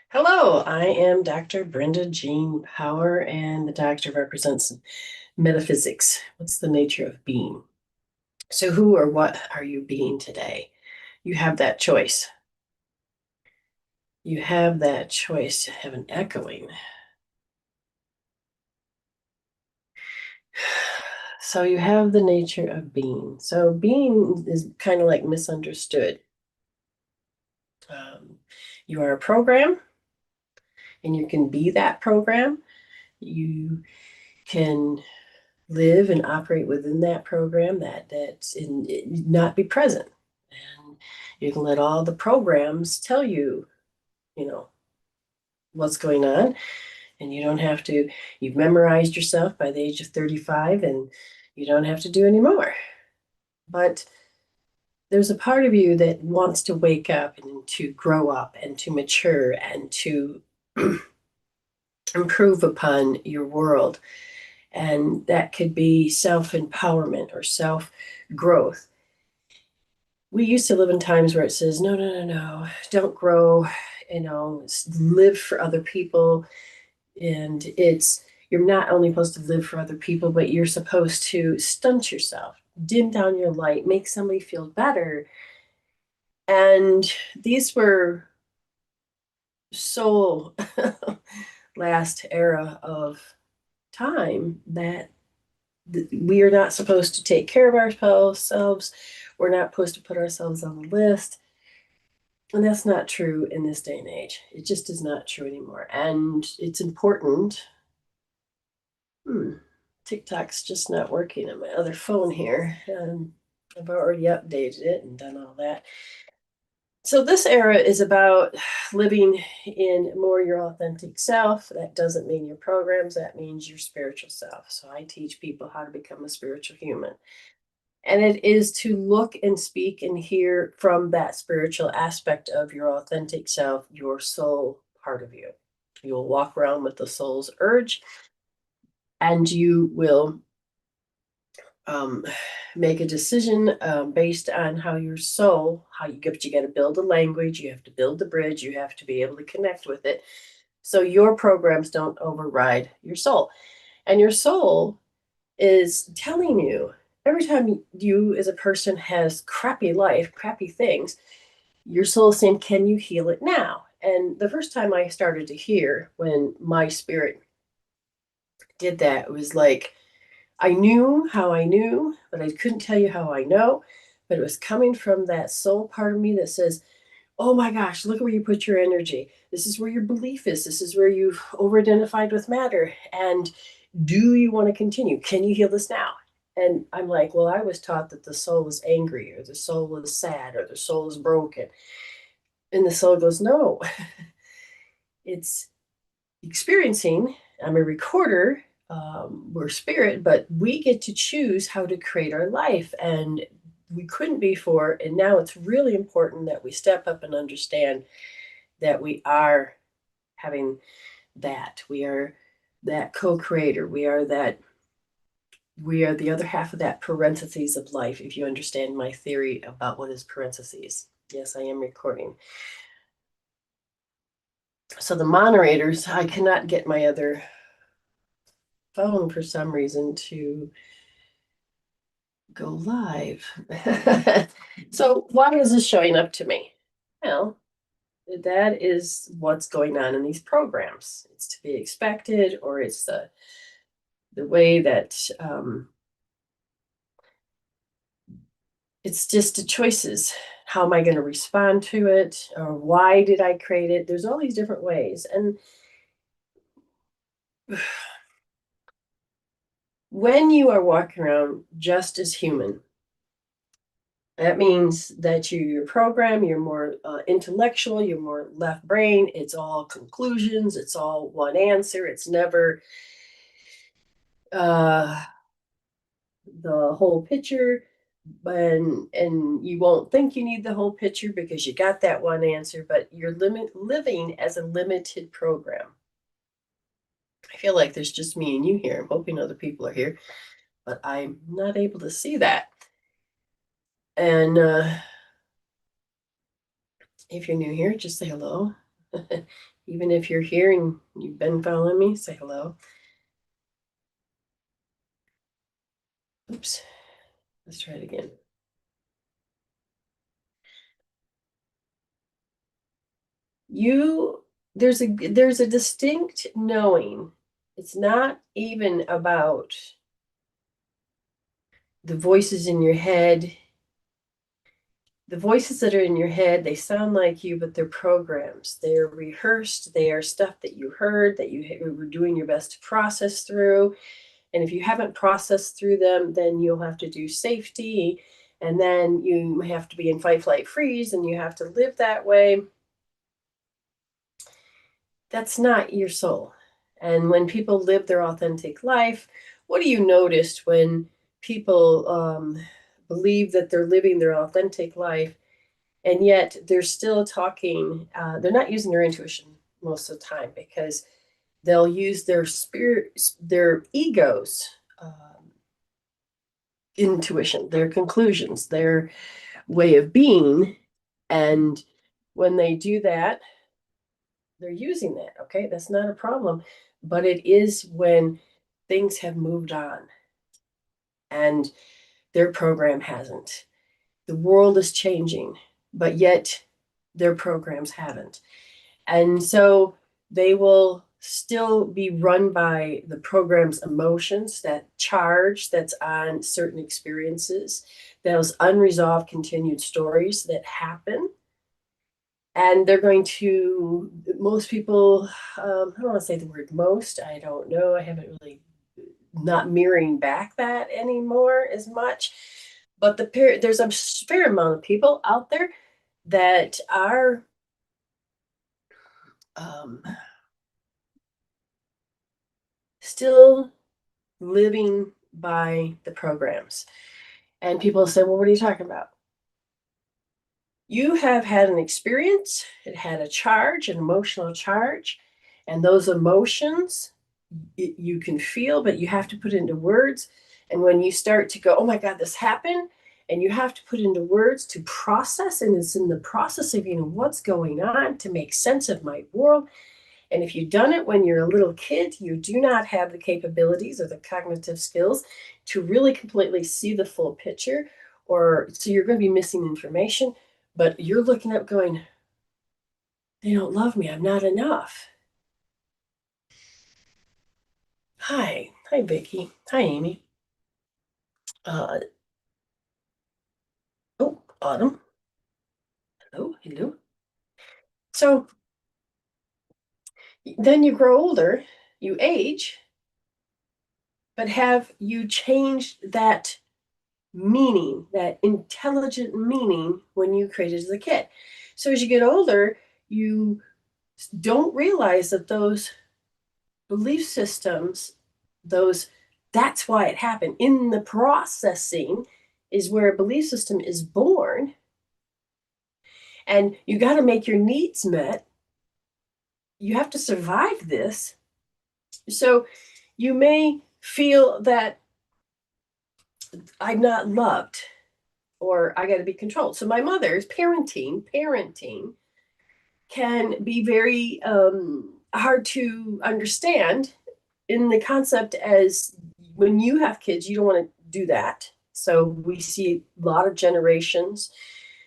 Hello, I am Dr. Brenda Power, and the doctor represents metaphysics. What's the nature of being? So, who or what are you being today? You have that choice. You have that choice to have an echoing. So, you have the nature of being. So, being is kind of like misunderstood. Um, you are a program, and you can be that program. You can live and operate within that program that's not be present, and you can let all the programs tell you you know what's going on, and you don't have to. You've memorized yourself by the age of 35, and you don't have to do anymore. But there's a part of you that wants to wake up and to grow up and to mature and to improve upon your world, and that could be self-empowerment or self-growth. We used to live in times where it says, no, no, no, no, don't grow, live for other people. And you're not only supposed to live for other people, but you're supposed to stunt yourself, dim down your light, make somebody feel better. And these were so last era of time that we are not supposed to take care of ourselves. We're not supposed to put ourselves on the list. And that's not true in this day and age. It just is not true anymore. And it's important. TikTok's just not working on my other phone here. And I've already updated it and done all that. So this era is about living in more your authentic self. That doesn't mean your programs, that means your spiritual self. So I teach people how to become a spiritual human. And it is to look and speak and hear from that spiritual aspect of your authentic self, your soul part of you. You'll walk around with the soul's urge, and you will um, make a decision based on how your soul, how you get, you got to build a language, you have to build the bridge, you have to be able to connect with it. So your programs don't override your soul. And your soul is telling you every time you as a person has crappy life, crappy things, your soul is saying, can you heal it now? And the first time I started to hear when my spirit did that, it was like I knew how I knew, but I couldn't tell you how I know. But it was coming from that soul part of me that says, oh my gosh, look at where you put your energy. This is where your belief is. This is where you've over identified with matter. And do you want to continue? Can you heal this now? And I'm like, well, I was taught that the soul is angry or the soul is sad or the soul is broken. And the soul goes, no, it's experiencing. I'm a recorder. We're spirit, but we get to choose how to create our life. And we couldn't before. And now it's really important that we step up and understand that we are having that. We are that co-creator. We are the other half of that parentheses of life, if you understand my theory about what is parentheses. Yes, I am recording. So the moderators, I cannot get my other phone for some reason to go live. So why is this showing up to me? Well, that is what's going on in these programs. It's to be expected, or it's the way that it's just the choices. How am I going to respond to it? Or why did I create it? There's all these different ways. And when you are walking around just as human, that means that your program, you're more intellectual, you're more left brain. It's all conclusions. It's all one answer. It's never uh, the whole picture. And you won't think you need the whole picture because you got that one answer, but you're living as a limited program. I feel like there's just me and you here. I'm hoping other people are here, but I'm not able to see that. And if you're new here, just say hello. Even if you're here and you've been following me, say hello. Oops. Let's try it again. There's a distinct knowing. It's not even about the voices in your head. The voices that are in your head, they sound like you, but they're programs. They're rehearsed. They are stuff that you heard, that you were doing your best to process through. And if you haven't processed through them, then you'll have to do safety. And then you have to be in fight, flight, freeze, and you have to live that way. That's not your soul. And when people live their authentic life, what do you notice when people believe that they're living their authentic life, and yet they're still talking? They're not using their intuition most of the time, because they'll use their spirit, their egos, intuition, their conclusions, their way of being. And when they do that, they're using that. Okay, that's not a problem. But it is when things have moved on and their program hasn't. The world is changing, but yet their programs haven't. And so they will still be run by the program's emotions, that charge that's on certain experiences, those unresolved continued stories that happen. And they're going to, most people, I don't want to say the word most, I don't know. I haven't really, not mirroring back that anymore as much. But there's a fair amount of people out there that are still living by the programs. And people say, well, what are you talking about? You have had an experience, it had a charge, an emotional charge, and those emotions you can feel, but you have to put into words. And when you start to go, oh my God, this happened, and you have to put into words to process, and it's in the process of, what's going on to make sense of my world. And if you've done it when you're a little kid, you do not have the capabilities or the cognitive skills to really completely see the full picture, or so you're going to be missing information. But you're looking up going, they don't love me, I'm not enough. Hi Vicky, hi Amy. uh oh, Autumn, hello. So then you grow older, you age, but have you changed that meaning, that intelligent meaning, when you created as a kid? So as you get older, you don't realize that those belief systems, those that's why it happened. In the processing is where a belief system is born, and you got to make your needs met. You have to survive this. So you may feel that I'm not loved, or I got to be controlled. So my mother's parenting can be very hard to understand, in the concept as when you have kids, you don't want to do that. So we see a lot of generations,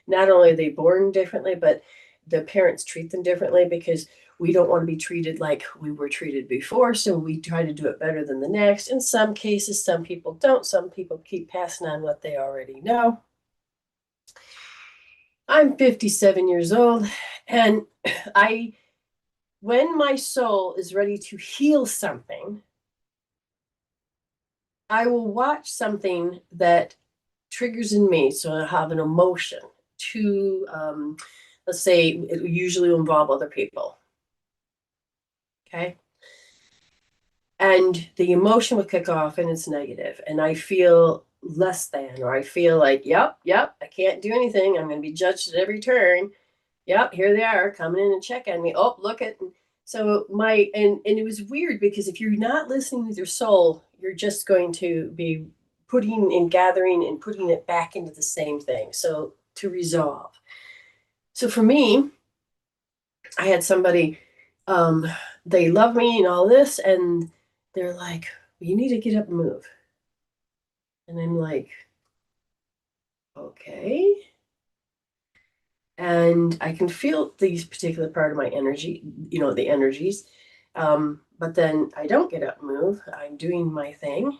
not only are they born differently, but the parents treat them differently, because we don't want to be treated like we were treated before. So we try to do it better than the next. In some cases, some people don't. Some people keep passing on what they already know. I'm 57 years old, and when my soul is ready to heal something, I will watch something that triggers in me. So I have an emotion to, let's say, it usually will involve other people. Okay. And the emotion would kick off and it's negative, and I feel less than, or I feel like, yep, I can't do anything. I'm going to be judged at every turn. Yep, here they are coming in and check on me. Oh, look at. So and it was weird, because if you're not listening with your soul, you're just going to be putting and gathering and putting it back into the same thing. So to resolve. So for me, I had somebody, they love me and all this, and they're like, you need to get up and move. And I'm like, okay. And I can feel these particular part of my energy, the energies. But then I don't get up and move. I'm doing my thing.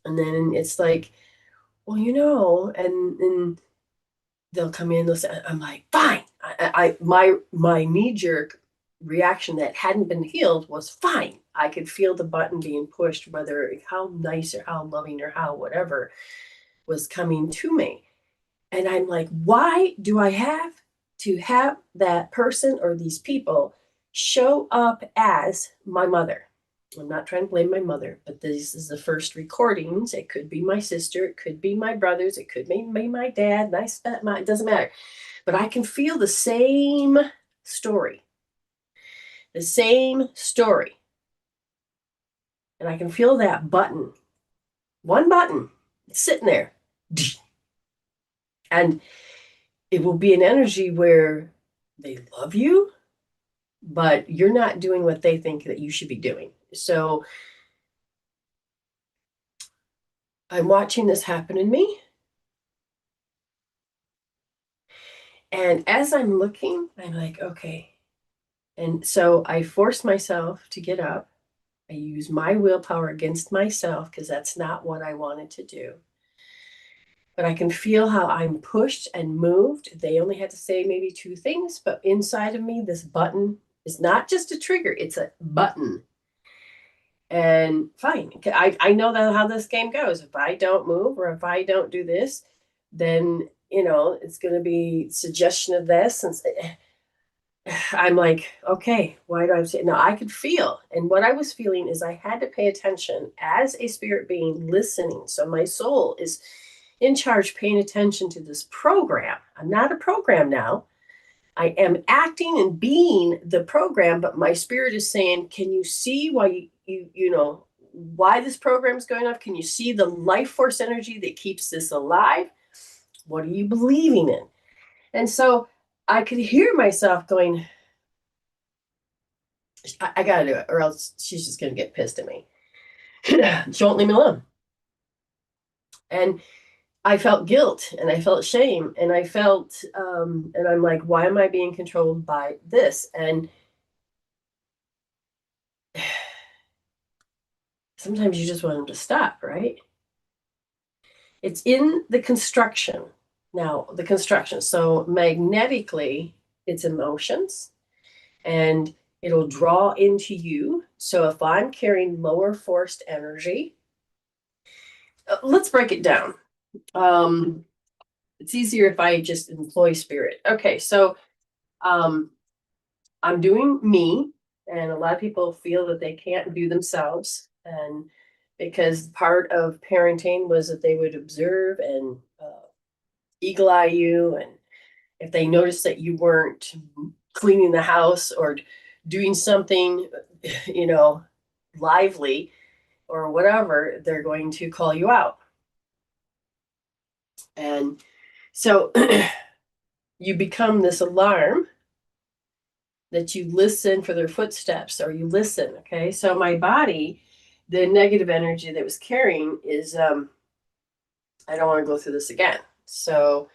And then it's like, well, and they'll come in, they'll say, I'm like, fine. My knee-jerk reaction that hadn't been healed was fine. I could feel the button being pushed, whether how nice or how loving or how whatever was coming to me. And I'm like, why do I have to have that person or these people show up as my mother? I'm not trying to blame my mother, but this is the first recordings. It could be my sister, it could be my brothers, it could be my dad. It doesn't matter. But I can feel the same story. The same story. And I can feel that button. One button sitting there. And it will be an energy where they love you, but you're not doing what they think that you should be doing. So I'm watching this happen in me. And as I'm looking, I'm like, okay. And so I force myself to get up. I use my willpower against myself because that's not what I wanted to do. But I can feel how I'm pushed and moved. They only had to say maybe two things, but inside of me, this button is not just a trigger, it's a button. And fine, I know that how this game goes. If I don't move or if I don't do this, then it's going to be suggestion of this. And I'm like, okay, why do I say no? I could feel, and what I was feeling is I had to pay attention as a spirit being listening. So my soul is in charge, paying attention to this program. I'm not a program now. I am acting and being the program, but my spirit is saying, can you see why why this program is going off? Can you see the life force energy that keeps this alive? What are you believing in? And so I could hear myself going, I got to do it, or else she's just going to get pissed at me. She won't leave me alone. And I felt guilt and I felt shame and I felt, and I'm like, why am I being controlled by this? And sometimes you just want them to stop, right? It's in the construction. Now, the construction. So magnetically, it's emotions and it'll draw into you. So if I'm carrying lower forced energy, let's break it down. It's easier if I just employ spirit. Okay, so I'm doing me, and a lot of people feel that they can't do themselves, and because part of parenting was that they would observe and eagle eye you, and if they noticed that you weren't cleaning the house or doing something, you know, lively or whatever, they're going to call you out. And so you become this alarm that you listen for their footsteps or you listen. Okay. So my body, the negative energy that was carrying is, I don't want to go through this again. So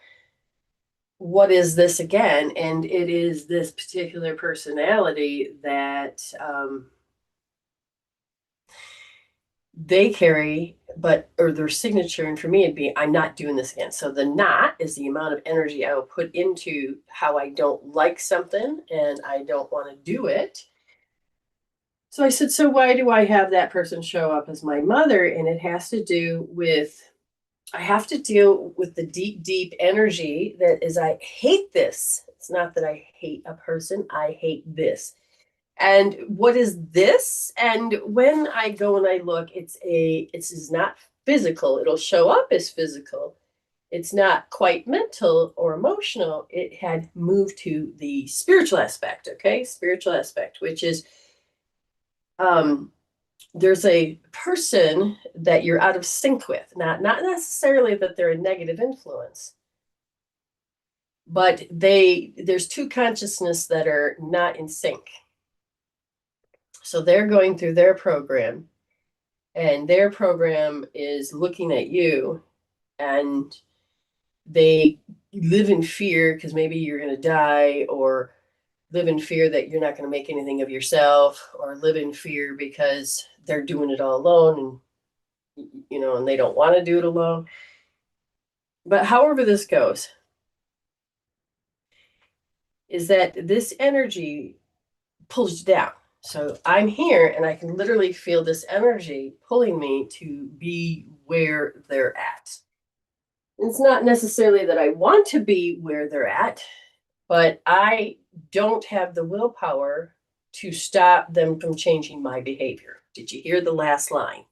what is this again? And it is this particular personality that they carry, or their signature. And for me, it'd be, I'm not doing this again. So the not is the amount of energy I will put into how I don't like something and I don't want to do it. So I said, so why do I have that person show up as my mother? And it has to do with, I have to deal with the deep, deep energy that is, I hate this. It's not that I hate a person, I hate this. And what is this? And when I go and I look, it's not physical. It'll show up as physical. It's not quite mental or emotional. It had moved to the spiritual aspect, okay? Spiritual aspect, which is there's a person that you're out of sync with, not necessarily that they're a negative influence, but there's two consciousness that are not in sync. So they're going through their program, and their program is looking at you, and they live in fear because maybe you're going to die, or live in fear that you're not going to make anything of yourself, or live in fear because they're doing it all alone, and and they don't want to do it alone. But however this goes, is that this energy pulls you down. So I'm here and I can literally feel this energy pulling me to be where they're at. It's not necessarily that I want to be where they're at, but I don't have the willpower to stop them from changing my behavior. Did you hear the last line?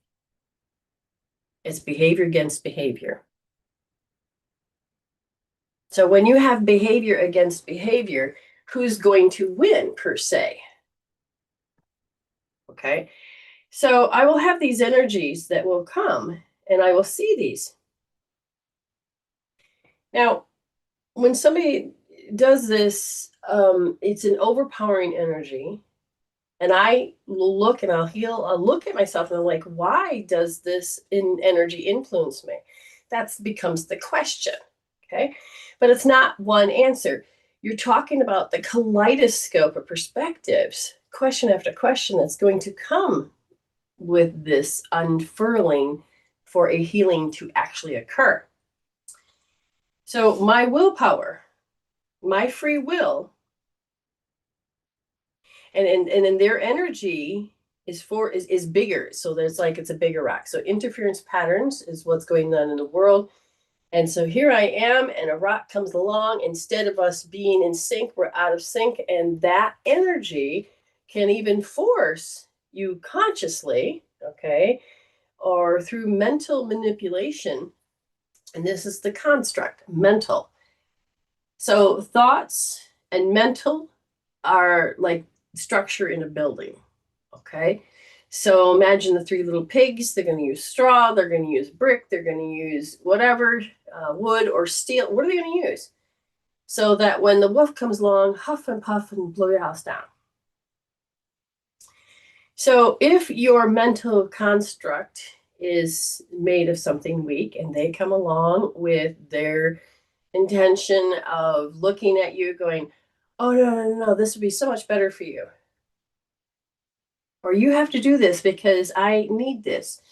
It's behavior against behavior. So when you have behavior against behavior, who's going to win per se? Okay. So I will have these energies that will come and I will see these. Now, when somebody does this, it's an overpowering energy. And I will look and I'll look at myself and I'm like, why does this energy influence me? That becomes the question. Okay. But it's not one answer. You're talking about the kaleidoscope of perspectives, question after question that's going to come with this unfurling for a healing to actually occur. So my willpower, my free will, and in their energy is bigger. So there's like it's a bigger rock. So interference patterns is what's going on in the world. And so here I am, and a rock comes along. Instead of us being in sync, we're out of sync. And that energy can even force you consciously, okay, or through mental manipulation. And this is the construct, mental. So thoughts and mental are like structure in a building, okay? So imagine the three little pigs. They're going to use straw. They're going to use brick. They're going to use whatever, wood or steel. What are they going to use? So that when the wolf comes along, huff and puff and blow your house down. So if your mental construct is made of something weak and they come along with their intention of looking at you going, oh, no, this would be so much better for you. Or you have to do this because I need this.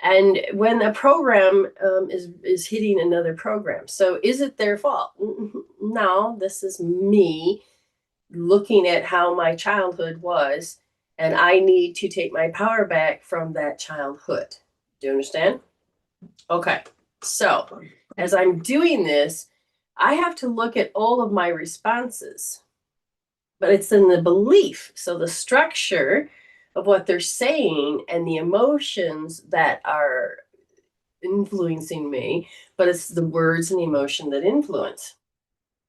And when a program is hitting another program, so is it their fault? No, this is me looking at how my childhood was, and I need to take my power back from that childhood. Do you understand? Okay, so as I'm doing this, I have to look at all of my responses, but it's in the belief. So the structure of what they're saying and the emotions that are influencing me, but it's the words and the emotion that influence.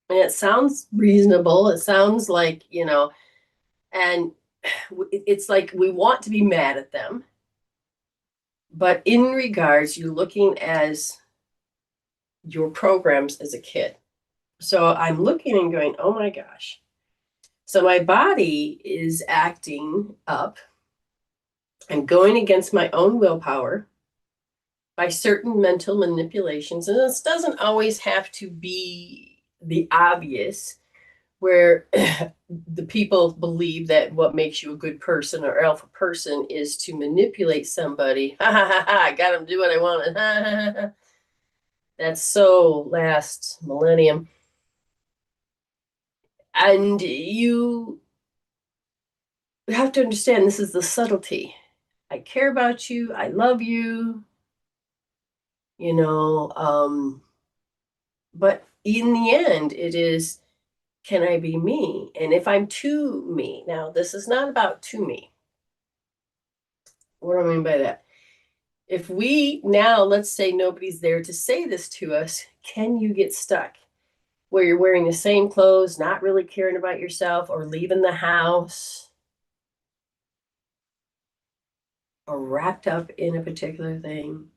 And it sounds reasonable. It sounds like, and it's like we want to be mad at them. But in regards, you're looking as your programs as a kid. So I'm looking and going, oh my gosh. So my body is acting up and going against my own willpower by certain mental manipulations. And this doesn't always have to be the obvious, where the people believe that what makes you a good person or alpha person is to manipulate somebody. I got them to do what I wanted. That's so last millennium. And you have to understand this is the subtlety. I care about you. I love you. But in the end, it is, can I be me? And if I'm too me, now this is not about to me. What do I mean by that? If we now, let's say nobody's there to say this to us, can you get stuck where you're wearing the same clothes, not really caring about yourself, or leaving the house, or wrapped up in a particular thing?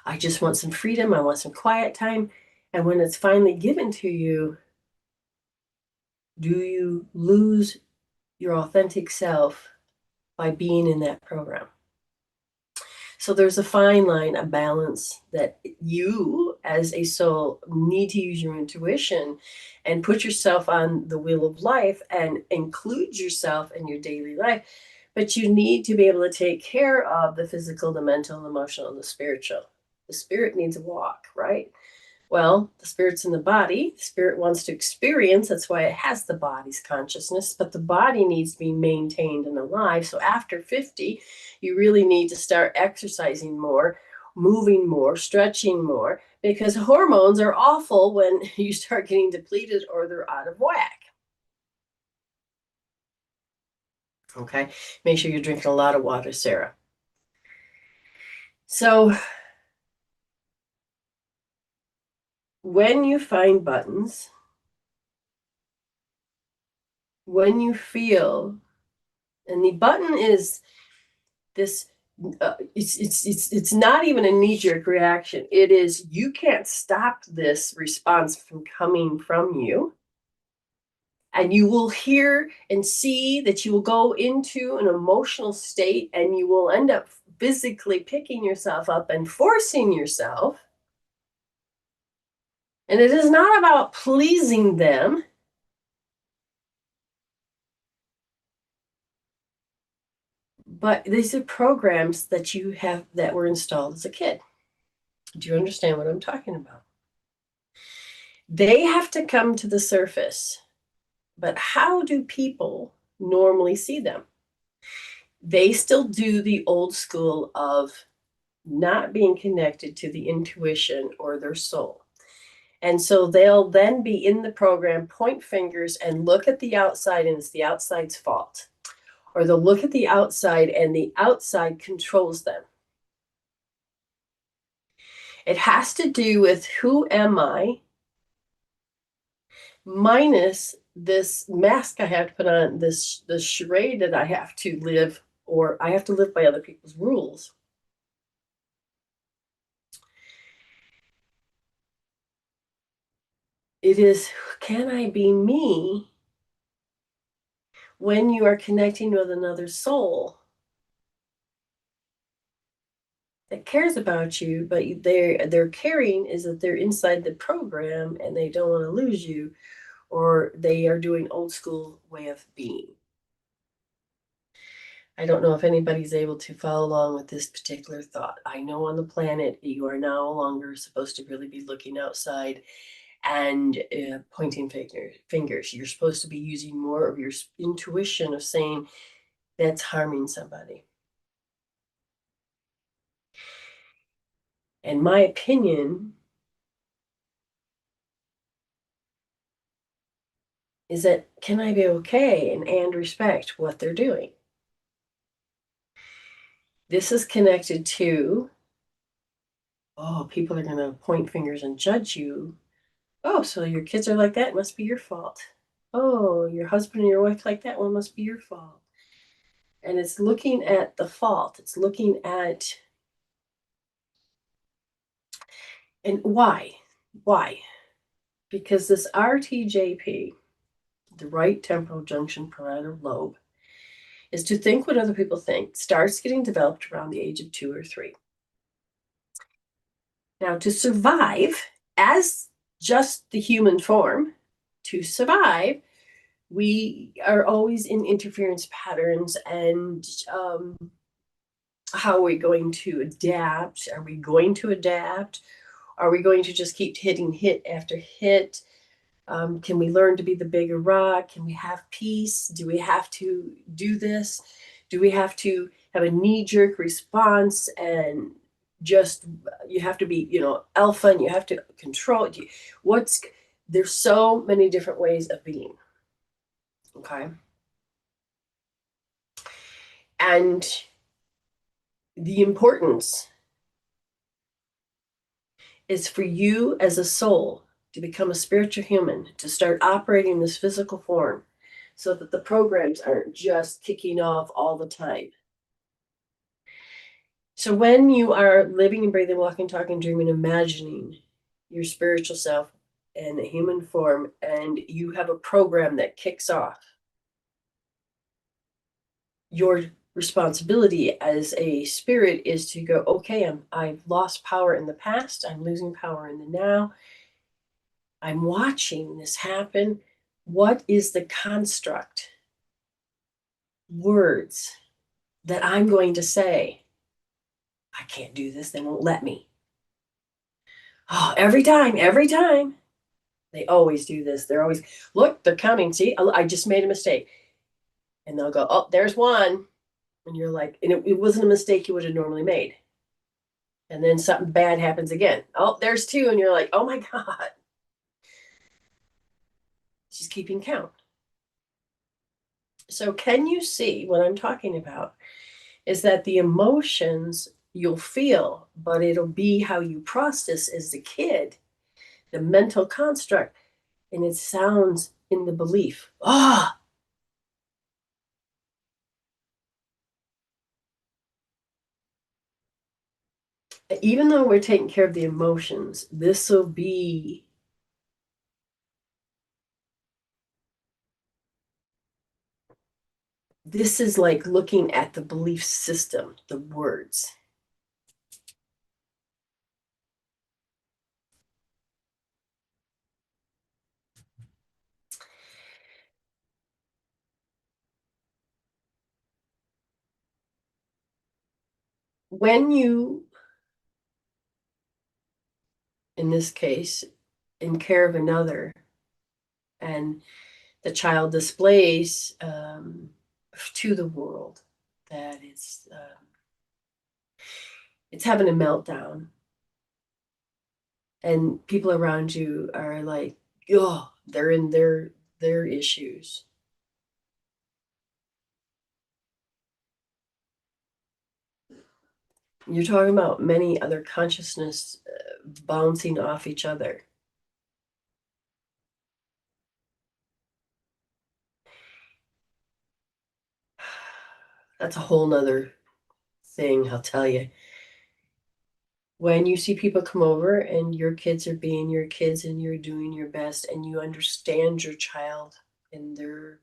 I just want some freedom. I want some quiet time. And when it's finally given to you, do you lose your authentic self by being in that program? So there's a fine line, a balance that you as a soul need to use your intuition and put yourself on the wheel of life and include yourself in your daily life. But you need to be able to take care of the physical, the mental, the emotional, and the spiritual. The spirit needs a walk, right? Well, the spirit's in the body. The spirit wants to experience. That's why it has the body's consciousness, but the body needs to be maintained and alive. So after 50, you really need to start exercising more, moving more, stretching more, because hormones are awful when you start getting depleted or they're out of whack. Okay, make sure you're drinking a lot of water, Sarah. So when you find buttons, when you feel, and the button is this, it's not even a knee-jerk reaction. It is, you can't stop this response from coming from you. And you will hear and see that you will go into an emotional state and you will end up physically picking yourself up and forcing yourself. And it is not about pleasing them. But these are programs that you have that were installed as a kid. Do you understand what I'm talking about? They have to come to the surface. But how do people normally see them? They still do the old school of not being connected to the intuition or their soul. And so they'll then be in the program, point fingers and look at the outside, and it's the outside's fault. Or they'll look at the outside and the outside controls them. It has to do with who am I minus this mask I have to put on, this charade that I have to live, or I have to live by other people's rules. It is, can I be me when you are connecting with another soul that cares about you, but their caring is that they're inside the program and they don't want to lose you, or they are doing old school way of being. I don't know if anybody's able to follow along with this particular thought. I know on the planet you are no longer supposed to really be looking outside and pointing fingers. You're supposed to be using more of your intuition of saying that's harming somebody. And my opinion is that, can I be okay and respect what they're doing? This is connected to, oh, people are going to point fingers and judge you. Oh, so your kids are like that? It must be your fault. Oh, your husband and your wife like that? Well, it must be your fault. And it's looking at the fault. It's looking at, and why? Why? Because this RTJP, the right temporal junction parietal lobe, is to think what other people think, starts getting developed around the age of 2 or 3. Now, to survive as just the human form, to survive, we are always in interference patterns and how are we going to adapt? Are we going to adapt? Are we going to just keep hitting hit after hit? Can we learn to be the bigger rock? Can we have peace? Do we have to do this? Do we have to have a knee-jerk response and just, you have to be, alpha, and you have to control? There's so many different ways of being. Okay. And the importance is for you as a soul to become a spiritual human, to start operating in this physical form so that the programs aren't just kicking off all the time. So when you are living and breathing, walking, talking, dreaming, imagining your spiritual self in a human form, and you have a program that kicks off. Your responsibility as a spirit is to go, okay, I've lost power in the past, I'm losing power in the now, I'm watching this happen. What is the construct, words that I'm going to say? I can't do this, they won't let me. Oh, every time. They always do this. They're always, look, they're counting. See, I just made a mistake. And they'll go, oh, there's one. And you're like, and it wasn't a mistake you would have normally made. And then something bad happens again. Oh, there's two. And you're like, oh my God. She's keeping count. So can you see what I'm talking about? Is that the emotions you'll feel, but it'll be how you process as the kid, the mental construct, and it sounds in the belief. Ah, even though we're taking care of the emotions, this will be this is like looking at the belief system, the words. When you, in this case, in care of another, and the child displays to the world that it's having a meltdown, and people around you are like, oh, they're in their issues. You're talking about many other consciousness bouncing off each other. That's a whole nother thing, I'll tell you. When you see people come over and your kids are being your kids and you're doing your best and you understand your child and their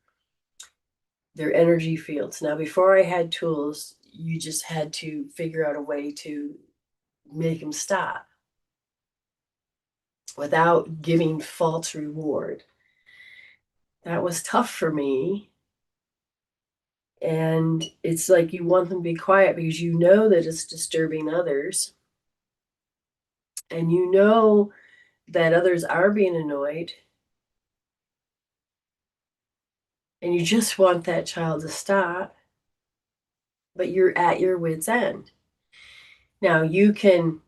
energy fields. Now, before I had tools, you just had to figure out a way to make them stop without giving false reward. That was tough for me. And it's like you want them to be quiet because you know that it's disturbing others. And you know that others are being annoyed. And you just want that child to stop. But you're at your wit's end. Now, you can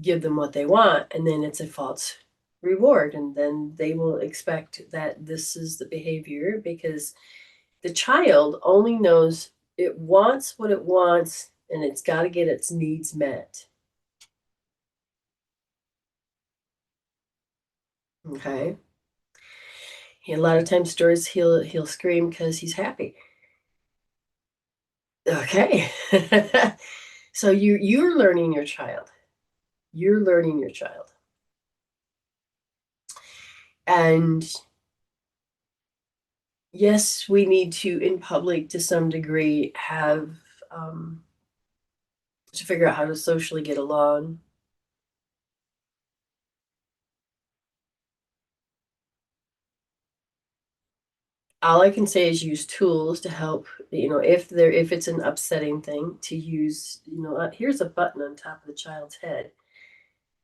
give them what they want, and then it's a false reward. And then they will expect that this is the behavior because the child only knows it wants what it wants and it's got to get its needs met. Okay. A lot of times stories he'll scream because he's happy. Okay. So you're learning your child. You're learning your child. And yes, we need to, in public, to some degree, have to figure out how to socially get along. All I can say is use tools to help. If it's an upsetting thing, to use. Here's a button on top of the child's head,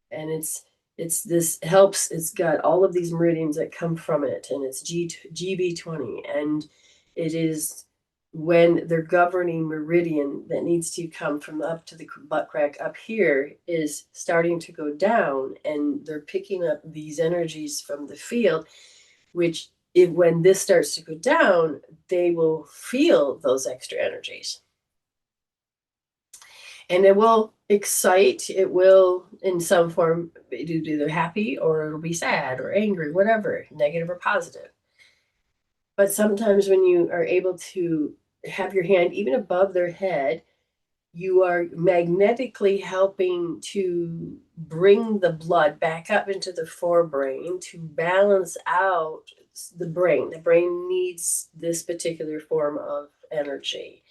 and it's this helps. It's got all of these meridians that come from it, and it's GB20, and it is when their governing meridian that needs to come from up to the butt crack up here is starting to go down, and they're picking up these energies from the field, which when this starts to go down, they will feel those extra energies. And it will excite, it will, in some form, be either happy or it'll be sad or angry, whatever, negative or positive. But sometimes when you are able to have your hand even above their head you are magnetically helping to bring the blood back up into the forebrain to balance out the brain. The brain needs this particular form of energy.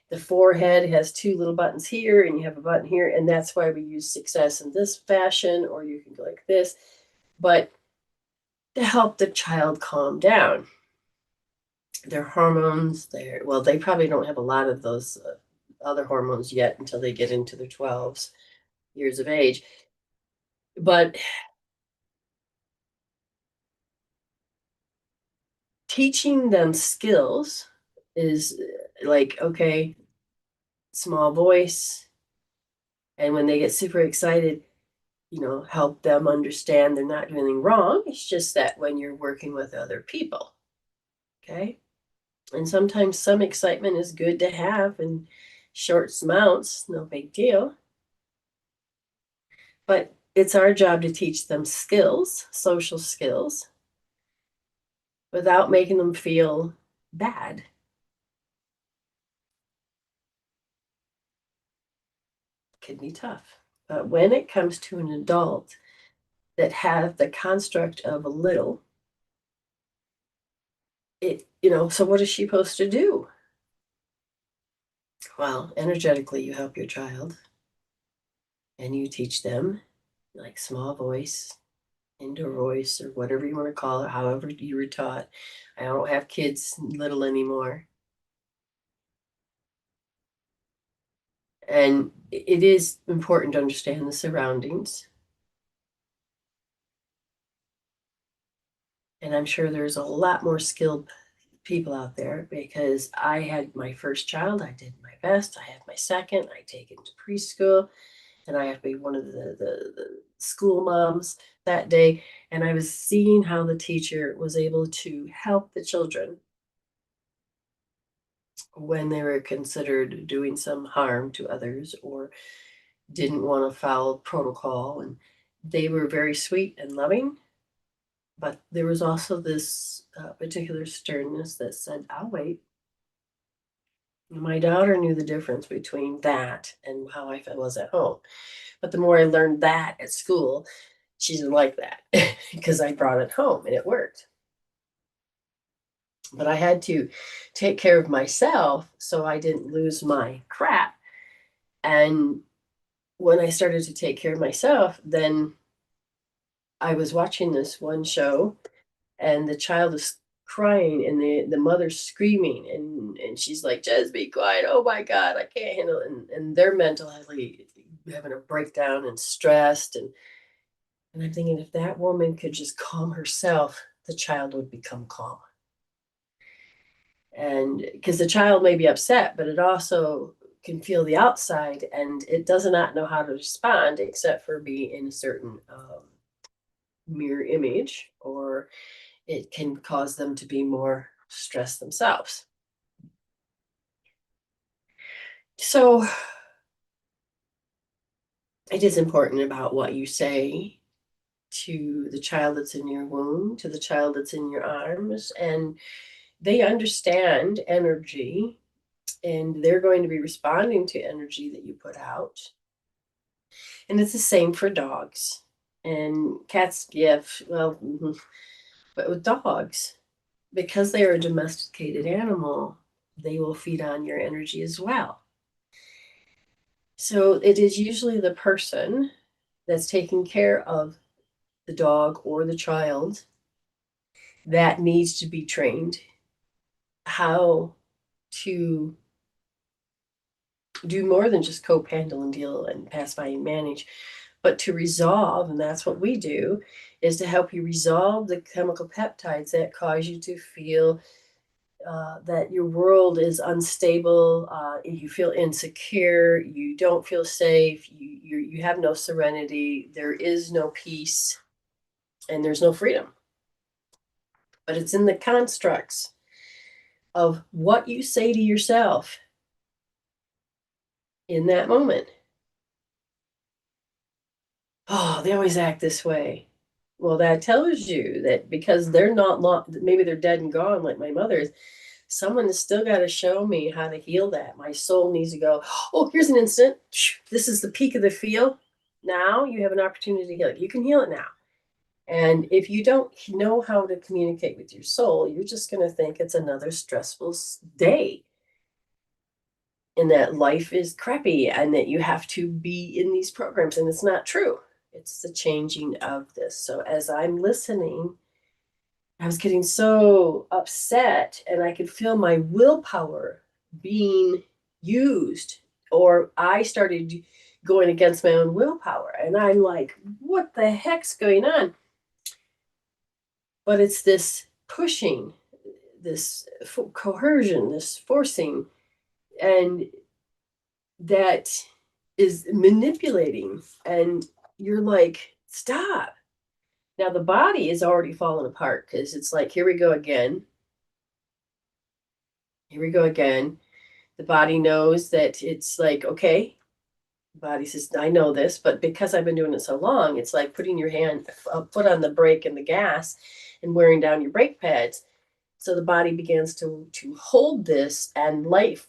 The forehead has two little buttons here, and you have a button here, and that's why we use success in this fashion, or you can go like this. But to help the child calm down, their hormones, they probably don't have a lot of those other hormones yet until they get into their 12s years of age. But teaching them skills is like, okay, small voice. And when they get super excited, help them understand they're not doing anything wrong. It's just that when you're working with other people, okay? And sometimes some excitement is good to have in short amounts, no big deal. But it's our job to teach them skills, social skills, without making them feel bad. It can be tough. But when it comes to an adult that have the construct of a little, so what is she supposed to do? Well, energetically, you help your child and you teach them like small voice, indoor voice, or whatever you want to call it, however you were taught. I don't have kids little anymore. And it is important to understand the surroundings. And I'm sure there's a lot more skilled people out there because I had my first child. I did my best. I had my second. I take him to preschool. And I have to be one of the school moms that day. And I was seeing how the teacher was able to help the children when they were considered doing some harm to others or didn't want to follow protocol. And they were very sweet and loving. But there was also this particular sternness that said, I'll wait. My daughter knew the difference between that and how I was at home. But the more I learned that at school, she didn't like that because I brought it home and it worked. But I had to take care of myself so I didn't lose my crap. And when I started to take care of myself, then I was watching this one show and the child is crying and the mother's screaming and she's like, just be quiet. Oh my God, I can't handle it. And they're mentally having a breakdown and stressed. And I'm thinking if that woman could just calm herself, the child would become calm. And because the child may be upset, but it also can feel the outside and it does not know how to respond except for be in a certain mirror image, or it can cause them to be more stressed themselves. So it is important about what you say to the child that's in your womb, to the child that's in your arms, and they understand energy and they're going to be responding to energy that you put out. And it's the same for dogs and cats. Yeah, well, but with dogs, because they are a domesticated animal, they will feed on your energy as well. So it is usually the person that's taking care of the dog or the child that needs to be trained how to do more than just cope, handle, and deal and pacify and manage, but to resolve, and that's what we do, is to help you resolve the chemical peptides that cause you to feel that your world is unstable, you feel insecure, you don't feel safe, you have no serenity, there is no peace, and there's no freedom. But it's in the constructs of what you say to yourself in that moment. Oh, they always act this way. Well, that tells you that because they're not maybe they're dead and gone like my mother's. Someone has still got to show me how to heal that. My soul needs to go, oh, here's an instant. This is the peak of the feel. Now you have an opportunity to heal it. You can heal it now. And if you don't know how to communicate with your soul, you're just going to think it's another stressful day and that life is crappy and that you have to be in these programs. And it's not true. It's the changing of this. So as I'm listening, I was getting so upset and I could feel my willpower being used, or I started going against my own willpower. And I'm like, what the heck's going on? But it's this pushing, this coercion, this forcing, and that is manipulating. And you're like, stop. Now the body is already falling apart because it's like, here we go again. Here we go again. The body knows that it's like, okay, the body says, I know this, but because I've been doing it so long, it's like putting your foot on the brake and the gas and wearing down your brake pads. So the body begins to hold this, and life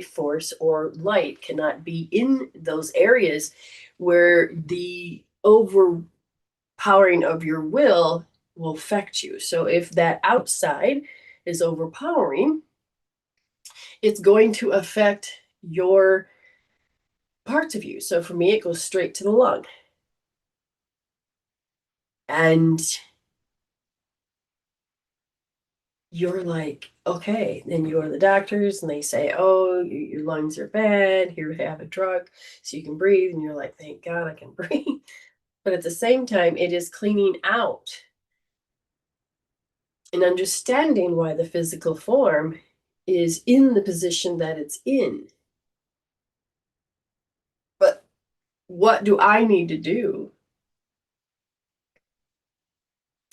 force or light cannot be in those areas where the overpowering of your will affect you. So if that outside is overpowering, it's going to affect your parts of you. So for me, it goes straight to the lung. And you're like, okay, then you go to the doctors and they say, oh, your lungs are bad. Here, have a drug so you can breathe. And you're like, thank God I can breathe. But at the same time, it is cleaning out and understanding why the physical form is in the position that it's in. But what do I need to do?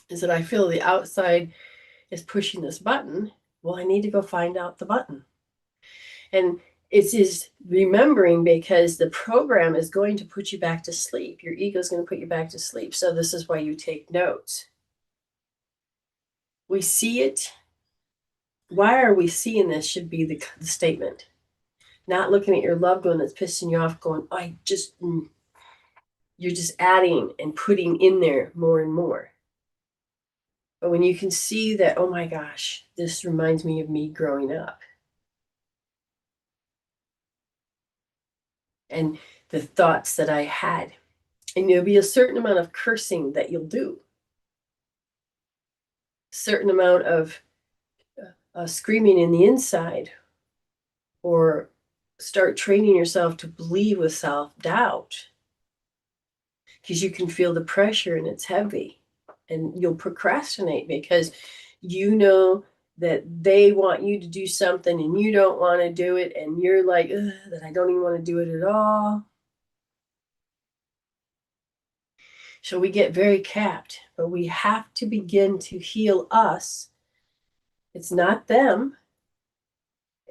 Is that I feel the outside is pushing this button. Well, I need to go find out the button. And it's just remembering, because the program is going to put you back to sleep. Your ego is going to put you back to sleep. So this is why you take notes. We see it. Why are we seeing this should be the statement. Not looking at your loved one that's pissing you off going, you're just adding and putting in there more and more. But when you can see that, oh my gosh, this reminds me of me growing up. And the thoughts that I had. And there'll be a certain amount of cursing that you'll do. Certain amount of screaming in the inside, or start training yourself to believe with self-doubt, because you can feel the pressure and it's heavy, and you'll procrastinate because you know that they want you to do something and you don't want to do it, and you're like, that I don't even want to do it at all. So we get very capped, but we have to begin to heal us. It's not them,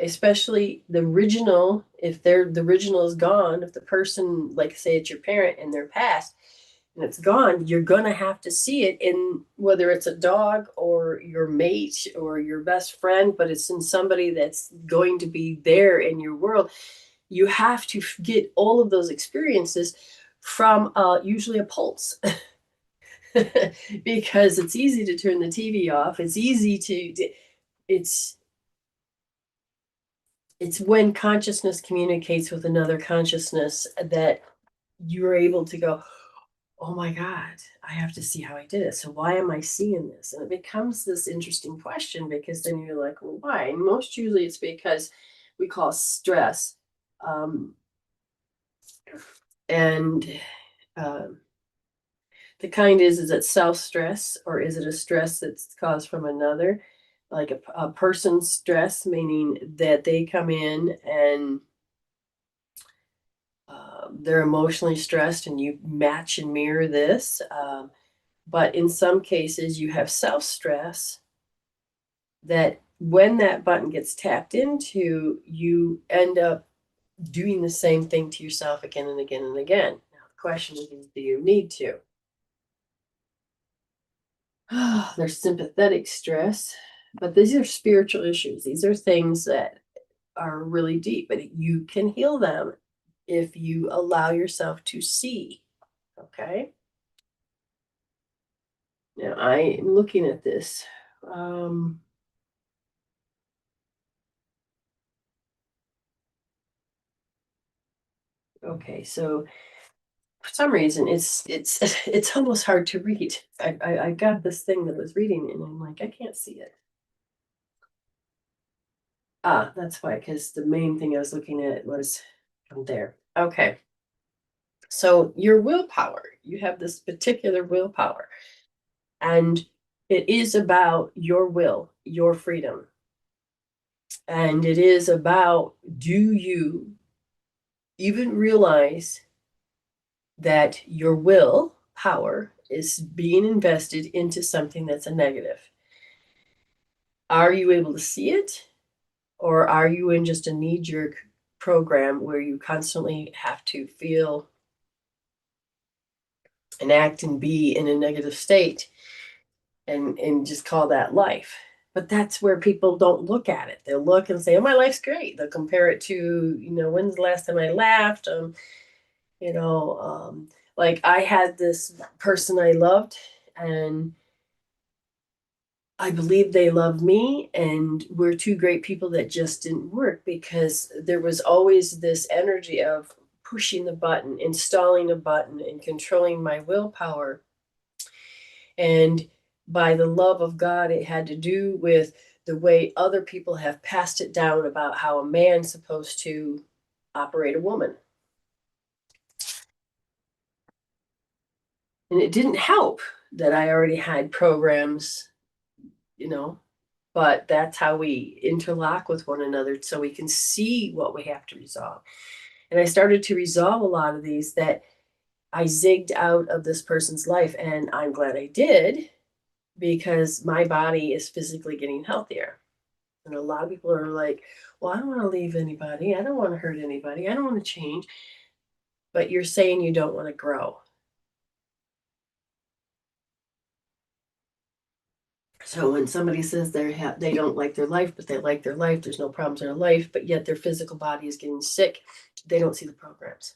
especially the original. If the original is gone, if the person, like say it's your parent and they're passed and it's gone, you're going to have to see it in, whether it's a dog or your mate or your best friend, but it's in somebody that's going to be there in your world. You have to get all of those experiences from usually a pulse. Because it's easy to turn the TV off. It's easy to it's when consciousness communicates with another consciousness that you're able to go, oh my God, I have to see how I did it. So why am I seeing this? And it becomes this interesting question, because then you're like, well, why? And most usually it's because we call stress. And the kind is it self-stress, or is it a stress that's caused from another? Like a person's stress, meaning that they come in and they're emotionally stressed and you match and mirror this. But in some cases, you have self-stress that when that button gets tapped into, you end up doing the same thing to yourself again and again and again. Now, the question is, do you need to? There's sympathetic stress. But these are spiritual issues. These are things that are really deep, but you can heal them if you allow yourself to see. Okay. Now I'm looking at this. Okay, so for some reason it's almost hard to read. I got this thing that was reading and I'm like, I can't see it. Ah, that's why, because the main thing I was looking at was from there. Okay. So your willpower, you have this particular willpower, and it is about your will, your freedom. And it is about, do you even realize that your will power is being invested into something that's a negative? Are you able to see it? Or are you in just a knee-jerk program where you constantly have to feel and act and be in a negative state and just call that life? But that's where people don't look at it. They'll look and say, oh, my life's great. They'll compare it to, when's the last time I laughed? You know, like I had this person I loved, and I believe they loved me, and we're two great people that just didn't work because there was always this energy of pushing the button, installing a button, and controlling my willpower. And by the love of God, it had to do with the way other people have passed it down about how a man's supposed to operate a woman. And it didn't help that I already had programs, you know, but that's how we interlock with one another so we can see what we have to resolve. And I started to resolve a lot of these that I zigged out of this person's life. And I'm glad I did, because my body is physically getting healthier. And a lot of people are like, well, I don't want to leave anybody. I don't want to hurt anybody. I don't want to change. But you're saying you don't want to grow. So when somebody says they don't like their life, but they like their life, there's no problems in their life, but yet their physical body is getting sick, they don't see the programs.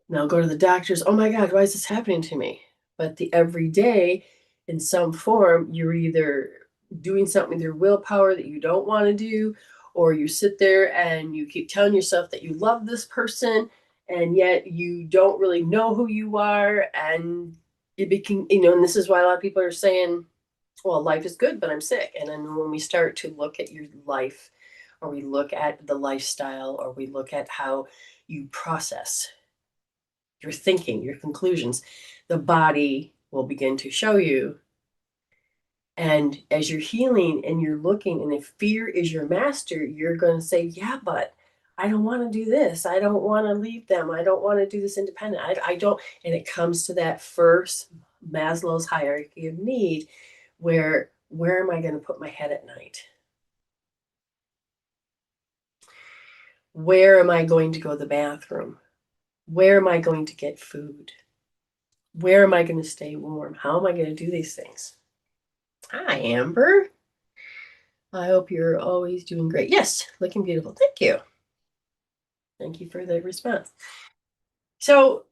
Now go to the doctors. Oh my God, why is this happening to me? But the every day, in some form, you're either doing something with your willpower that you don't want to do, or you sit there and you keep telling yourself that you love this person, and yet you don't really know who you are, and it became, and this is why a lot of people are saying, well, life is good, but I'm sick. And then when we start to look at your life, or we look at the lifestyle, or we look at how you process your thinking, your conclusions, the body will begin to show you. And as you're healing and you're looking, and if fear is your master, you're going to say, yeah, but I don't want to do this. I don't want to leave them. I don't want to do this independent. I don't. And it comes to that first Maslow's hierarchy of need, where am I going to put my head at night? Where am I going to go to the bathroom? Where am I going to get food? Where am I going to stay warm? How am I going to do these things? Hi, Amber. I hope you're always doing great. Yes, looking beautiful. Thank you. Thank you for the response. So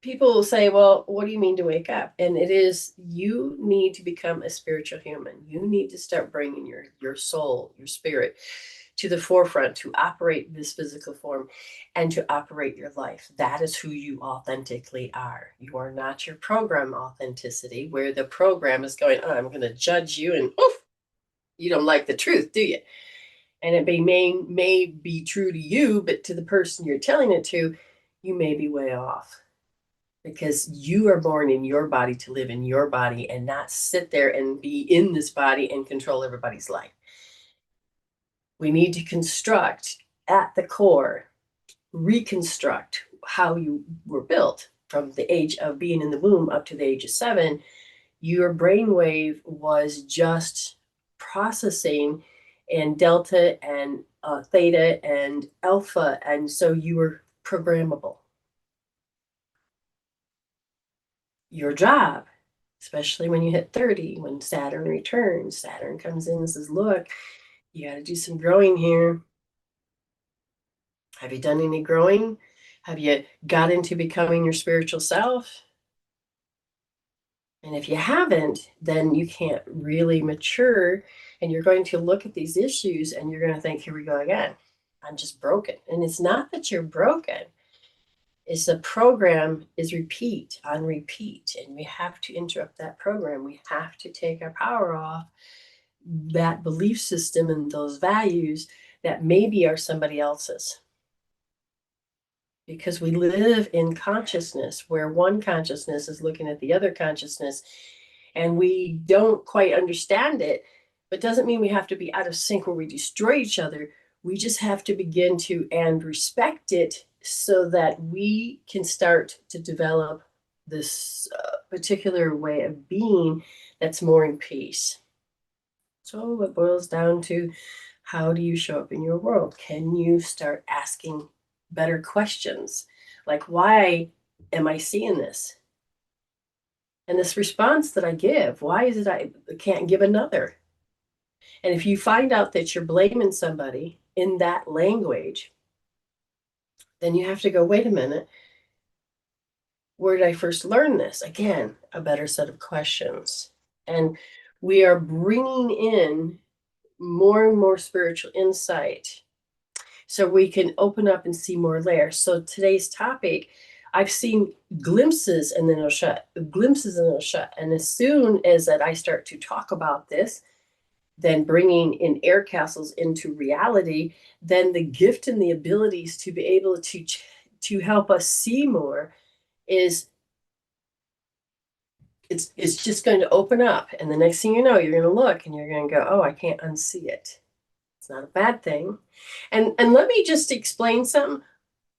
people will say, well, what do you mean to wake up? And it is, you need to become a spiritual human. You need to start bringing your soul, your spirit to the forefront, to operate this physical form and to operate your life. That is who you authentically are. You are not your program authenticity, where the program is going, oh, I'm going to judge you, and oof, you don't like the truth, do you? And it may be true to you, but to the person you're telling it to, you may be way off, because you are born in your body to live in your body and not sit there and be in this body and control everybody's life. We need to construct at the core, reconstruct how you were built from the age of being in the womb up to the age of 7. Your brainwave was just processing and delta and theta and alpha, and so you were programmable. Your job especially when you hit 30, when Saturn returns. Saturn comes in and says, look, you got to do some growing here. Have you done any growing? Have you got into becoming your spiritual self? And if you haven't, then you can't really mature, and you're going to look at these issues and you're going to think, here we go again. I'm just broken. And it's not that you're broken. It's the program is repeat on repeat. And we have to interrupt that program. We have to take our power off that belief system and those values that maybe are somebody else's. Because we live in consciousness where one consciousness is looking at the other consciousness, and we don't quite understand it, but doesn't mean we have to be out of sync where we destroy each other. We just have to begin to and respect it so that we can start to develop this particular way of being that's more in peace. So it boils down to, how do you show up in your world? Can you start asking better questions? Like, why am I seeing this? And this response that I give, why is it I can't give another? And if you find out that you're blaming somebody in that language, then you have to go, wait a minute, where did I first learn this? Again, a better set of questions. And we are bringing in more and more spiritual insight so we can open up and see more layers. So today's topic, I've seen glimpses and then it'll shut, glimpses and it'll shut. And as soon as that I start to talk about this, then bringing in air castles into reality, then the gift and the abilities to be able to help us see more is, it's just going to open up. And the next thing you know, you're going to look and you're going to go, oh, I can't unsee it. It's not a bad thing. And let me just explain something.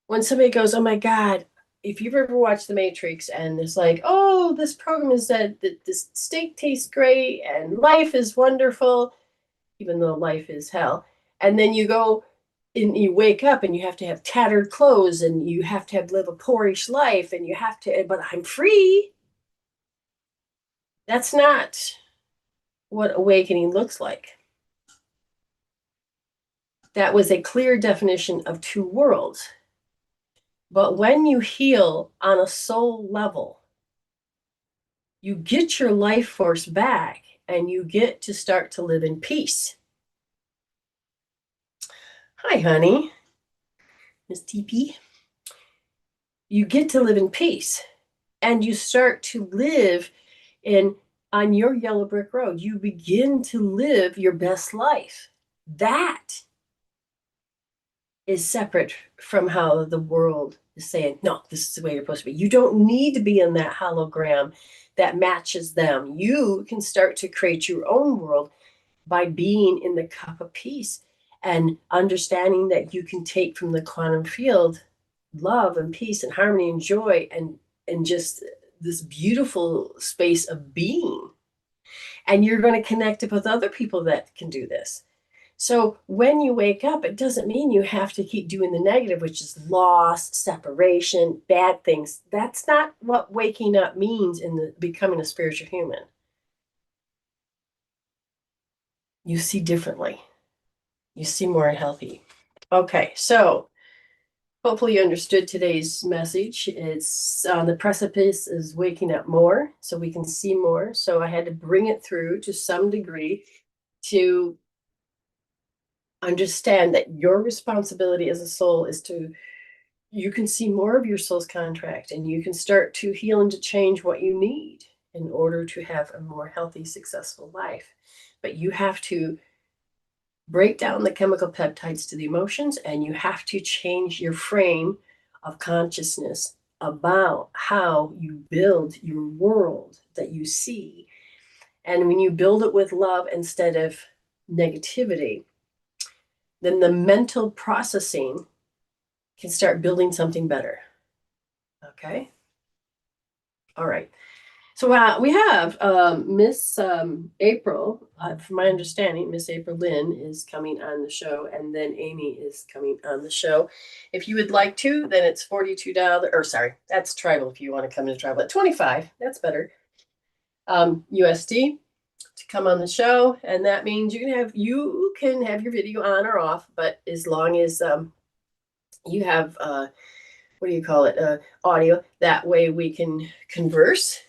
When somebody goes, oh my God, if you've ever watched The Matrix and it's like, oh, this program is that this steak tastes great and life is wonderful, even though life is hell. And then you go and you wake up and you have to have tattered clothes and you have to live a poorish life and you have to, but I'm free. That's not what awakening looks like. That was a clear definition of two worlds. But when you heal on a soul level, you get your life force back and you get to start to live in peace. Hi, honey. Miss TP. You get to live in peace and you start to live on your yellow brick road. You begin to live your best life. That is separate from how the world is saying, no, this is the way you're supposed to be. You don't need to be in that hologram that matches them. You can start to create your own world by being in the cup of peace and understanding that you can take from the quantum field love and peace and harmony and joy and just this beautiful space of being. And you're going to connect up with other people that can do this. So when you wake up, it doesn't mean you have to keep doing the negative, which is loss, separation, bad things. That's not what waking up means in the becoming a spiritual human. You see differently. You see more healthy. Okay, so hopefully you understood today's message. It's on the precipice is waking up more so we can see more. So I had to bring it through to some degree to understand that your responsibility as a soul is to, you can see more of your soul's contract and you can start to heal and to change what you need in order to have a more healthy, successful life. But you have to break down the chemical peptides to the emotions, and you have to change your frame of consciousness about how you build your world that you see. And when you build it with love instead of negativity, then the mental processing can start building something better. Okay? All right. So we have Miss April, from my understanding, Miss April Lynn is coming on the show, and then Amy is coming on the show. If you would like to, then it's $42, or sorry, that's tribal if you want to come to tribal at 25, that's better. USD to come on the show, and that means you can have your video on or off, but as long as you have what do you call it, audio, that way we can converse.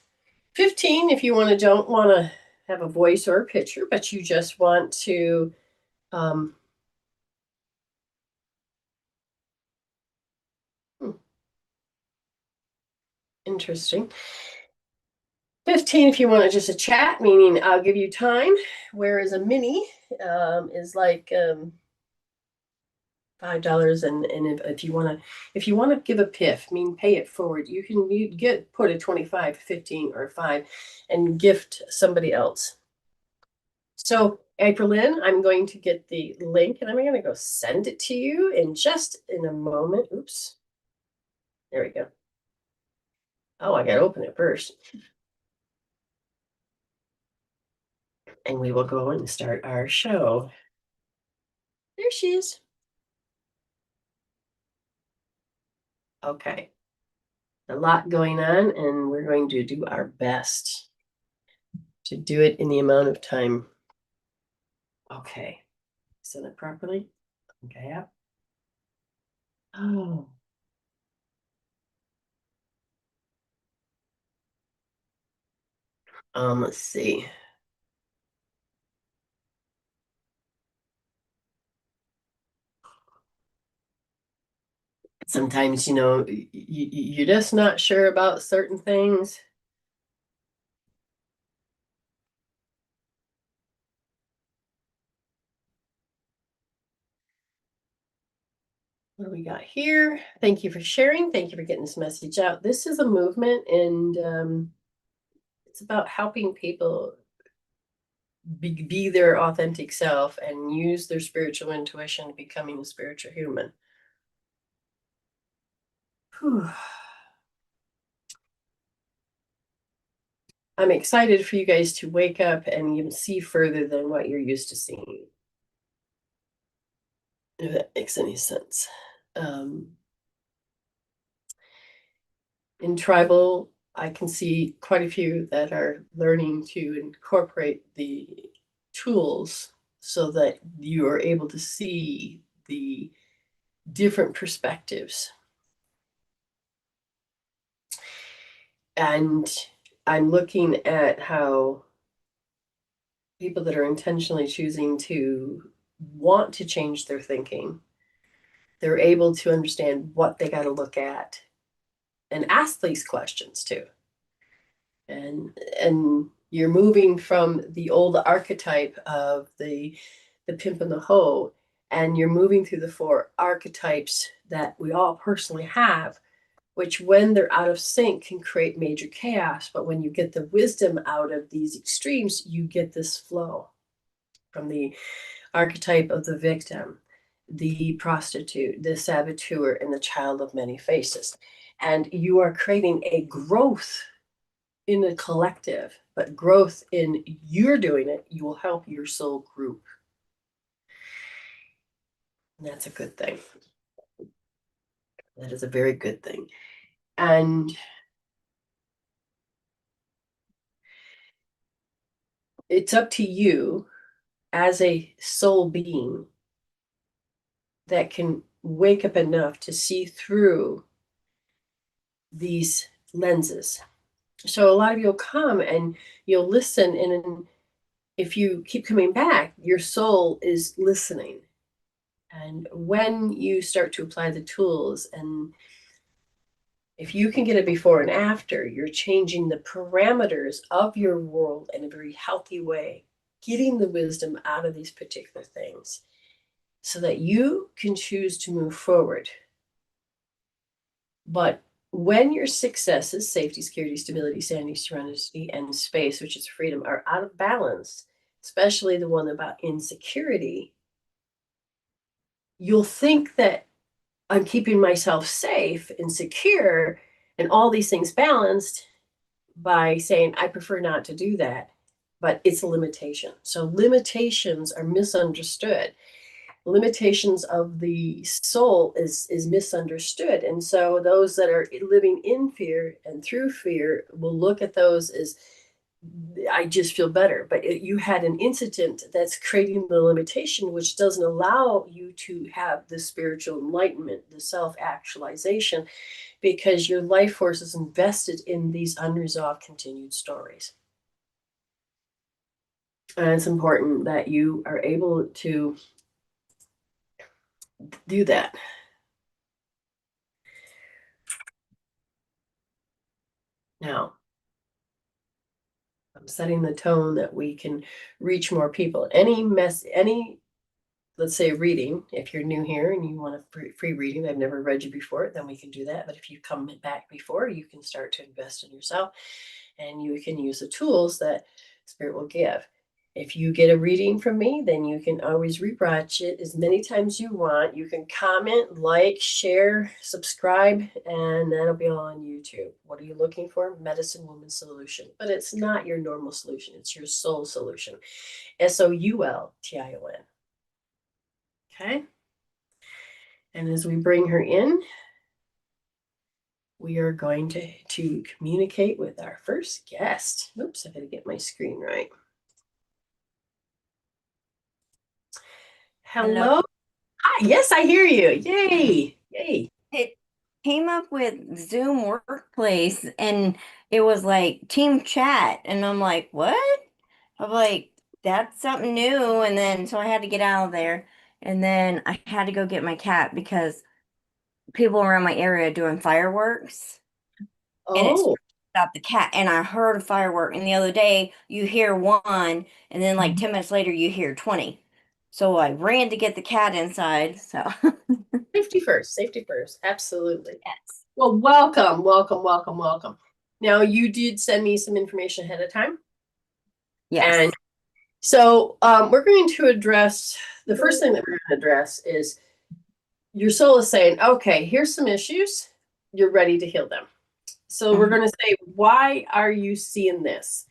15 if you don't want to have a voice or a picture, but you just want to interesting. 15 if you want just a chat, meaning I'll give you time, whereas a mini is like $5, and if you want to give a piff, pay it forward, you can put a 25, 15, or 5 and gift somebody else. So April Lynn, I'm going to get the link and I'm going to go send it to you in a moment. Oops, there we go. Oh, I got to open it first. And we will go and start our show. There she is. Okay. A lot going on, and we're going to do our best to do it in the amount of time. Okay. Said it properly? Okay. Yep. Oh. Let's see. Sometimes, you're just not sure about certain things. What do we got here? Thank you for sharing. Thank you for getting this message out. This is a movement, and it's about helping people be their authentic self and use their spiritual intuition, becoming a spiritual human. Whew. I'm excited for you guys to wake up and even see further than what you're used to seeing, if that makes any sense. In tribal, I can see quite a few that are learning to incorporate the tools so that you are able to see the different perspectives. And I'm looking at how people that are intentionally choosing to want to change their thinking, they're able to understand what they got to look at and ask these questions too. And you're moving from the old archetype of the pimp and the hoe, and you're moving through the 4 archetypes that we all personally have, which when they're out of sync can create major chaos. But when you get the wisdom out of these extremes, you get this flow from the archetype of the victim, the prostitute, the saboteur, and the child of many faces. And you are creating a growth in the collective, but growth in you're doing it, you will help your soul group. And that's a good thing. That is a very good thing. And it's up to you as a soul being that can wake up enough to see through these lenses. So a lot of you will come and you'll listen, and if you keep coming back, your soul is listening. And when you start to apply the tools, and if you can get a before and after, you're changing the parameters of your world in a very healthy way, getting the wisdom out of these particular things so that you can choose to move forward. But when your successes, safety, security, stability, sanity, serenity, and space, which is freedom, are out of balance, especially the one about insecurity, you'll think that I'm keeping myself safe and secure and all these things balanced by saying, I prefer not to do that. But it's a limitation. So limitations are misunderstood. Limitations of the soul is misunderstood. And so those that are living in fear and through fear will look at those as I just feel better. But you had an incident that's creating the limitation, which doesn't allow you to have the spiritual enlightenment, the self-actualization, because your life force is invested in these unresolved continued stories. And it's important that you are able to do that. Now, I'm setting the tone that we can reach more people. Any, let's say, reading, if you're new here and you want a free reading, I've never read you before, then we can do that. But if you come back before, you can start to invest in yourself and you can use the tools that Spirit will give. If you get a reading from me, then you can always rewatch it as many times as you want. You can comment, like, share, subscribe, and that'll be all on YouTube. What are you looking for? Medicine Woman Solution. But it's not your normal solution. It's your soul solution. Soultion. Okay? And as we bring her in, we are going to communicate with our first guest. Oops, I gotta get my screen right. Hello. Hi, yes, I hear you. Yay. Yay. It came up with Zoom Workplace and it was like team chat. And I'm like, what? I'm like, that's something new. And then so I had to get out of there. And then I had to go get my cat because people around my area doing fireworks and it Oh. stopped the cat. And I heard a firework. And the other day you hear one, and then like 10 minutes later you hear 20. So I ran to get the cat inside. So Safety first, safety first. Absolutely. yes. Well, welcome, welcome, welcome, welcome. Now, you did send me some information ahead of time. And Yes. so we're going to address the first thing that we're going to address is your soul is saying, okay, here's some issues. You're ready to heal them. So we're Mhm. going to say, why are you seeing this?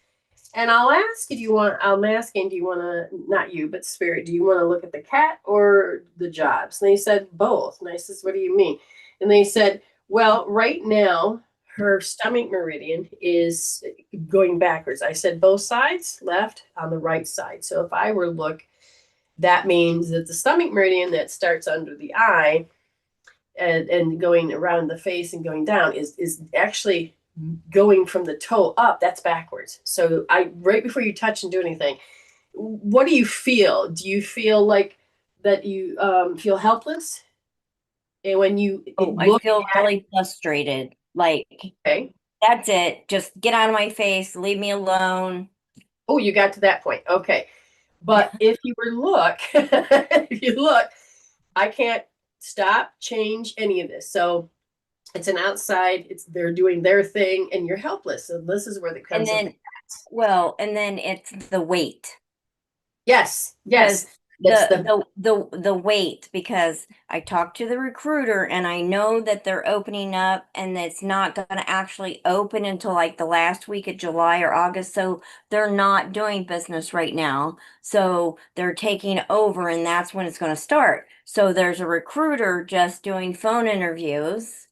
And I'll ask if you want, I'm asking, do you want to, not you, but Spirit, do you want to look at the cat or the jobs? And they said both. And I says, what do you mean? And they said, well, right now, her stomach meridian is going backwards. I said both sides, left on the right side. So if I were to look, that means that the stomach meridian that starts under the eye and going around the face and going down is actually going from the toe up. That's backwards. So I right before you touch and do anything, what do you feel? Do you feel like that you feel helpless? And when you Oh, I look feel at, really frustrated. Like, okay, that's it. Just get out of my face. Leave me alone. oh, you got to that point. Okay. But if you were to look, if you look, I can't stop, change any of this. So it's an outside, it's they're doing their thing and you're helpless. And this is where it And comes of the then, cats. well, and then it's the weight. Yes, Because yes. It's the the weight, because I talked to the recruiter and I know that they're opening up and it's not going to actually open until like the last week of July or August. So they're not doing business right now. So they're taking over and that's when it's going to start. So there's a recruiter just doing phone interviews.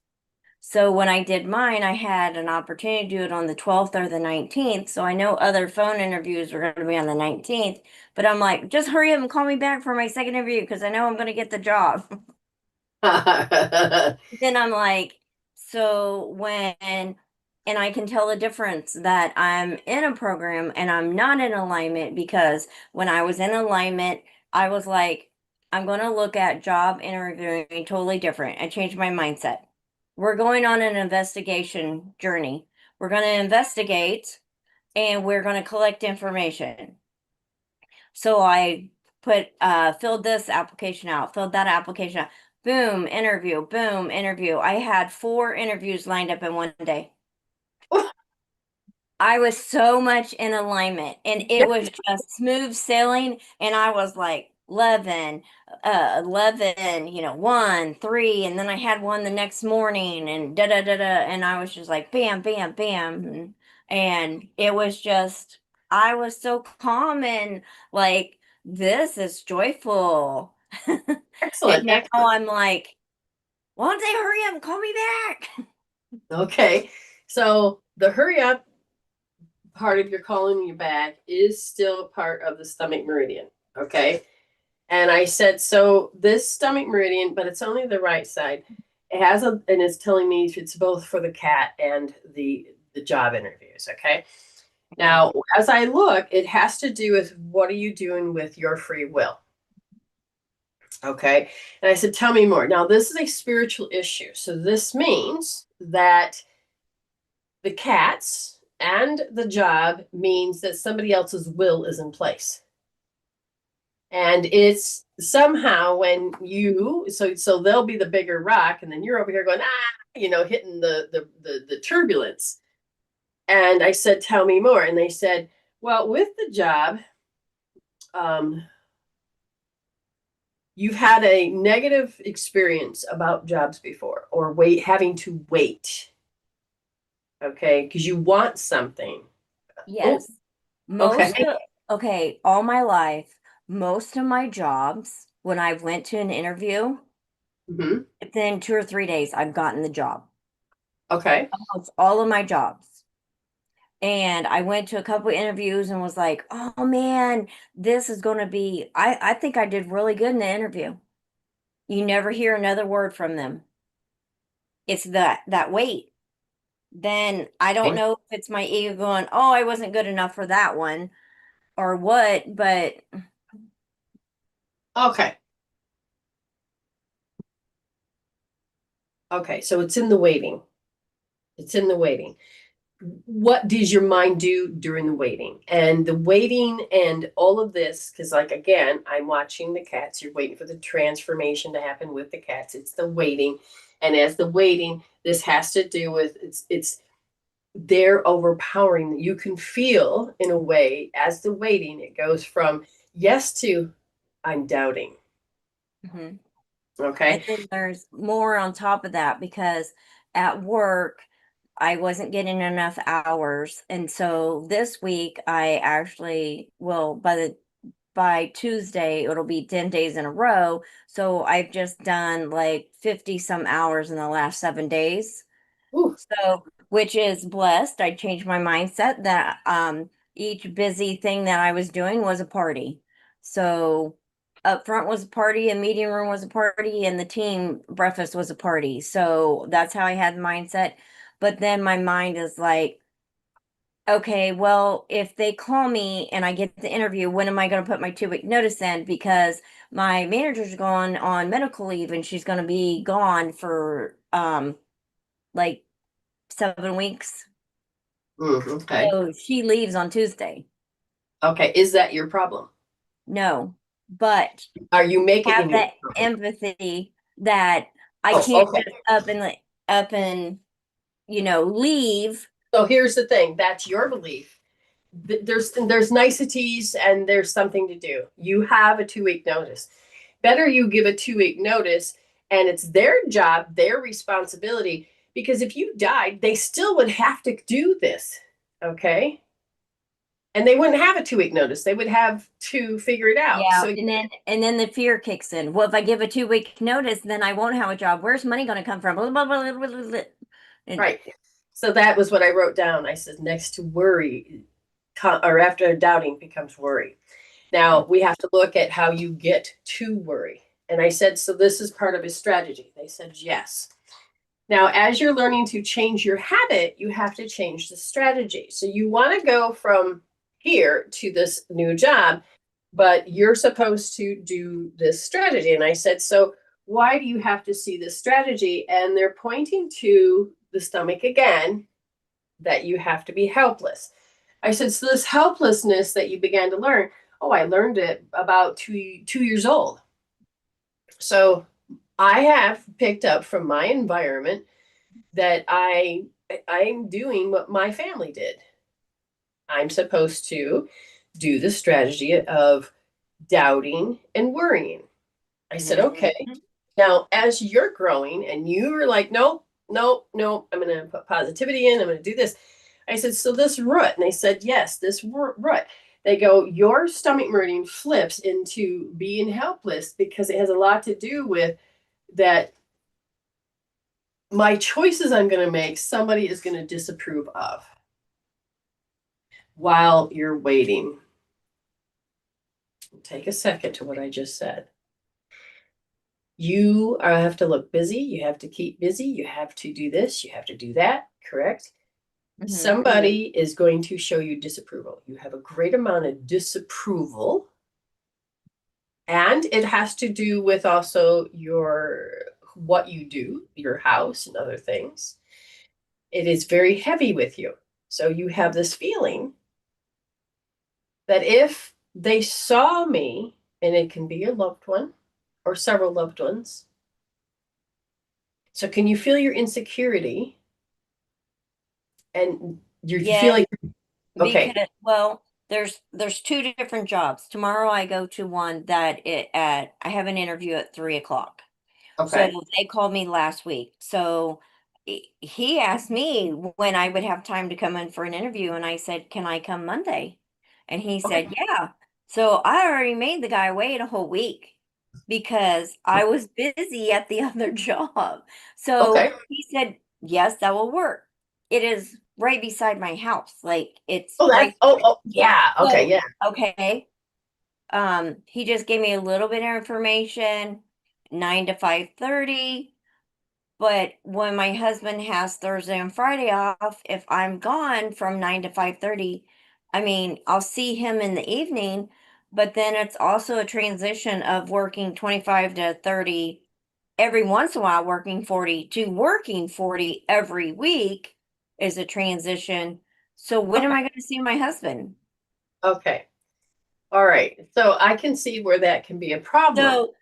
So when I did mine, I had an opportunity to do it on the 12th or the 19th. So I know other phone interviews were going to be on the 19th, but I'm like, just hurry up and call me back for my second interview because I know I'm going to get the job. Then I'm like, so when, and I can tell the difference that I'm in a program and I'm not in alignment because when I was in alignment, I was like, I'm going to look at job interviewing totally different. I changed my mindset. We're going on an investigation journey. We're going to investigate and we're going to collect information. So I put filled this application out, filled that application out. Boom, interview. I had 4 interviews lined up in one day. I was so much in alignment and it was just smooth sailing. And I was like 11, 1, 3. And then I had one the next morning and da da da da. And I was just like, bam, bam, bam. And it was just, I was so calm and like, this is joyful. And excellent, now excellent. I'm like, why don't they hurry up and call me back? Okay. So the hurry up part of your colon in your back is still part of the stomach meridian. Okay. And I said, so this stomach meridian, but it's only the right side. It has and it's telling me it's both for the cat and the job interviews. Okay. Now, as I look, it has to do with what are you doing with your free will? Okay. And I said, tell me more. Now, this is a spiritual issue. So this means that the cats and the job means that somebody else's will is in place. And it's somehow when you so they'll be the bigger rock, and then you're over here going, hitting the turbulence. And I said, tell me more. And they said, well, with the job, you've had a negative experience about jobs before, or having to wait. Okay, because you want something. Yes. All my life, most of my jobs, when I went to an interview, within 2 or 3 days, I've gotten the job. Okay. Almost all of my jobs. And I went to a couple of interviews and was like, oh man, this is going to be, I think I did really good in the interview. You never hear another word from them. It's that wait. Then I don't know if it's my ego going, oh, I wasn't good enough for that one or what, but okay. Okay, so it's in the waiting. It's in the waiting. What does your mind do during the waiting? And the waiting and all of this, because like again, I'm watching the cats. You're waiting for the transformation to happen with the cats. It's the waiting. And as the waiting, this has to do with it's they're overpowering. You can feel in a way as the waiting, it goes from yes to I'm doubting. Okay. And then there's more on top of that because at work, I wasn't getting enough hours. And so this week I actually will by Tuesday it'll be 10 days in a row. So I've just done like 50 some hours in the last 7 days. Ooh. So which is blessed. I changed my mindset that each busy thing that I was doing was a party. So up front was a party, a meeting room was a party, and the team breakfast was a party. So that's how I had mindset. But then my mind is like, okay, well, if they call me and I get the interview, when am I going to put my 2 week notice in? Because my manager's gone on medical leave and she's going to be gone for like 7 weeks. Okay. So she leaves on Tuesday. Okay. Is that your problem? No, but Are you making have it your that problem? empathy that I Oh, can't okay. just up and leave. So here's the thing. That's your belief. There's niceties and there's something to do. You have a 2 week notice. Better you give a 2 week notice, and it's their job, their responsibility. Because if you died, they still would have to do this. Okay. And they wouldn't have a 2 week notice. They would have to figure it out. Yeah, So and then the fear kicks in. Well, if I give a 2 week notice, then I won't have a job. Where's money going to come from? Blah, blah, blah, blah, blah, blah. right. So that was what I wrote down. I said, next to worry, or after doubting becomes worry. Now we have to look at how you get to worry. And I said, so this is part of his strategy. They said, yes. Now, as you're learning to change your habit, you have to change the strategy. So you want to go from here to this new job, but you're supposed to do this strategy. And I said, so why do you have to see this strategy? And they're pointing to the stomach again, that you have to be helpless. I said, so this helplessness that you began to learn, oh, I learned it about 2 years old. So I have picked up from my environment that I'm doing what my family did. I'm supposed to do the strategy of doubting and worrying. I said, okay. Now, as you're growing and you were like, nope, nope, nope, I'm going to put positivity in, I'm going to do this. I said, so this root, and they said, yes, this root. They go, your stomach meridian flips into being helpless because it has a lot to do with that my choices I'm going to make, somebody is going to disapprove of. while you're waiting. Take a second to what I just said. You have to look busy. You have to keep busy. You have to do this. You have to do that. Correct? Mhm. Somebody is going to show you disapproval. You have a great amount of disapproval. And it has to do with also what you do, your house and other things. It is very heavy with you. So you have this feeling that if they saw me, and it can be a loved one or several loved ones. So can you feel your insecurity? And you feel like, okay. Because, well, there's two different jobs. Tomorrow I go to one that I have an interview at 3 o'clock. So Okay. they called me last week. So he asked me when I would have time to come in for an interview, and I said, "Can I come Monday?" And he Okay. said, "Yeah." So I already made the guy wait a whole week because I was busy at the other job. So Okay. he said, "Yes, that will work." It is right beside my house. Like it's Oh, right. yeah. Okay. So, Yeah. okay. He just gave me a little bit of information, 9 to 5:30. But when my husband has Thursday and Friday off, if I'm gone from 9 to 5:30, I mean, I'll see him in the evening, but then it's also a transition of working 25 to 30 every once in a while, working 40 to working 40 every week is a transition. So when am Okay. I going to see my husband? Okay. All right. So I can see where that can be a problem. So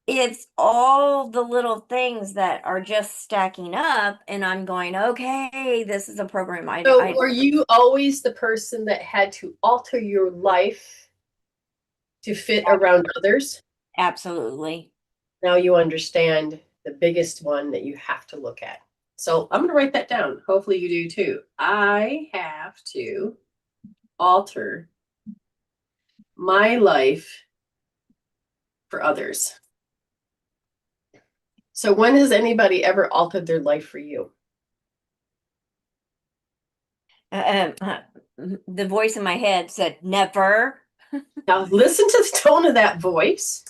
it's all the little things that are just stacking up, and I'm going, okay, this is a program So I were you always the person that had to alter your life to fit around others? absolutely. Now you understand the biggest one that you have to look at. So I'm going to write that down. Hopefully you do too. I have to alter my life for others. So when has anybody ever altered their life for you? The voice in my head said, never. Now listen to the tone of that voice,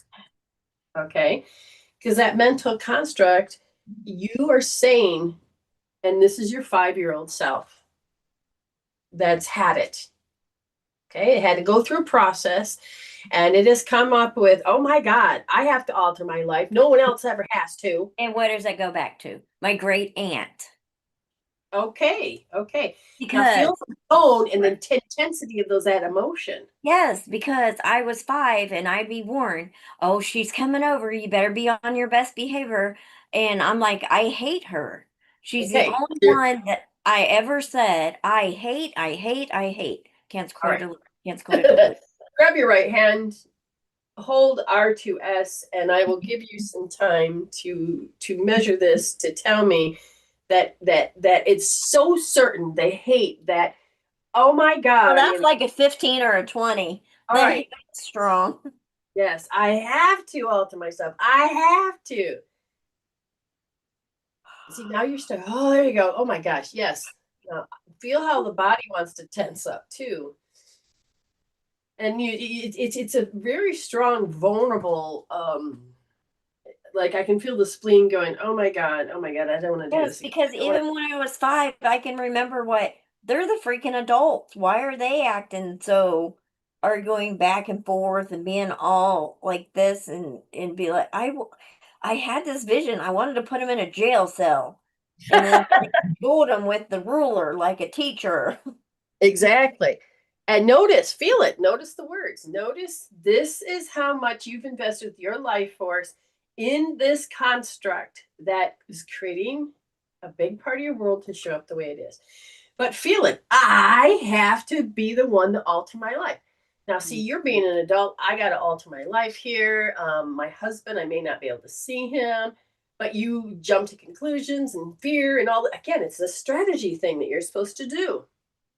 okay? Because that mental construct, you are saying, and this is your 5-year-old self that's had it. Okay, it had to go through a process and it has come up with, oh my God, I have to alter my life. No one else ever has to. And what does that go back to? My great aunt. Okay, okay. Now Because, feel the tone and the intensity of that emotion. yes, because I was 5 and I'd be warned, oh, she's coming over. You better be on your best behavior. And I'm like, I hate her. She's the Okay, only one that I ever said, I hate, I hate, I hate. Can't all quite, right. can't quite delete. Grab your right hand, hold R2S, and I will give you some time to measure this to tell me that it's so certain they hate that. Oh my Well, God, I'm that's gonna. like a 15 or a 20. All The right. hate is strong. Yes, I have to alter myself. I have to. See, now you're starting. Oh, there you go. Oh my gosh, yes. Now, feel how the body wants to tense up too. And it's a very strong, vulnerable. Like I can feel the spleen going. Oh my God, I don't want to do Yes, this again. because I don't want even when I was 5, I can remember what they're the freaking adults. Why are they acting so arguing back and forth and being all like this and be like I had this vision. I wanted to put him in a jail cell and then like, goad him with the ruler like a teacher. exactly. And notice, feel it. Notice the words. Notice this is how much you've invested your life force in this construct that is creating a big part of your world to show up the way it is. But feel it. I have to be the one to alter my life. Now, see, you're being an adult. I got to alter my life here. My husband, I may not be able to see him, but you jump to conclusions and fear and all that. Again, it's a strategy thing that you're supposed to do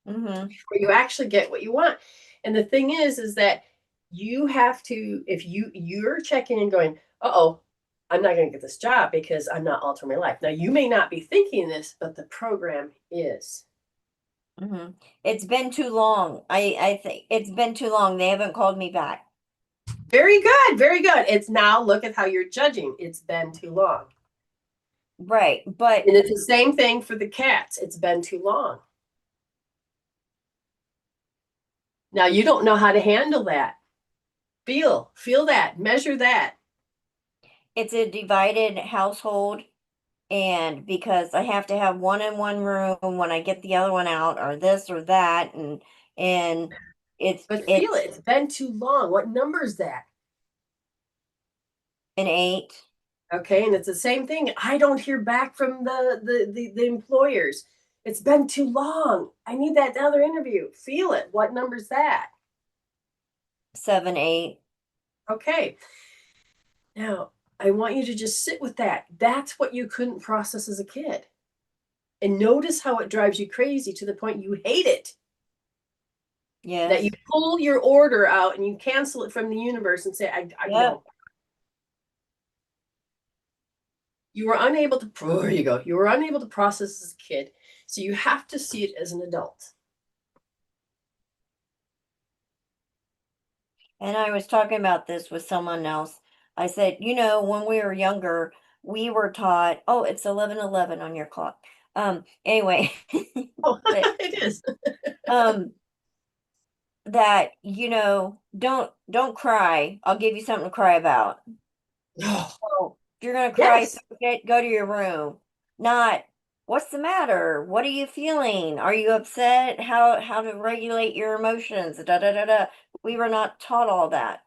Mm-hmm. where you actually get what you want. And the thing is that you have to, if you're checking and going, uh-oh, I'm not going to get this job because I'm not altering my life. Now you may not be thinking this, but the program is. It's been too long. I think it's been too long. They haven't called me back. Very good, very good. It's now look at how you're judging. It's been too long. Right, but And it's the same thing for the cats. It's been too long. Now you don't know how to handle that. Feel that, measure that. it's a divided household, and because I have to have one in one room when I get the other one out, or this or that, and it's But feel it's it. It's been too long. What number is that? an 8. Okay, and it's the same thing. I don't hear back from the employers. It's been too long. I need that other interview. Feel it. What number is that? 7, 8. Okay. Now, I want you to just sit with that. That's what you couldn't process as a kid. And notice how it drives you crazy to the point you hate it. That you Yes. pull your order out and you cancel it from the universe and say, I Yep. no. You were unable to, there you go. You were unable to process as a kid. So you have to see it as an adult. And I was talking about this with someone else. I said, when we were younger, we were taught, oh, it's 11:11 on your clock. Anyway, Oh, that it is. um that, don't cry. I'll give you something to cry about. Oh, So if you're gonna cry, yes. through it, go to your room. Not, what's the matter? What are you feeling? Are you upset? How to regulate your emotions? Da da da da. We were not taught all that.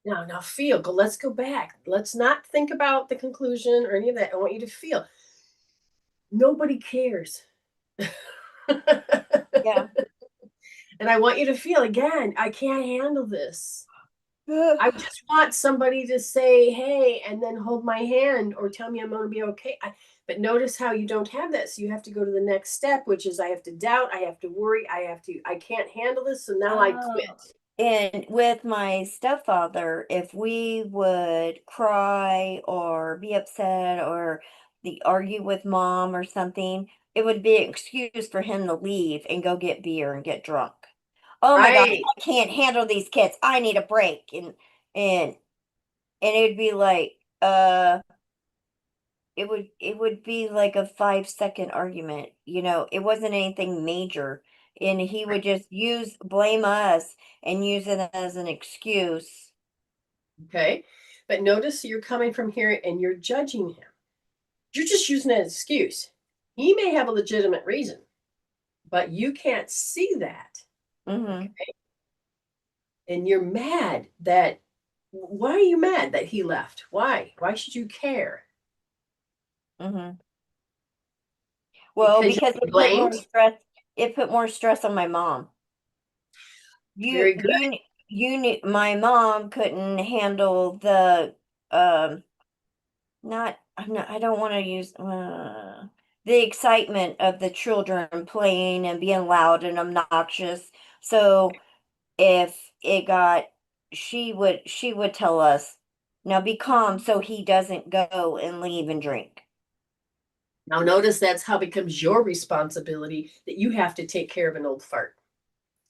Now feel. Go. Let's go back. Let's not think about the conclusion or any of that. I want you to feel. Nobody cares. Yeah. And I want you to feel again, I can't handle this. I just want somebody to say, hey, and then hold my hand or tell me I'm going to be okay. But notice how you don't have that. So you have to go to the next step, which is I have to doubt, I have to worry, I can't handle this. So now I Oh, quit. and with my stepfather, if we would cry or be upset or argue with mom or something, it would be an excuse for him to leave and go get beer and get drunk. Oh my gosh, Right. I can't handle these kids. I need a break. And and it'd be like, it would be like a 5-second argument. It wasn't anything major. And he would just blame us and use it as an excuse. Okay. But notice you're coming from here and you're judging him. You're just using that excuse. He may have a legitimate reason, but you can't see that. Mm-hmm. Okay. And you're mad that, why are you mad that he left? Why? Why should you care? Mm-hmm. Well, Because because you're blamed? it put more stress on my mom. You Very good. you my mom couldn't handle um I don't want to use the excitement of the children playing and being loud and obnoxious. So if it got, she would tell us, now be calm so he doesn't go and leave and drink. Now notice that's how it becomes your responsibility that you have to take care of an old fart.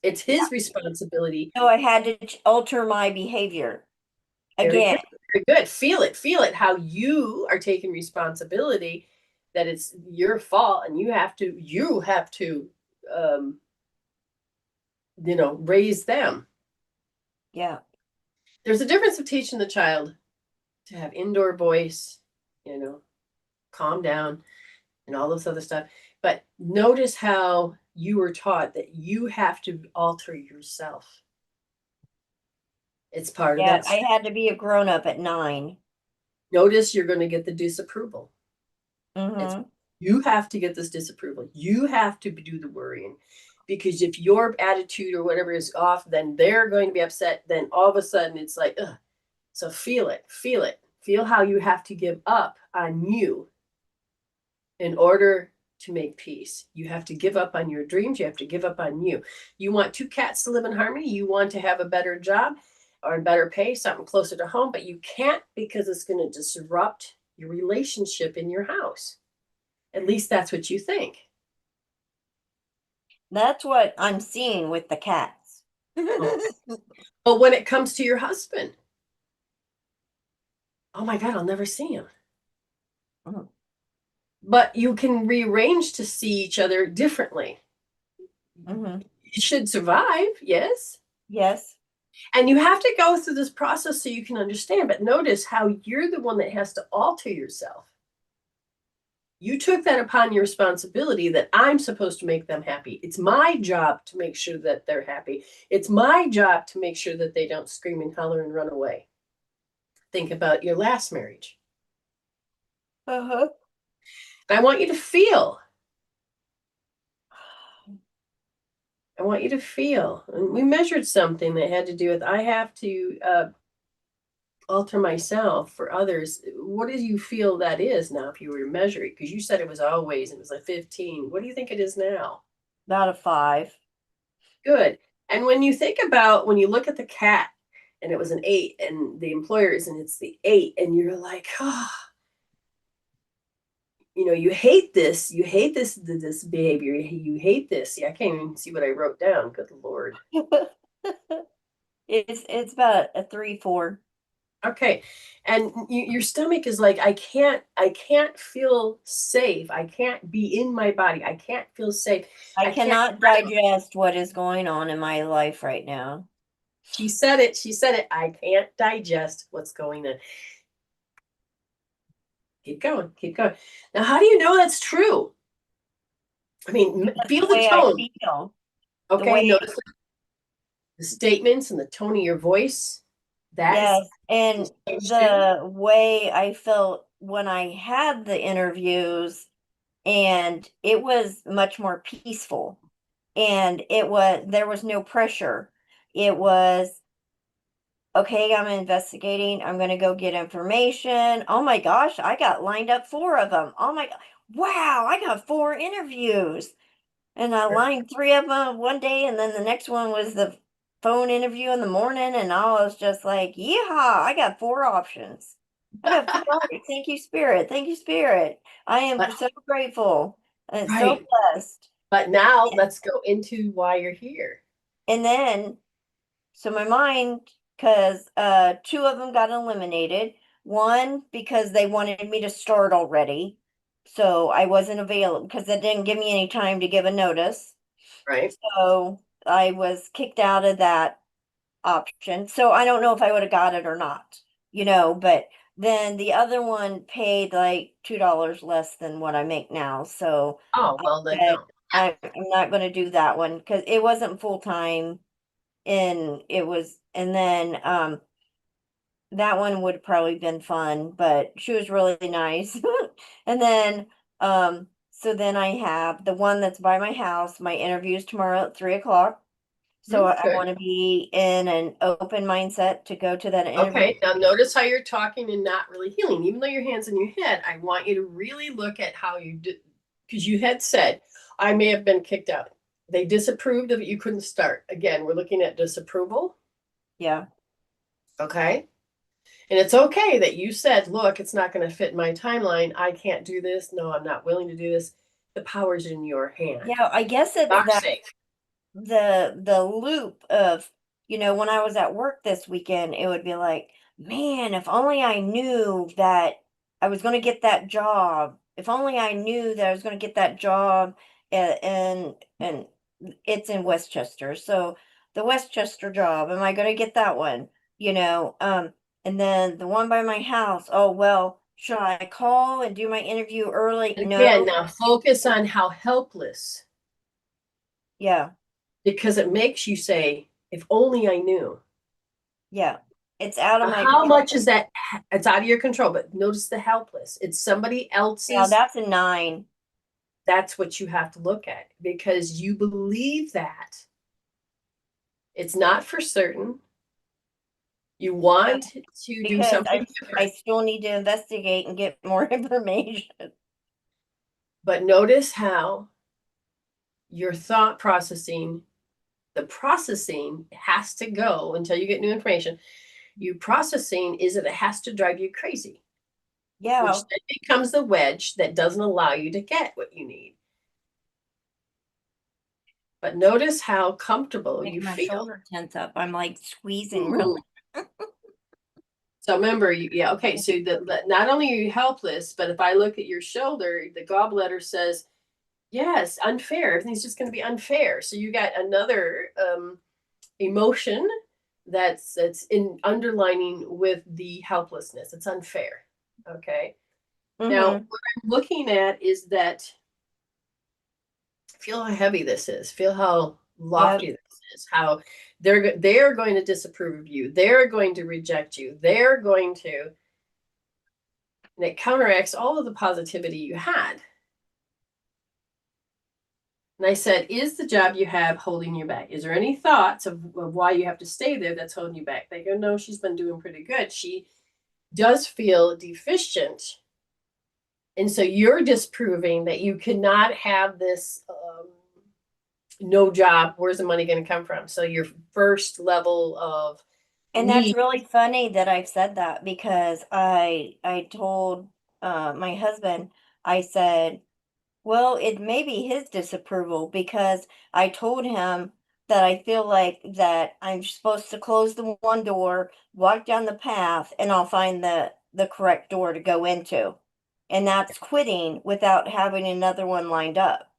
It's his responsibility. So I had to alter my behavior Very again. good. Very good. Feel it. Feel it. How you are taking responsibility that it's your fault and you have to um, raise them. Yeah. There's a difference of teaching the child to have indoor voice, you know, calm down and all this other stuff. But notice how you were taught that you have to alter yourself. It's part of Yeah, that I step. had to be a grown up at 9. Notice you're going to get the disapproval. It's Mm-hmm. you have to get this disapproval. You have to do the worrying. Because if your attitude or whatever is off, then they're going to be upset. Then all of a sudden it's like, ugh. So feel it, feel it. Feel how you have to give up on you in order to make peace. You have to give up on your dreams. You have to give up on you. You want two cats to live in harmony. You want to have a better job or better pay, something closer to home, but you can't because it's going to disrupt your relationship in your house. At least that's what you think. That's what I'm seeing with the cats. Oh. But when it comes to your husband, oh my God, I'll never see him. Mhm. But you can rearrange to see each other differently. Mhm. You should survive, yes. Yes, And you have to go through this process so you can understand. But notice how you're the one that has to alter yourself. You took that upon your responsibility that I'm supposed to make them happy. It's my job to make sure that they're happy. It's my job to make sure that they don't scream and holler and run away. Think about your last marriage. uh-huh. I want you to feel. I want you to feel. And we measured something that had to do with I have to alter myself for others. What do you feel that is now if you were to measure it? Because you said it was always, it was like 15. What do you think it is now? About a 5. Good. And when you think about when you look at the cat and it was an 8 and the employers and it's the 8 and you're like, oh, you hate this behavior. You hate this. Yeah, I can't even see what I wrote down. Good Lord. It's about a 3-4. Okay. And your stomach is like, I can't feel safe. I can't be in my body. I can't feel safe. I I can't. cannot digest what is going on in my life right now. She said it. She said it. I can't digest what's going on. Keep going. Keep going. Now, how do you know that's true? I mean, That's feel the the way I tone. feel. The Okay. way, Notice the statements and the tone of your voice. That is yes, and too. the way I felt when I had the interviews, and it was much more peaceful. And there was no pressure. It was, okay, I'm investigating. I'm going to go get information. Oh my gosh, I got lined up 4 of them. Oh my God. Wow, I got 4 interviews. And I lined 3 of them one day, and then the next one was the phone interview in the morning. And I was just like, yeehaw, I got 4 options. I got 4 options. Thank you, Spirit. Thank you, Spirit. I am But so grateful and so right. blessed. But now let's go into why you're here. And then, so my mind, because 2 of them got eliminated. One, because they wanted me to start already. So I wasn't available because they didn't give me any time to give a notice. Right. So I was kicked out of that option. So I don't know if I would have got it or not, but then the other one paid like $2 less than what I make now. So Oh, I well then said, no. I'm not going to do that one because it wasn't full time, and and then that one would probably been fun, but she was really nice. And then so then I have the one that's by my house. My interview's tomorrow at 3 o'clock. So I Good. want to be in an open mindset to go to that interview. Okay, now notice how you're talking and not really healing. Even though your hand's in your head, I want you to really look at how you did, because you had said, I may have been kicked out. They disapproved of it. You couldn't start. Again, we're looking at disapproval. Yeah. Okay. And it's okay that you said, look, it's not going to fit my timeline. I can't do this. No, I'm not willing to do this. The power's in your hand. Yeah, I guess it's Are that safe. the loop of, when I was at work this weekend, it would be like, man, if only I knew that I was going to get that job. If only I knew that I was going to get that job, and it's in Westchester. So the Westchester job, am I going to get that one? And then the one by my house, oh well, should I call and do my interview early? And again, No. now focus on how helpless, Yeah. because it makes you say, if only I knew. Yeah. It's out of my How much control. is that? It's out of your control, but notice the helpless. It's somebody Yeah, else's. that's a 9. That's what you have to look at because you believe that it's not for certain. You Yeah, want to do because something I different. still need to investigate and get more information. But notice how your thought processing, the processing has to go until you get new information. You processing is that it has to drive you crazy, which Yeah. then becomes the wedge that doesn't allow you to get what you need. But notice how comfortable Make you my feel. shoulder tense up. I'm like squeezing really. So remember, yeah, okay, so not only are you helpless, but if I look at your shoulder, the gallbladder says, yes, unfair. Everything's just going to be unfair. So you got another emotion that's in underlining with the helplessness. It's unfair. Okay. Now, Mm-hmm. what I'm looking at is that feel how heavy this is. Feel how Yep. lofty this is. How they're going to disapprove of you. They're going to reject you. They're going to, and it counteracts all of the positivity you had. And I said, is the job you have holding you back? Is there any thoughts of why you have to stay there that's holding you back? They go, no, she's been doing pretty good. She does feel deficient. And so you're disproving that you cannot have this no job. Where's the money going to come from? So your first level of And that's need. really funny that I've said that because I told my husband, I said, well, it may be his disapproval because I told him that I feel like that I'm supposed to close the one door, walk down the path, and I'll find the correct door to go into. And that's quitting without having another one lined up.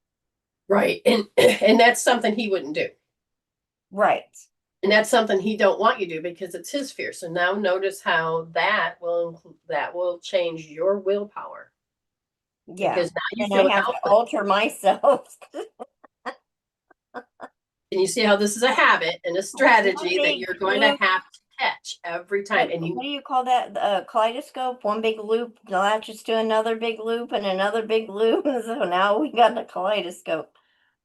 Right. And that's something he wouldn't do. Right. And that's something he don't want you to do because it's his fear. So now notice how that will change your willpower Yeah. because now you And I feel have to helpless. alter myself. And you see how this is a habit and a One strategy that big you're going to loop. have to catch every time. And What you do you call that? Kaleidoscope. One big loop latches to another big loop and another big loop. So now we got a kaleidoscope.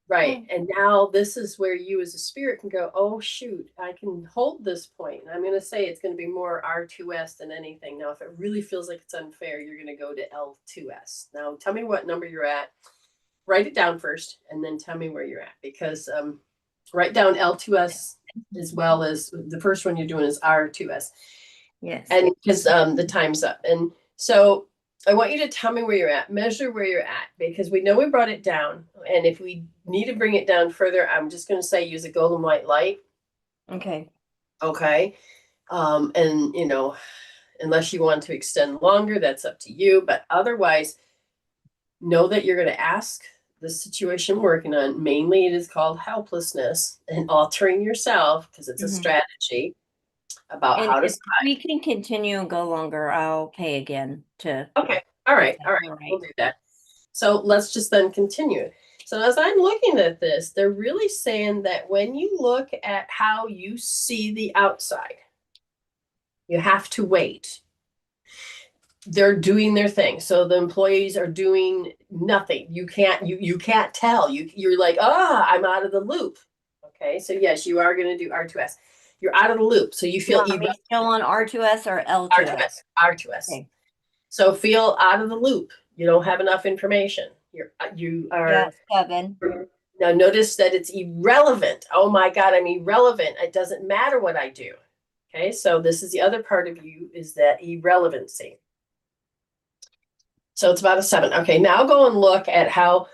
right. And now this is where you as a spirit can go, oh shoot, I can hold this point. And I'm going to say it's going to be more R2S than anything. Now, if it really feels like it's unfair, you're going to go to L2S. Now, tell me what number you're at. Write it down first and then tell me where you're at because write down L2S as well as the first one you're doing is R2S. Yes. And because the time's up. And so I want you to tell me where you're at, measure where you're at, because we know we brought it down. And if we need to bring it down further, I'm just going to say use a golden white light. Okay. Okay. And, unless you want to extend longer, that's up to you. But otherwise, know that you're going to ask the situation we're working on. Mainly, it is called helplessness and altering yourself because it's a Mhm. strategy about And how to. if we can continue and go longer, I'll pay again to, Okay. All if right. that's All right. all We'll right. do that. So let's just then continue. So as I'm looking at this, they're really saying that when you look at how you see the outside, you have to wait. They're doing their thing. So the employees are doing nothing. You can't tell. You're like, I'm out of the loop. Okay. So yes, you are going to do R2S. You're out of the loop. So you You feel want me still on R2S or L2S? R2S. R2S. Okay. So feel out of the loop. You don't have enough information. You Yeah, are 7. now notice that it's irrelevant. Oh my God, I'm irrelevant. It doesn't matter what I do. Okay, so this is the other part of you is that irrelevancy. So it's about a 7. Okay, now go and look at how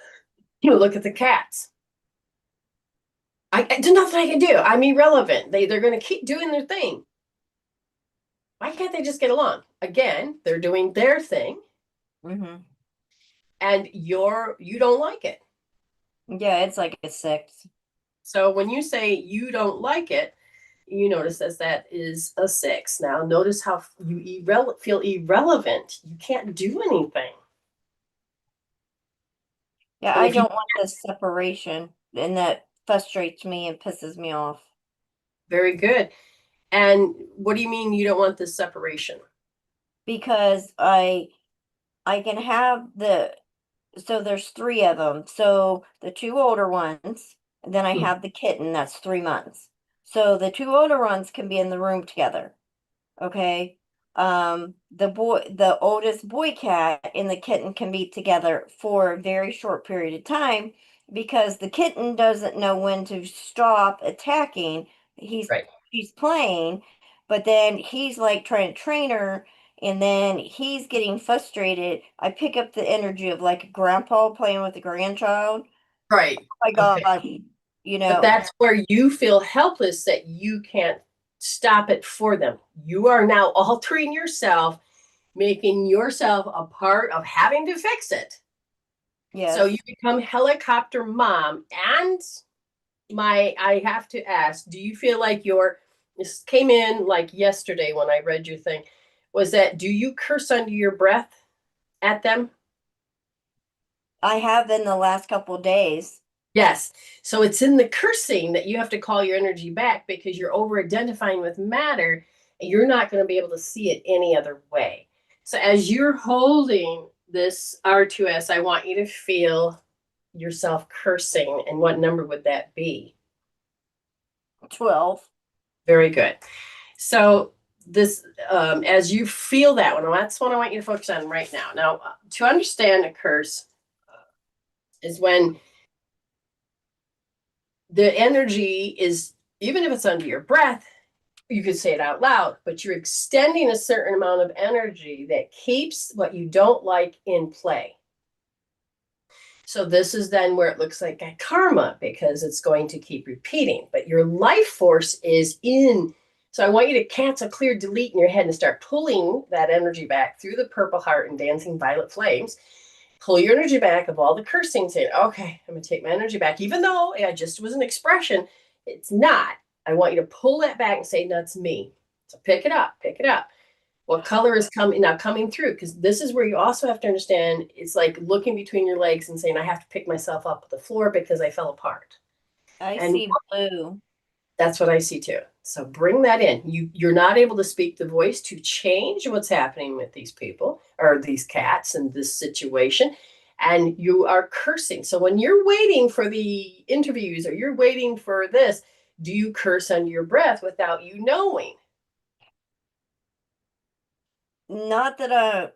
you look at the cats. There's nothing I can do. I'm irrelevant. They're going to keep doing their thing. Why can't they just get along? Again, they're doing their thing, Mm-hmm. and you don't like it. Yeah, it's like a 6. So when you say you don't like it, you notice as that is a 6. Now notice how you feel irrelevant. You can't do anything. Yeah, And I if you don't want this separation, and that frustrates me and pisses me off very good. And what do you mean you don't want this separation? because I can have so there's 3 of them. So the 2 older ones, and then I Hmm. have the kitten that's 3 months. So the 2 older ones can be in the room together. Okay. The oldest boy cat and the kitten can be together for a very short period of time because the kitten doesn't know when to stop attacking. Right. He's playing, but then he's like trying to train her, and then he's getting frustrated. I pick up the energy of like a grandpa playing with a grandchild. Right. Oh my Okay. gosh. But that's where you feel helpless that you can't stop it for them. You are now altering yourself, making yourself a part of having to fix it. Yes. So you become helicopter mom. And I have to ask, do you feel like this came in like yesterday when I read your thing, was that, do you curse under your breath at them? I have in the last couple of days. Yes. So it's in the cursing that you have to call your energy back because you're over identifying with matter and you're not going to be able to see it any other way. So as you're holding this R2S, I want you to feel yourself cursing. And what number would that be? 12. Very good. So this, as you feel that one, that's what I want you to focus on right now. Now, to understand a curse is when the energy is, even if it's under your breath, you could say it out loud, but you're extending a certain amount of energy that keeps what you don't like in play. So this is then where it looks like a karma because it's going to keep repeating, but your life force is in. So I want you to cancel, clear, delete in your head and start pulling that energy back through the purple heart and dancing violet flames. Pull your energy back of all the cursing, saying, okay, I'm going to take my energy back. Even though it just was an expression, it's not. I want you to pull that back and say, that's me. So pick it up, pick it up. What color is coming through? Because this is where you also have to understand, it's like looking between your legs and saying, I have to pick myself up off the floor because I fell apart. I And see blue. that's what I see too. So bring that in. You're not able to speak the voice to change what's happening with these people or these cats and this situation. And you are cursing. So when you're waiting for the interviews or you're waiting for this, do you curse under your breath without you knowing? Not that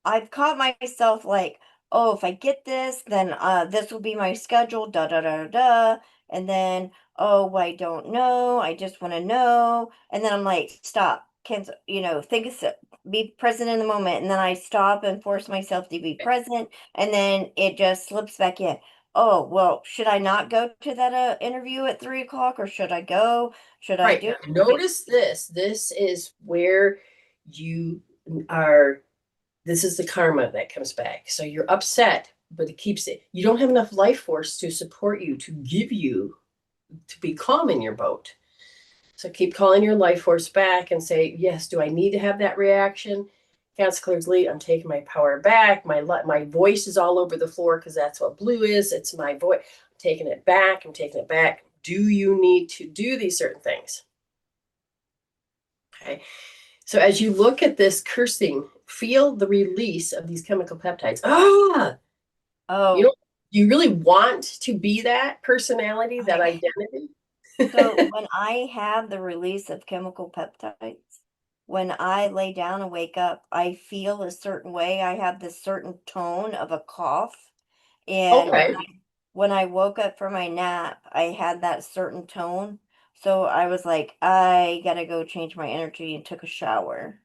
I've caught myself like, oh, if I get this, then this will be my schedule, da da da da. And then, oh, I don't know. I just want to know. And then I'm like, stop, cancel, be present in the moment. And then I stop and force myself to be present. And then it just slips back in. Oh, well, should I not go to that interview at 3 o'clock or should I go? Should I Right. do Now, notice this. This is where you are. This is the karma that comes back. So you're upset, but it keeps it. You don't have enough life force to support you, to give you, to be calm in your boat. So keep calling your life force back and say, yes, do I need to have that reaction? Cancel, clear, delete. I'm taking my power back. My voice is all over the floor because that's what blue is. It's my voice. I'm taking it back. I'm taking it back. Do you need to do these certain things? Okay. So as you look at this cursing, feel the release of these chemical peptides. You Oh, know, you really want to be that personality, that identity? so when I have the release of chemical peptides, when I lay down and wake up, I feel a certain way. I have this certain tone of a cough. And Okay. when I woke up from my nap, I had that certain tone. So I was like, I gotta go change my energy and took a shower.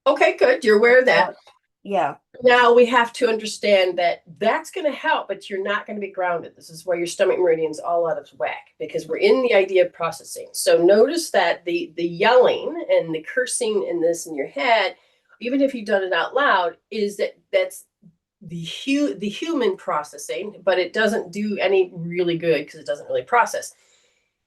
Okay, good. You're aware of that. Yeah. Now we have to understand that that's going to help, but you're not going to be grounded. This is where your stomach meridian's all out of whack because we're in the idea of processing. So notice that the yelling and the cursing in this in your head, even if you've done it out loud, is that's the human processing, but it doesn't do any really good because it doesn't really process.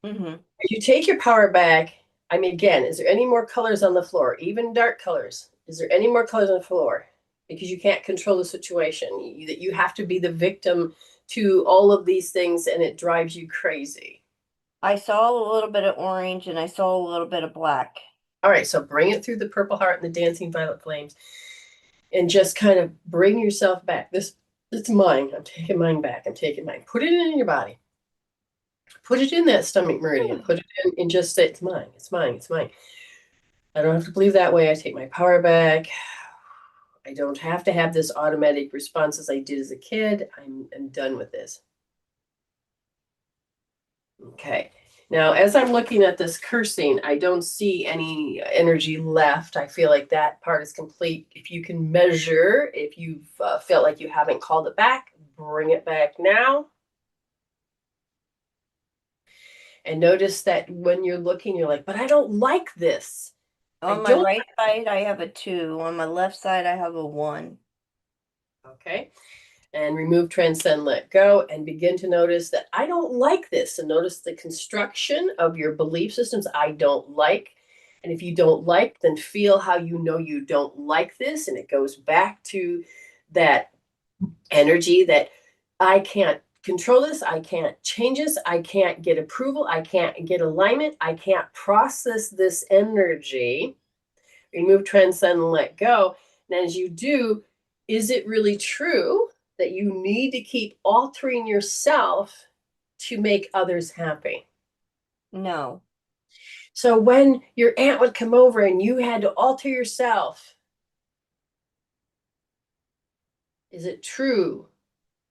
Mm-hmm. If you take your power back, I mean, again, is there any more colors on the floor, even dark colors? Is there any more colors on the floor? Because you can't control the situation. You have to be the victim to all of these things, and it drives you crazy. I saw a little bit of orange and I saw a little bit of black. All right, so bring it through the purple heart and the dancing violet flames, and just kind of bring yourself back. It's mine. I'm taking mine back. I'm taking mine. Put it in your body. Put it in that stomach meridian. Put it in and just say, it's mine. It's mine. It's mine. I don't have to believe that way. I take my power back. I don't have to have this automatic response as I did as a kid. I'm done with this. Okay. Now, as I'm looking at this cursing, I don't see any energy left. I feel like that part is complete. If you can measure, if you've felt like you haven't called it back, bring it back now. And notice that when you're looking, you're like, but I don't like this. I On my don't. right side, I have a 2. On my left side, I have a 1. Okay. And remove, transcend, let go, and begin to notice that I don't like this. And notice the construction of your belief systems. I don't like. And if you don't like, then feel how you know you don't like this. And it goes back to that energy that I can't control this. I can't change this. I can't get approval. I can't get alignment. I can't process this energy. Remove, transcend, and let go. And as you do, is it really true that you need to keep altering yourself to make others happy? No. So when your aunt would come over and you had to alter yourself, is it true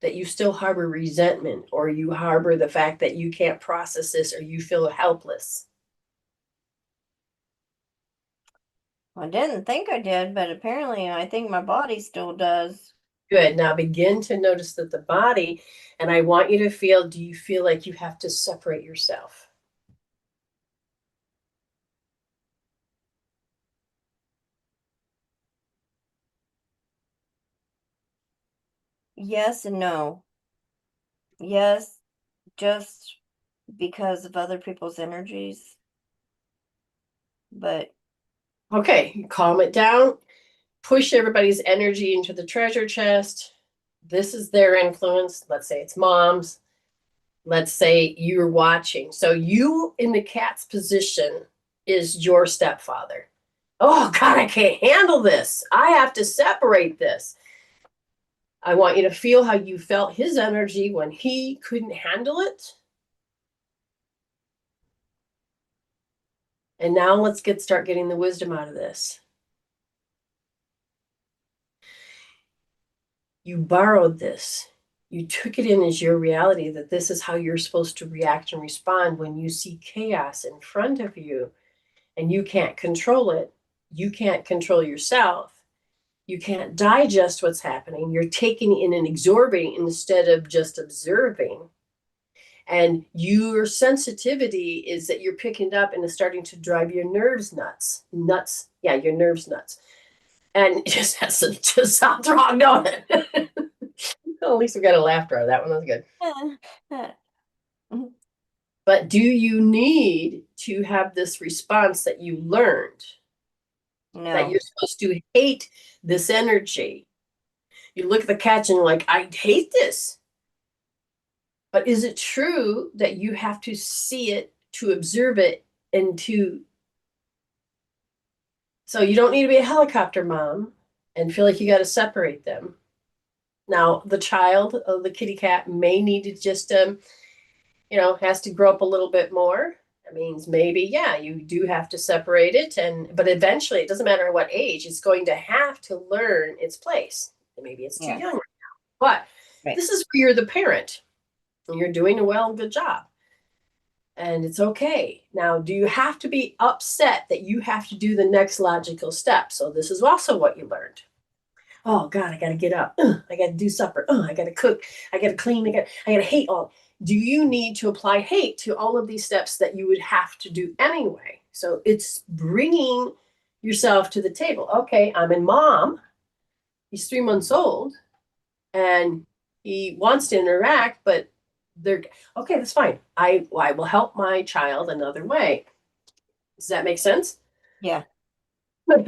that you still harbor resentment, or you harbor the fact that you can't process this, or you feel helpless? I didn't think I did, but apparently I think my body still does. Good. Now begin to notice that the body, and I want you to feel, do you feel like you have to separate yourself? Yes and no. Yes, just because of other people's energies. But Okay, calm it down. Push everybody's energy into the treasure chest. This is their influence. Let's say it's mom's. Let's say you're watching. So you in the cat's position is your stepfather. Oh God, I can't handle this. I have to separate this. I want you to feel how you felt his energy when he couldn't handle it. And now let's start getting the wisdom out of this. You borrowed this. You took it in as your reality, that this is how you're supposed to react and respond when you see chaos in front of you and you can't control it. You can't control yourself. You can't digest what's happening. You're taking in and absorbing instead of just observing. And your sensitivity is that you're picking it up and it's starting to drive your nerves nuts. Nuts. Yeah, your nerves nuts. And it just has to just sounds wrong, don't it? Well, at least we got a laughter out of that one. That was good. But do you need to have this response that you learned that no. you're supposed to hate this energy? You look at the catch and you're like, I hate this. But is it true that you have to see it, to observe it, and to. So you don't need to be a helicopter mom and feel like you got to separate them. Now, the child of the kitty cat may need to just, has to grow up a little bit more. That means maybe, yeah, you do have to separate it. But eventually, it doesn't matter what age, it's going to have to learn its place. And maybe it's too Yeah. young right now. But Right. this is where you're the parent. And you're doing a good job. And it's okay. Now, do you have to be upset that you have to do the next logical step? So this is also what you learned. Oh God, I gotta get up. I gotta do supper. I gotta cook. I gotta clean. I gotta hate all. Do you need to apply hate to all of these steps that you would have to do anyway? So it's bringing yourself to the table. Okay, I'm in mom. He's 3 months old, and he wants to interact, but they're okay. That's fine. I will help my child another way. Does that make sense? Yeah.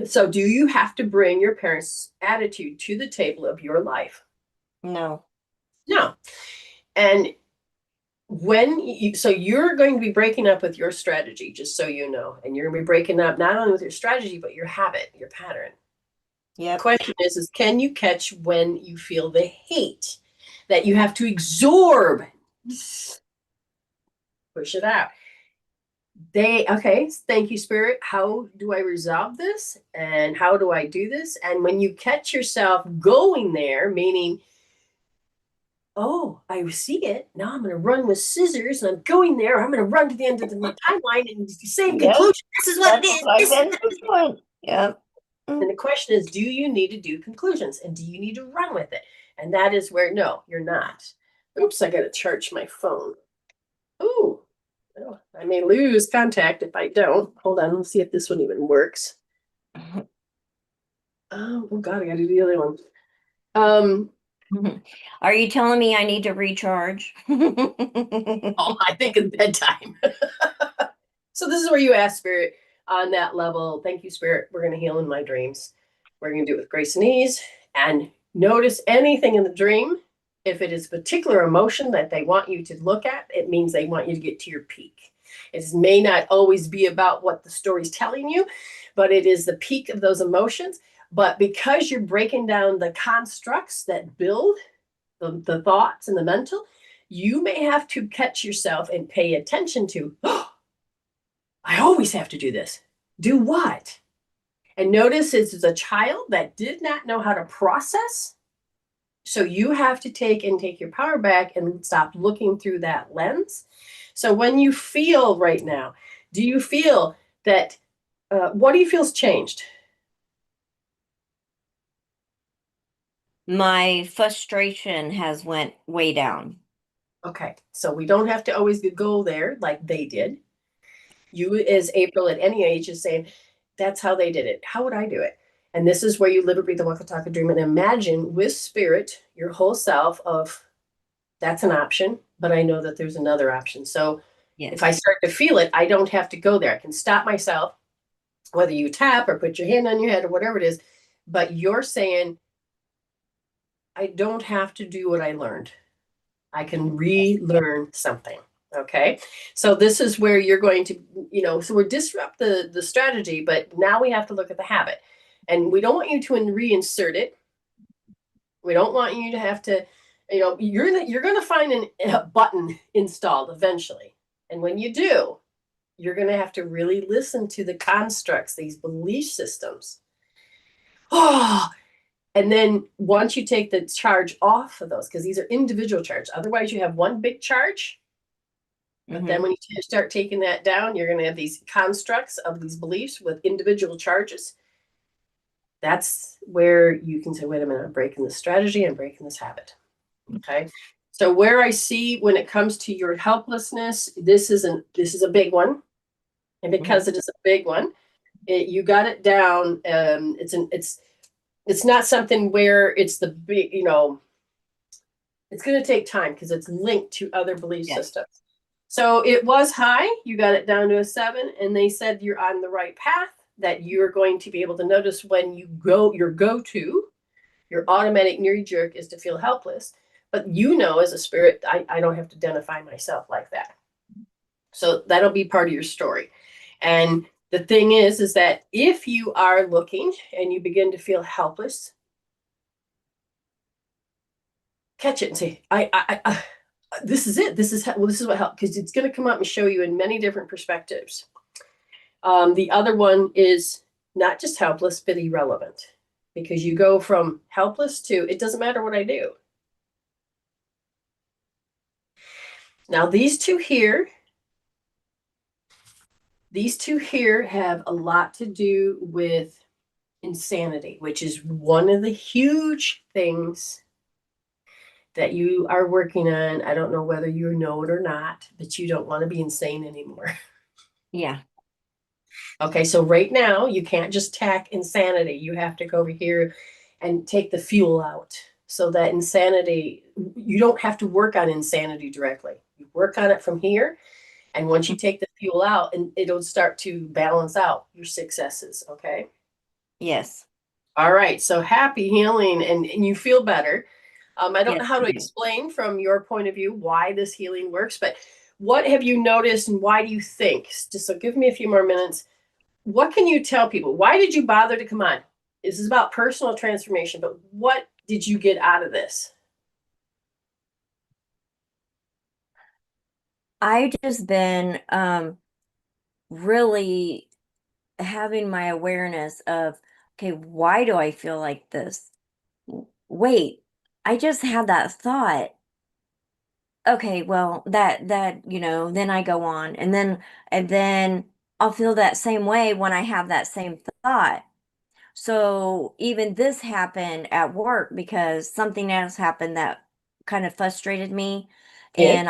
So, do you have to bring your parents' attitude to the table of your life? No. No. And so you're going to be breaking up with your strategy, just so you know, and you're going to be breaking up not only with your strategy, but your habit, your pattern. Yep. The question is can you catch when you feel the hate that you have to absorb? Push it out. Okay, thank you, Spirit. How do I resolve this? And how do I do this? And when you catch yourself going there, meaning, oh, I see it. Now I'm going to run with scissors and I'm going there. I'm going to run to the end of the timeline and same Yep. conclusion. This is what it is. I've This is been what it is. doing. Yep. And the question is, do you need to do conclusions and do you need to run with it? And that is where, no, you're not. Oops, I got to charge my phone. Ooh. Oh, I may lose contact if I don't. Hold on, let's see if this one even works. Oh God, I gotta do the other one. Are you telling me I need to recharge? Oh, I think it's bedtime. So this is where you ask Spirit on that level. Thank you, Spirit. We're going to heal in my dreams. We're going to do it with grace and ease. And notice anything in the dream. If it is a particular emotion that they want you to look at, it means they want you to get to your peak. It may not always be about what the story's telling you, but it is the peak of those emotions. But because you're breaking down the constructs that build the thoughts and the mental, you may have to catch yourself and pay attention to, oh, I always have to do this. Do what? And notice it's a child that did not know how to process. So you have to take your power back and stop looking through that lens. So when you feel right now, do you feel that, what do you feel's changed? My frustration has went way down. Okay, so we don't have to always go there like they did. You, as April, at any age, is saying, that's how they did it. How would I do it? And this is where you live, breathe, the walk, the talk, the dream, and imagine with spirit, your whole self of, that's an option, but I know that there's another option. So if I Yes. start to feel it, I don't have to go there. I can stop myself, whether you tap or put your hand on your head or whatever it is. But you're saying, I don't have to do what I learned. I can relearn something. Okay. So this is where you're going to, so we're disrupt the strategy, but now we have to look at the habit. And we don't want you to reinsert it. We don't want you to have to, you're gonna find a button installed eventually. And when you do, you're gonna have to really listen to the constructs, these belief systems. Oh, and then once you take the charge off of those, because these are individual charges, otherwise you have one big charge. But then when you start taking that down, you're going to have these constructs of these beliefs with individual charges. That's where you can say, wait a minute, I'm breaking this strategy, I'm breaking this habit. Okay. So where I see when it comes to your helplessness, this is a big one. And because it is a big one, you got it down. It's not something where it's the big, it's going to take time because it's linked to other belief systems. So it was high. You got it down to a 7, and they said you're on the right path, that you're going to be able to notice when you go, your go-to, your automatic knee jerk is to feel helpless. But as a spirit, I don't have to identify myself like that. So that'll be part of your story. And the thing is that if you are looking and you begin to feel helpless, catch it and say, I this is it. This is what helped, because it's going to come up and show you in many different perspectives. The other one is not just helpless, but irrelevant, because you go from helpless to it doesn't matter what I do. Now, these two here have a lot to do with insanity, which is one of the huge things that you are working on. I don't know whether you know it or not, but you don't want to be insane anymore. Yeah. Okay, so right now you can't just tack insanity. You have to go over here and take the fuel out. So that insanity, you don't have to work on insanity directly. You work on it from here. And once you take the fuel out, and it'll start to balance out your successes. Okay. Yes. All right. So happy healing, and you feel better. I don't know Yes. how to explain from your point of view why this healing works, but what have you noticed and why do you think? Just so give me a few more minutes. What can you tell people? Why did you bother to come on? This is about personal transformation, but what did you get out of this? I just been really having my awareness of, okay, why do I feel like this? Wait, I just had that thought. Okay, well, then I go on, and then I'll feel that same way when I have that same thought. So even this happened at work because something else happened that kind of frustrated me. Yeah. And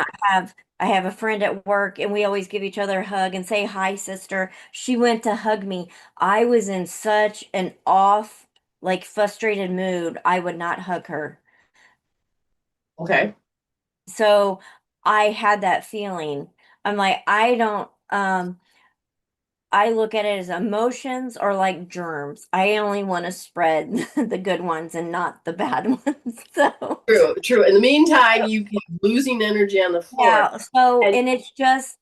I have a friend at work and we always give each other a hug and say hi, sister. She went to hug me. I was in such an off, like frustrated mood. I would not hug her. Okay. So I had that feeling. I'm like, I look at it as emotions or like germs. I only want to spread the good ones and not the bad ones. So, True, true. In the meantime, you keep losing energy on the floor. yeah. So, And and it's just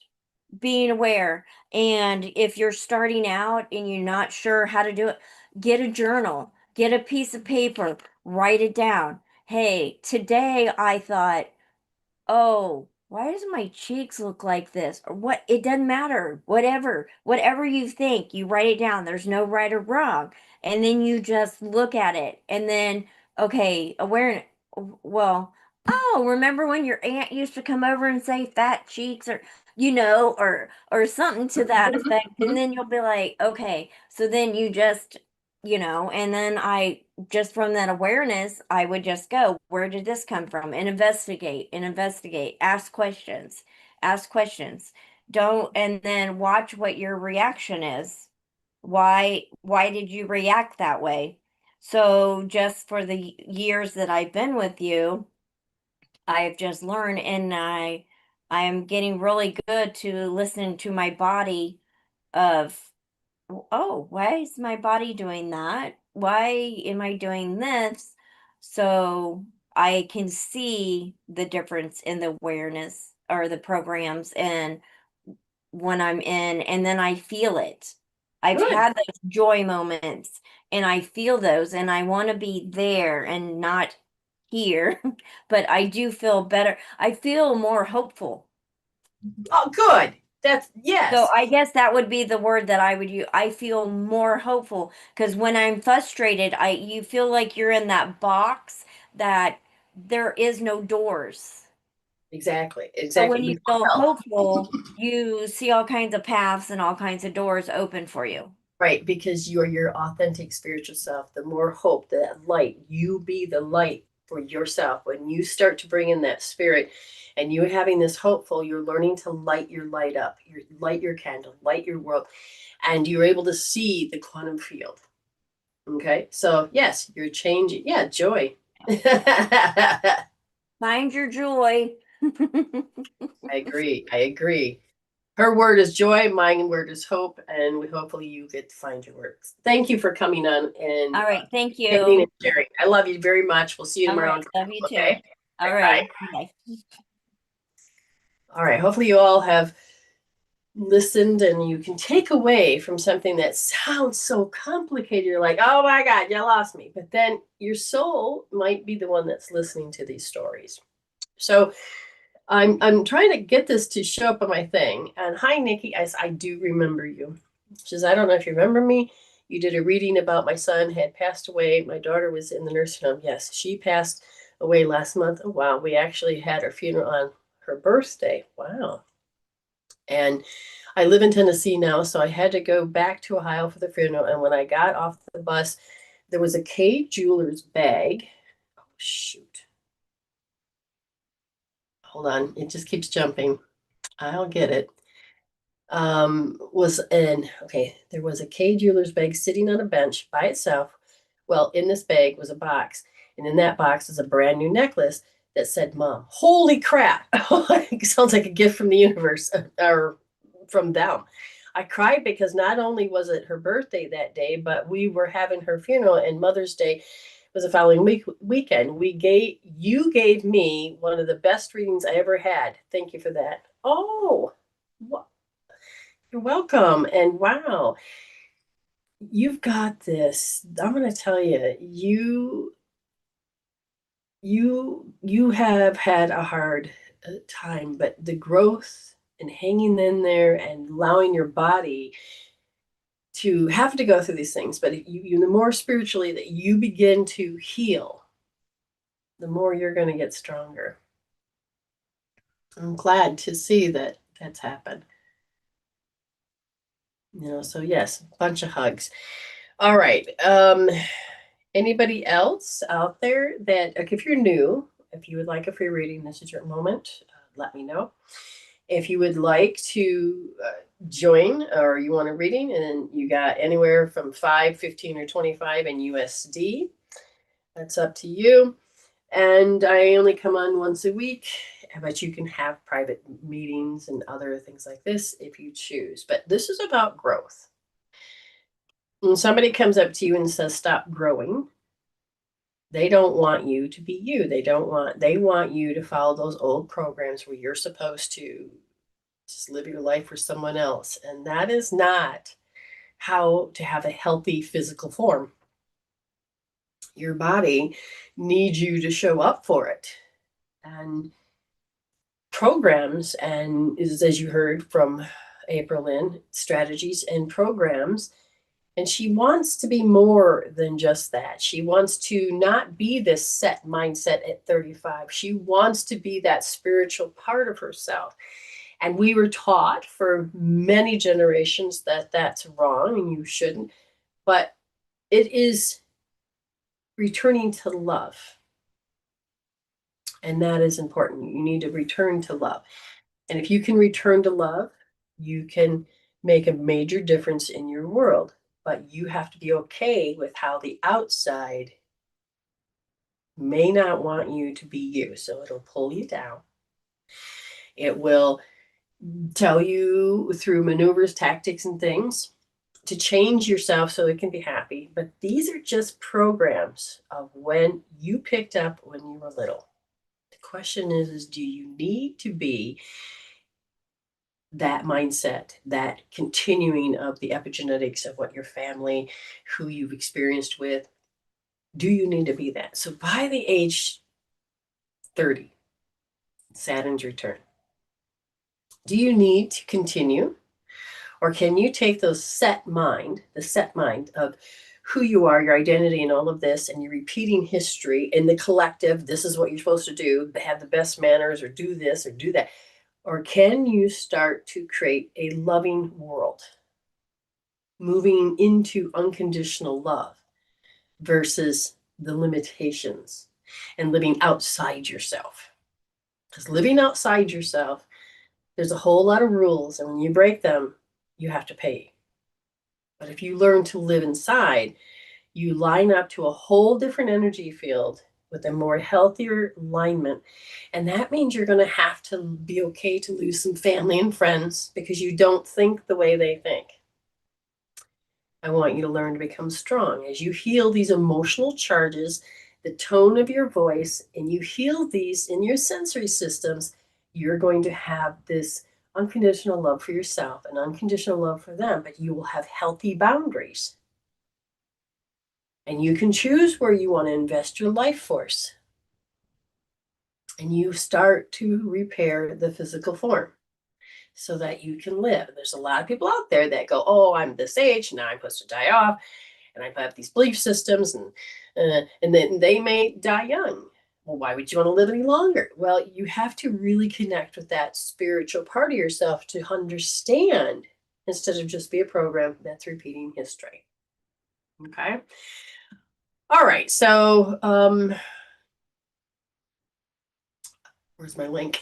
being aware. And if you're starting out and you're not sure how to do it, get a journal, get a piece of paper, write it down. Hey, today I thought, oh, why does my cheeks look like this? Or what? It doesn't matter. Whatever you think, you write it down. There's no right or wrong. And then you just look at it. And then, okay, awareness. Well, oh, remember when your aunt used to come over and say fat cheeks or, or something to that effect. And then you'll be like, okay. So then you just, and then just from that awareness, I would just go, where did this come from? And investigate, ask questions. Don't, and then watch what your reaction is. Why did you react that way? So just for the years that I've been with you, I've just learned and I am getting really good to listen to my body of, oh, why is my body doing that? Why am I doing this? So I can see the difference in the awareness or the programs and when I'm in, and then I feel it. I've good. had those joy moments and I feel those, and I want to be there and not here, but I do feel better. I feel more hopeful. Oh, good. That's So yes. I guess that would be the word that I would use. I feel more hopeful because when I'm frustrated, I you feel like you're in that box that there is no doors. Exactly. So Exactly. when you You feel help. hopeful, you see all kinds of paths and all kinds of doors open for you. Right, because you're your authentic spiritual self. The more hope, that light, you be the light for yourself. When you start to bring in that spirit and you're having this hopeful, you're learning to light your light up, you light your candle, light your world, and you're able to see the quantum field. Okay. So yes, you're changing. Yeah, joy. I Find your joy. agree. I agree. Her word is joy, mine word is hope, and we hopefully you get to find your words. Thank you for coming on and All right, thank getting you. and sharing. I love you very much. We'll see you All tomorrow. right, love you too. Okay. All Bye. right, bye. All right. Hopefully you all have listened and you can take away from something that sounds so complicated. You're like, oh my God, you lost me. But then your soul might be the one that's listening to these stories. So I'm trying to get this to show up on my thing. And hi, Nikki. I do remember you. She says, I don't know if you remember me. You did a reading about my son had passed away. My daughter was in the nursing home. Yes, she passed away last month. Oh, wow. We actually had her funeral on her birthday. Wow. And I live in Tennessee now, so I had to go back to Ohio for the funeral. And when I got off the bus, there was a K Jewelers bag. Oh, shoot. Hold on. It just keeps jumping. I'll get it. Was in okay, there was a K Jewelers bag sitting on a bench by itself. Well, in this bag was a box, and in that box is a brand new necklace that said Mom. Holy crap. It sounds like a gift from the universe or from them. I cried because not only was it her birthday that day, but we were having her funeral, and Mother's Day was the following weekend. You gave me one of the best readings I ever had. Thank you for that. Oh, you're welcome. And wow, you've got this. I'm going to tell you, you have had a hard time, but the growth and hanging in there and allowing your body to have to go through these things, but the more spiritually that you begin to heal, the more you're going to get stronger. I'm glad to see that that's happened. So yes, bunch of hugs. All right. Anybody else out there that, like, if you're new, if you would like a free reading, this is your moment. let me know. If you would like to join, or you want a reading, and you got anywhere from 5, 15, or 25 in USD, that's up to you. And I only come on once a week, but you can have private meetings and other things like this if you choose. But this is about growth. When somebody comes up to you and says, stop growing, they don't want you to be you. They want you to follow those old programs where you're supposed to just live your life for someone else. And that is not how to have a healthy physical form. Your body needs you to show up for it. And programs, and is, as you heard from April Lynn, strategies and programs. And she wants to be more than just that. She wants to not be this set mindset at 35. She wants to be that spiritual part of herself. And we were taught for many generations that that's wrong and you shouldn't. But it is returning to love. And that is important. You need to return to love. And if you can return to love, you can make a major difference in your world. But you have to be okay with how the outside may not want you to be you. So it'll pull you down. It will tell you through maneuvers, tactics, and things to change yourself so it can be happy. But these are just programs of when you picked up when you were little. The question is do you need to be that mindset, that continuing of the epigenetics of what your family, who you've experienced with, do you need to be that? So by the age 30, Saturn's return, do you need to continue? Or can you take the set mind of who you are, your identity, and all of this, and you're repeating history in the collective, this is what you're supposed to do, have the best manners, or do this, or do that. Or can you start to create a loving world, moving into unconditional love versus the limitations and living outside yourself? Because living outside yourself, there's a whole lot of rules, and when you break them, you have to pay. But if you learn to live inside, you line up to a whole different energy field with a more healthier alignment. And that means you're going to have to be okay to lose some family and friends because you don't think the way they think. I want you to learn to become strong. As you heal these emotional charges, the tone of your voice, and you heal these in your sensory systems, you're going to have this unconditional love for yourself and unconditional love for them, but you will have healthy boundaries. And you can choose where you want to invest your life force. And you start to repair the physical form so that you can live. There's a lot of people out there that go, oh, I'm this age, now I'm supposed to die off, and I have these belief systems, and then they may die young. Well, why would you want to live any longer? Well, you have to really connect with that spiritual part of yourself to understand instead of just be a program that's repeating history. Okay? All right, so where's my link?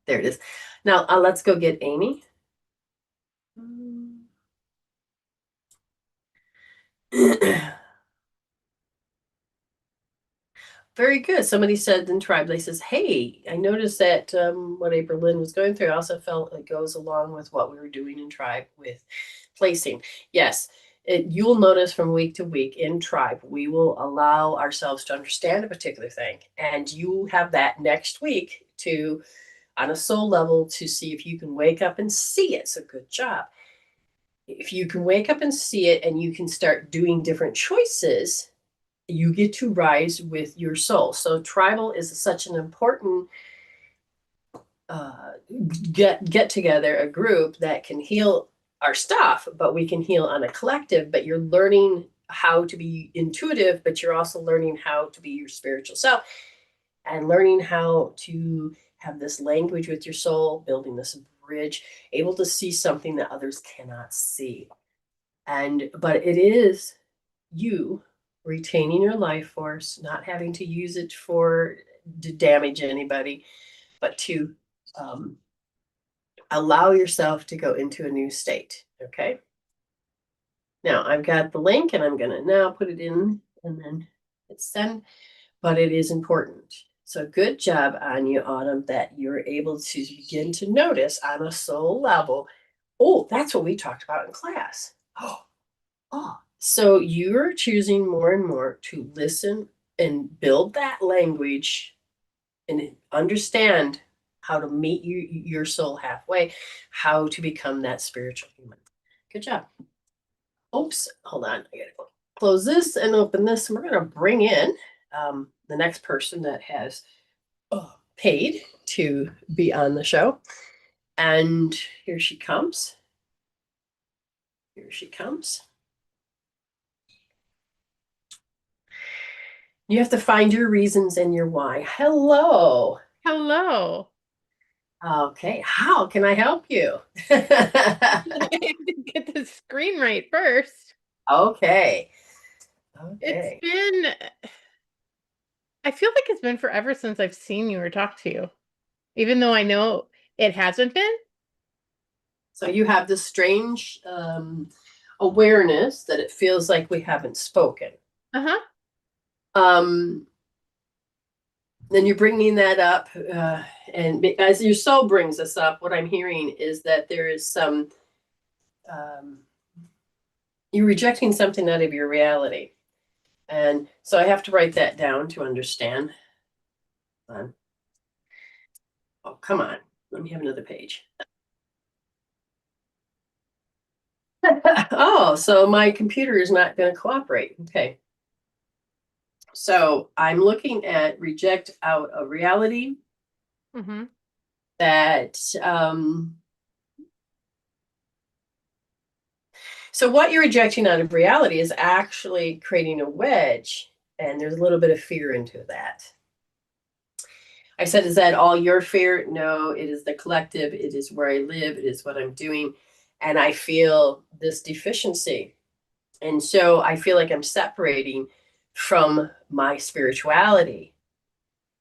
There it is. Now let's go get Amy. Very good. Somebody said in Tribe, they says, hey, I noticed that what April Lynn was going through, I also felt it goes along with what we were doing in Tribe with placing. Yes, you'll notice from week to week in Tribe, we will allow ourselves to understand a particular thing. And you have that next week to, on a soul level, to see if you can wake up and see it. So good job. If you can wake up and see it and you can start doing different choices, you get to rise with your soul. So tribal is such an important get together, a group that can heal our stuff, but we can heal on a collective. But you're learning how to be intuitive, but you're also learning how to be your spiritual self and learning how to have this language with your soul, building this bridge, able to see something that others cannot see. But it is you retaining your life force, not having to use it to damage anybody, but to allow yourself to go into a new state. Okay. Now I've got the link and I'm going to now put it in and then hit send, but it is important. So good job on you, Autumn, that you're able to begin to notice on a soul level. Oh, that's what we talked about in class. Oh, so you're choosing more and more to listen and build that language and understand how to meet your soul halfway, how to become that spiritual human. Good job. Oops, hold on. I gotta close this and open this. And we're gonna bring in the next person that has paid to be on the show. And here she comes. Here she comes. You have to find your reasons and your why. Hello. Hello. Okay, how can I help you? I didn't get the screen right first. Okay. It's been, I feel like it's been forever since I've seen you or talked to you, even though I know it hasn't been. So you have this strange awareness that it feels like we haven't spoken. Uh-huh. Then you're bringing that up, and as your soul brings this up, what I'm hearing is that there is some, you're rejecting something out of your reality. And so I have to write that down to understand. Oh, come on. Let me have another page. Oh, so my computer is not going to cooperate. Okay. So I'm looking at reject out of reality. Mm-hmm. That so what you're rejecting out of reality is actually creating a wedge, and there's a little bit of fear into that. I said, is that all your fear? No, it is the collective. It is where I live. It is what I'm doing. And I feel this deficiency. And so I feel like I'm separating from my spirituality.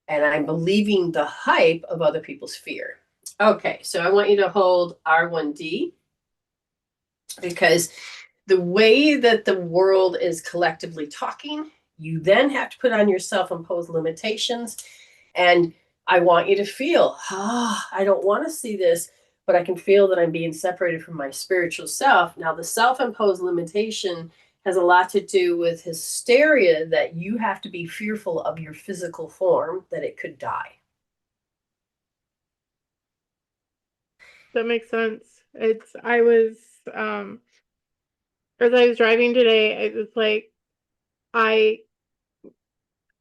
And I'm believing the hype of other people's fear. Okay, so I want you to hold R1D, because the way that the world is collectively talking, you then have to put on your self-imposed limitations. And I want you to feel, I don't want to see this, but I can feel that I'm being separated from my spiritual self. Now, the self-imposed limitation has a lot to do with hysteria, that you have to be fearful of your physical form, that it could die. That makes sense. I was, as I was driving today, it was like,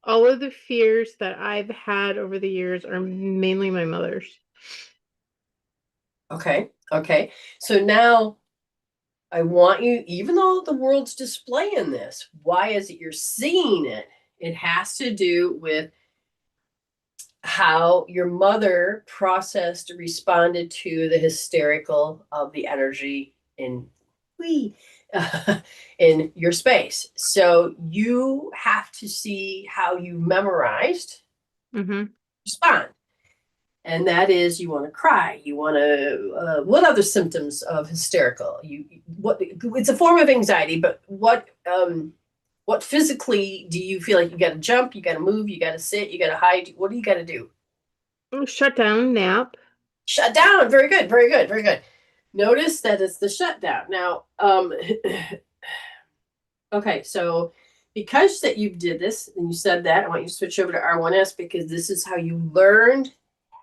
all of the fears that I've had over the years are mainly my mother's. Okay. So now I want you, even though the world's displaying this, why is it you're seeing it? It has to do with how your mother processed, responded to the hysterical of the energy in in your space. So you have to see how you memorized respond. And that is, you want to cry, you want to what other symptoms of hysterical, what, it's a form of anxiety, but what physically do you feel like? You got to jump, you got to move, you got to sit, you got to hide? What do you got to do? Shut down, nap. Shut down. Very good, very good, very good. Notice that it's the shutdown. Now okay, so because that you did this and you said that, I want you to switch over to R1S, because this is how you learned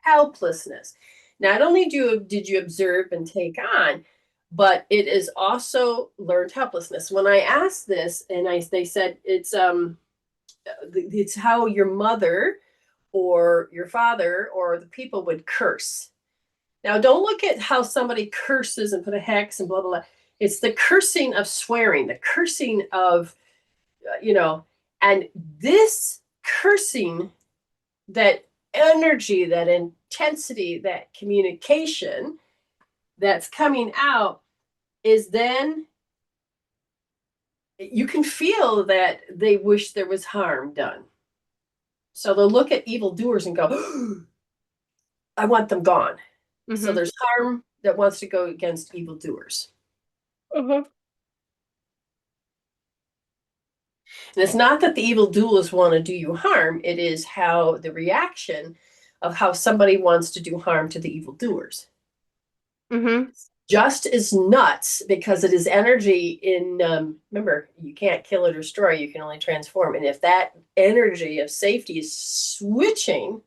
helplessness. Not only did you observe and take on, but it is also learned helplessness. When I asked this, and they said it's how your mother or your father or the people would curse. Now, don't look at how somebody curses and put a hex and blah blah blah. It's the cursing of swearing, the cursing of and this cursing, that energy, that intensity, that communication that's coming out, is then you can feel that they wish there was harm done. So they'll look at evildoers and go, I want them gone. So Mm-hmm. there's harm that wants to go against evildoers. Uh-huh. And it's not that the evildoers want to do you harm. It is how the reaction of how somebody wants to do harm to the evildoers. Mm-hmm. Just as nuts, because it is energy in, remember, you can't kill or destroy, you can only transform. And if that energy of safety is switching,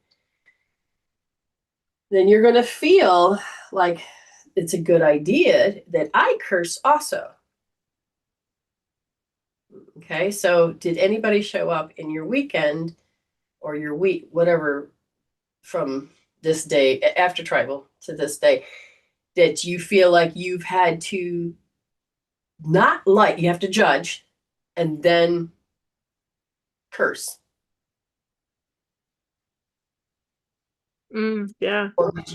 then you're going to feel like it's a good idea that I curse also. Okay, so did anybody show up in your weekend or your week, whatever, from this day, after tribal to this day, that you feel like you've had to not like, you have to judge and then curse? Yeah.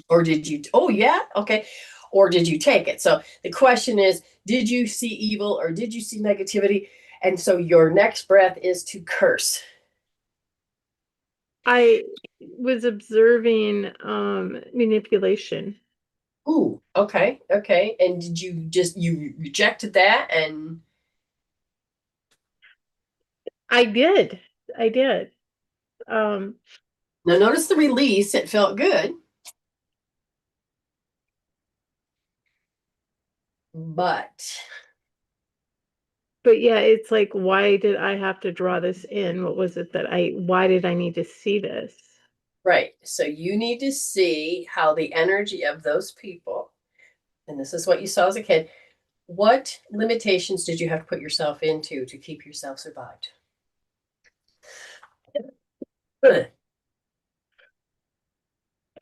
Or did you, oh yeah, okay. Or did you take it? So the question is, did you see evil or did you see negativity? And so your next breath is to curse. I was observing manipulation. Ooh, okay, okay. And did you just, you rejected that? And I did. I did. Um, now notice the release, it felt good. But but yeah, it's like, why did I have to draw this in? What was it that why did I need to see this? right, so you need to see how the energy of those people, and this is what you saw as a kid, what limitations did you have to put yourself into to keep yourself survived?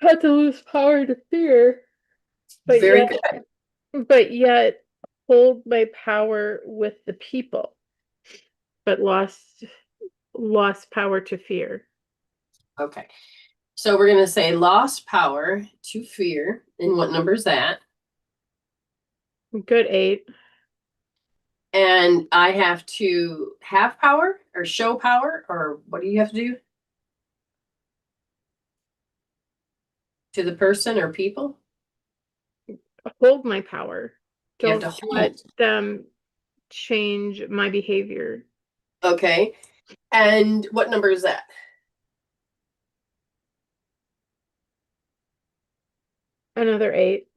Had to lose power to fear, but Very yet, good. but yet hold my power with the people, but lost power to fear. Okay. So we're going to say lost power to fear. And what number is that? Good 8. And I have to have power or show power, or what do you have to do to the person or people? Hold my power. You have Don't to let hold. them change my behavior. Okay. And what number is that? Another 8.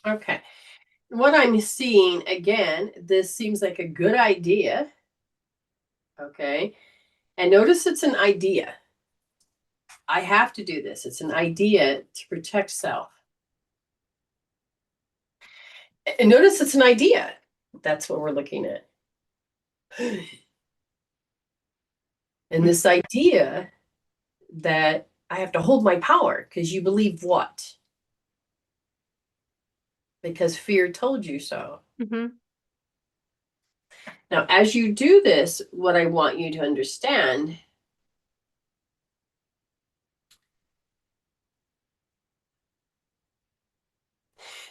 Okay. What I'm seeing, again, this seems like a good idea. Okay. And notice it's an idea. I have to do this. It's an idea to protect self. And notice it's an idea. That's what we're looking at. And this idea that I have to hold my power because you believe what? Because fear told you so. Mm-hmm. Now, as you do this, what I want you to understand,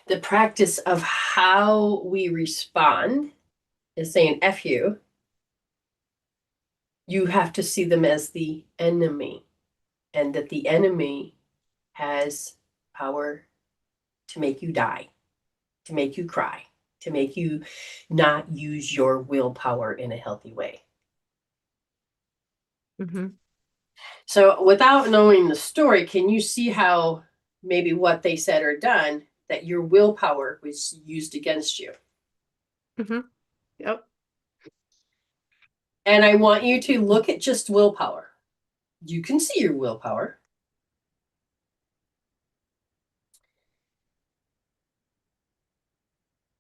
the practice of how we respond is saying F you. You have to see them as the enemy, and that the enemy has power to make you die, to make you cry, to make you not use your willpower in a healthy way. Mm-hmm. So without knowing the story, can you see how maybe what they said or done, that your willpower was used against you? Mm-hmm. Yep. And I want you to look at just willpower. You can see your willpower.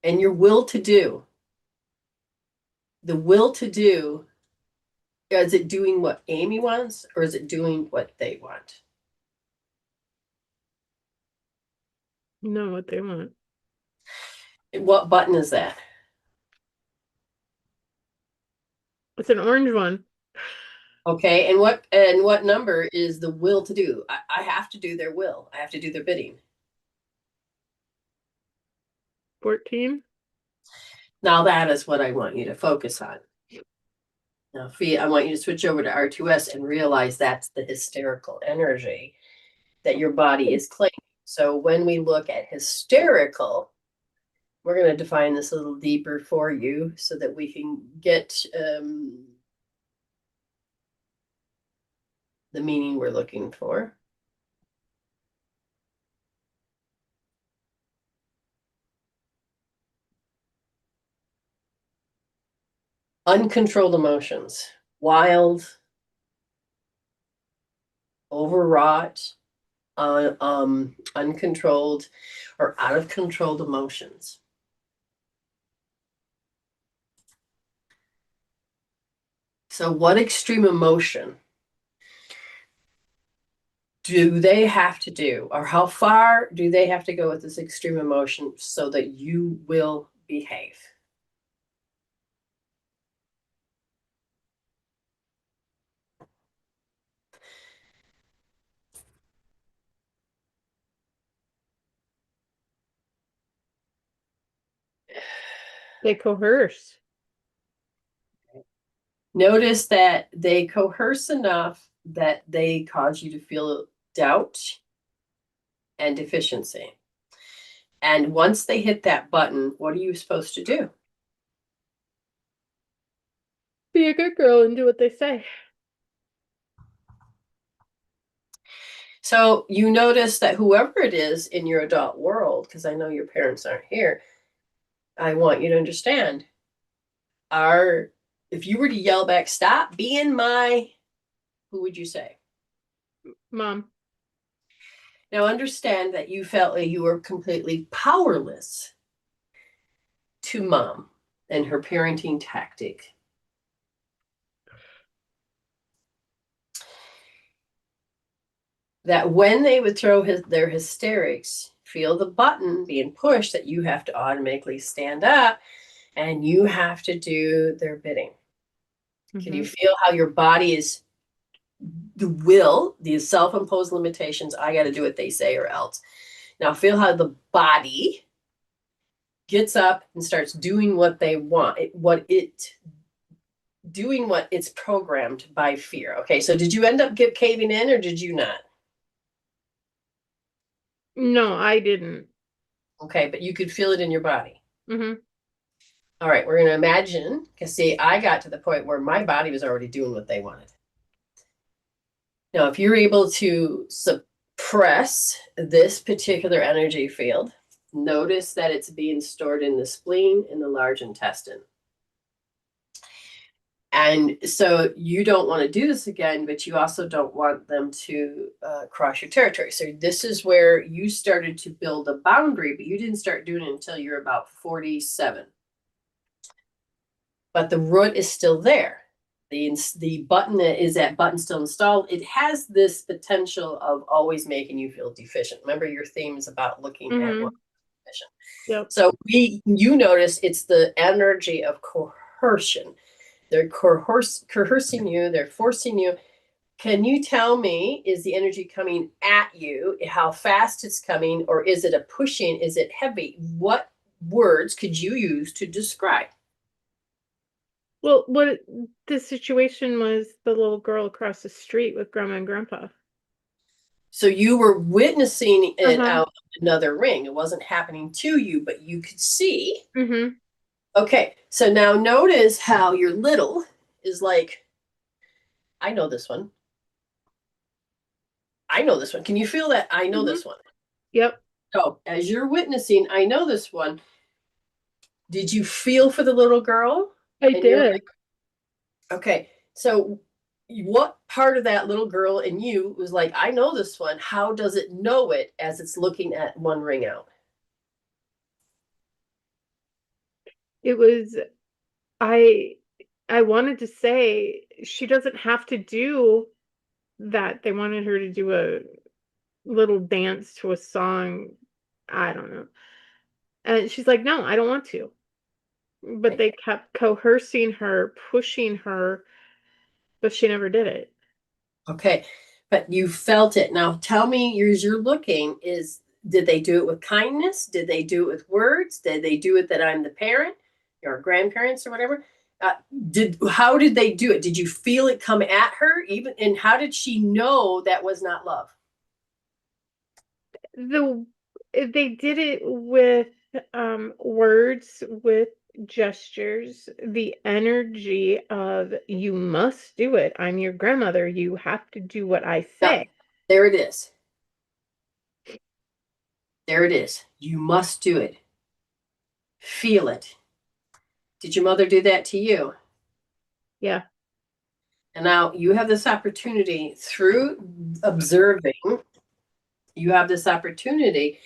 And your will to do. The will to do, is it doing what Amy wants or is it doing what they want? Know what they want. What button is that? It's an orange one. Okay, and what number is the will to do? I have to do their will. I have to do their bidding. 14. Now that is what I want you to focus on. Now, Fia, I want you to switch over to R2S and realize that's the hysterical energy. that your body is claiming. So when we look at hysterical, we're going to define this a little deeper for you so that we can get the meaning we're looking for. Uncontrolled emotions, wild, overwrought, uncontrolled, or out of controlled emotions. So what extreme emotion do they have to do, or how far do they have to go with this extreme emotion so that you will behave? They coerce. Notice that they coerce enough that they cause you to feel doubt and deficiency. And once they hit that button, what are you supposed to do? Be a good girl and do what they say. So you notice that whoever it is in your adult world, because I know your parents aren't here, I want you to understand, if you were to yell back, stop being my, who would you say? Mom. Now understand that you felt like you were completely powerless to mom and her parenting tactic. That when they would throw their hysterics, feel the button being pushed, that you have to automatically stand up and you have to do their bidding. Can you feel how your body is the will, these self-imposed limitations? I got to do what they say or else. Now feel how the body gets up and starts doing what they want, doing what it's programmed by fear. Okay, so did you end up caving in or did you not? No, I didn't. Okay, but you could feel it in your body. Mm-hmm. All right, we're going to imagine, because see, I got to the point where my body was already doing what they wanted. Now, if you're able to suppress this particular energy field, notice that it's being stored in the spleen, in the large intestine. And so you don't want to do this again, but you also don't want them to cross your territory. So this is where you started to build a boundary, but you didn't start doing it until you're about 47. But the root is still there. The button is that button still installed. It has this potential of always making you feel deficient. Remember, your theme is about looking at what deficient. Yep. So you notice it's the energy of coercion. They're coercing you. They're forcing you. Can you tell me, is the energy coming at you? How fast it's coming, or is it a pushing? Is it heavy? What words could you use to describe? Well, what the situation was, the little girl across the street with Grandma and Grandpa. So you were witnessing it out of another ring. It wasn't happening to you, but you could see. Mm-hmm. Okay, so now notice how your little is like, I know this one. I know this one. Can you feel that? I know this one. Yep. So as you're witnessing, I know this one. Did you feel for the little girl? I did. Okay, so what part of that little girl in you was like, I know this one. How does it know it as it's looking at one ring out? It was, I wanted to say she doesn't have to do that. They wanted her to do a little dance to a song. I don't know. And she's like, no, I don't want to. But they kept coercing her, pushing her, but she never did it. Okay, but you felt it. Now tell me, as you're looking, did they do it with kindness? Did they do it with words? Did they do it that I'm the parent or grandparents or whatever? How did they do it? Did you feel it come at her even? And how did she know that was not love? They did it with words, with gestures, the energy of you must do it. I'm your grandmother. You have to do what I say. There it is. There it is. You must do it. Feel it. Did your mother do that to you? Yeah. And now you have this opportunity through observing. You have this opportunity.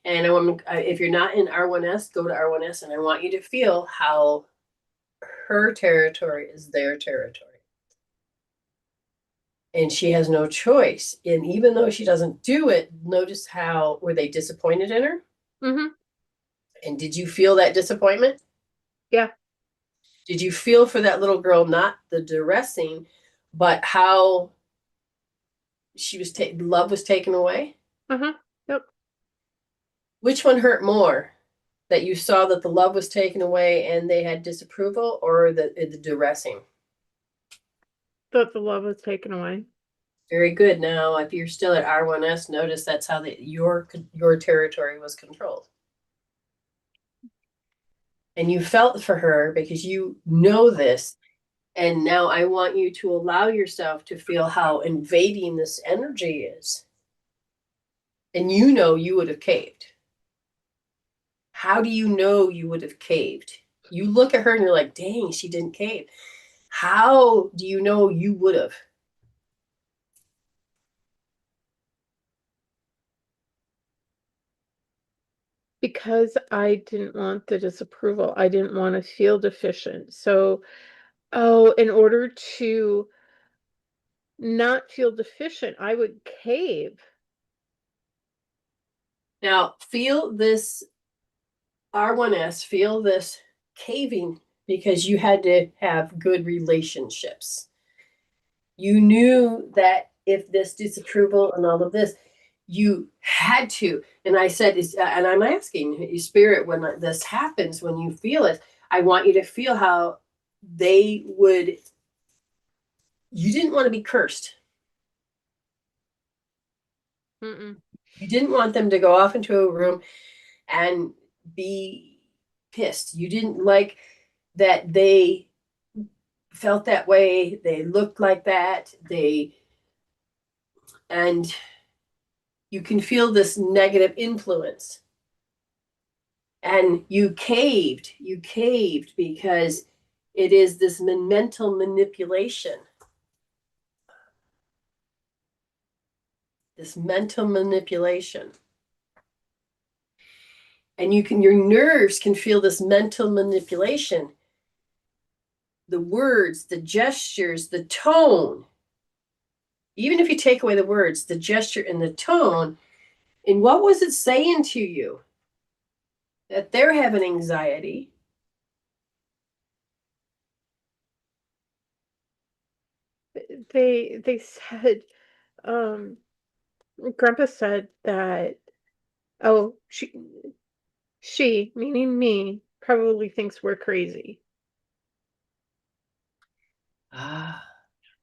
And if you're not in R1S, go to R1S, and I want you to feel how her territory is their territory. And she has no choice. And even though she doesn't do it, notice how, were they disappointed in her? Mm-hmm. And did you feel that disappointment? Yeah. Did you feel for that little girl, not the dressing, but how she was love was taken away? Uh-huh. Yep. Which one hurt more? That you saw that the love was taken away and they had disapproval, or the dressing? Thought the love was taken away. Very good. Now, if you're still at R1S, notice that's how your territory was controlled. And you felt for her because you know this. And now I want you to allow yourself to feel how invading this energy is. And you know you would have caved. How do you know you would have caved? You look at her and you're like, dang, she didn't cave. How do you know you would have? Because I didn't want the disapproval. I didn't want to feel deficient. So, in order to not feel deficient, I would cave. Now, feel this R1S, feel this caving because you had to have good relationships. You knew that if this disapproval and all of this, you had to. And I said, and I'm asking your spirit, when this happens, when you feel it, I want you to feel how they would, you didn't want to be cursed. Mm-mm. You didn't want them to go off into a room and be pissed. You didn't like that they felt that way, they looked like that, and you can feel this negative influence. And you caved because it is this mental manipulation. This mental manipulation. And your nerves can feel this mental manipulation. The words, the gestures, the tone. Even if you take away the words, the gesture and the tone, and what was it saying to you? That they're having anxiety. They said, Grandpa said that, oh, she, meaning me, probably thinks we're crazy Ah,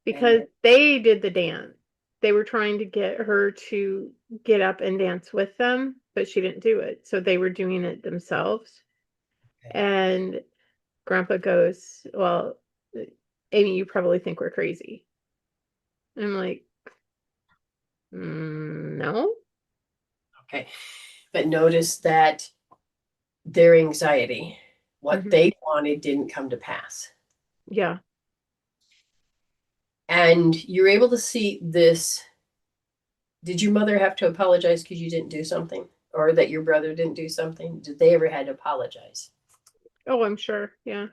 because they did the dance. They were trying to get her to get up and dance with them, but she didn't do it. So they were doing it themselves. okay. And Grandpa goes, well, Amy, you probably think we're crazy. And I'm like, no. Okay. But notice that their anxiety, what they wanted, didn't come to pass. Yeah. And you're able to see this. Did your mother have to apologize because you didn't do something, or that your brother didn't do something? Did they ever had to apologize? Oh, I'm sure. Yeah.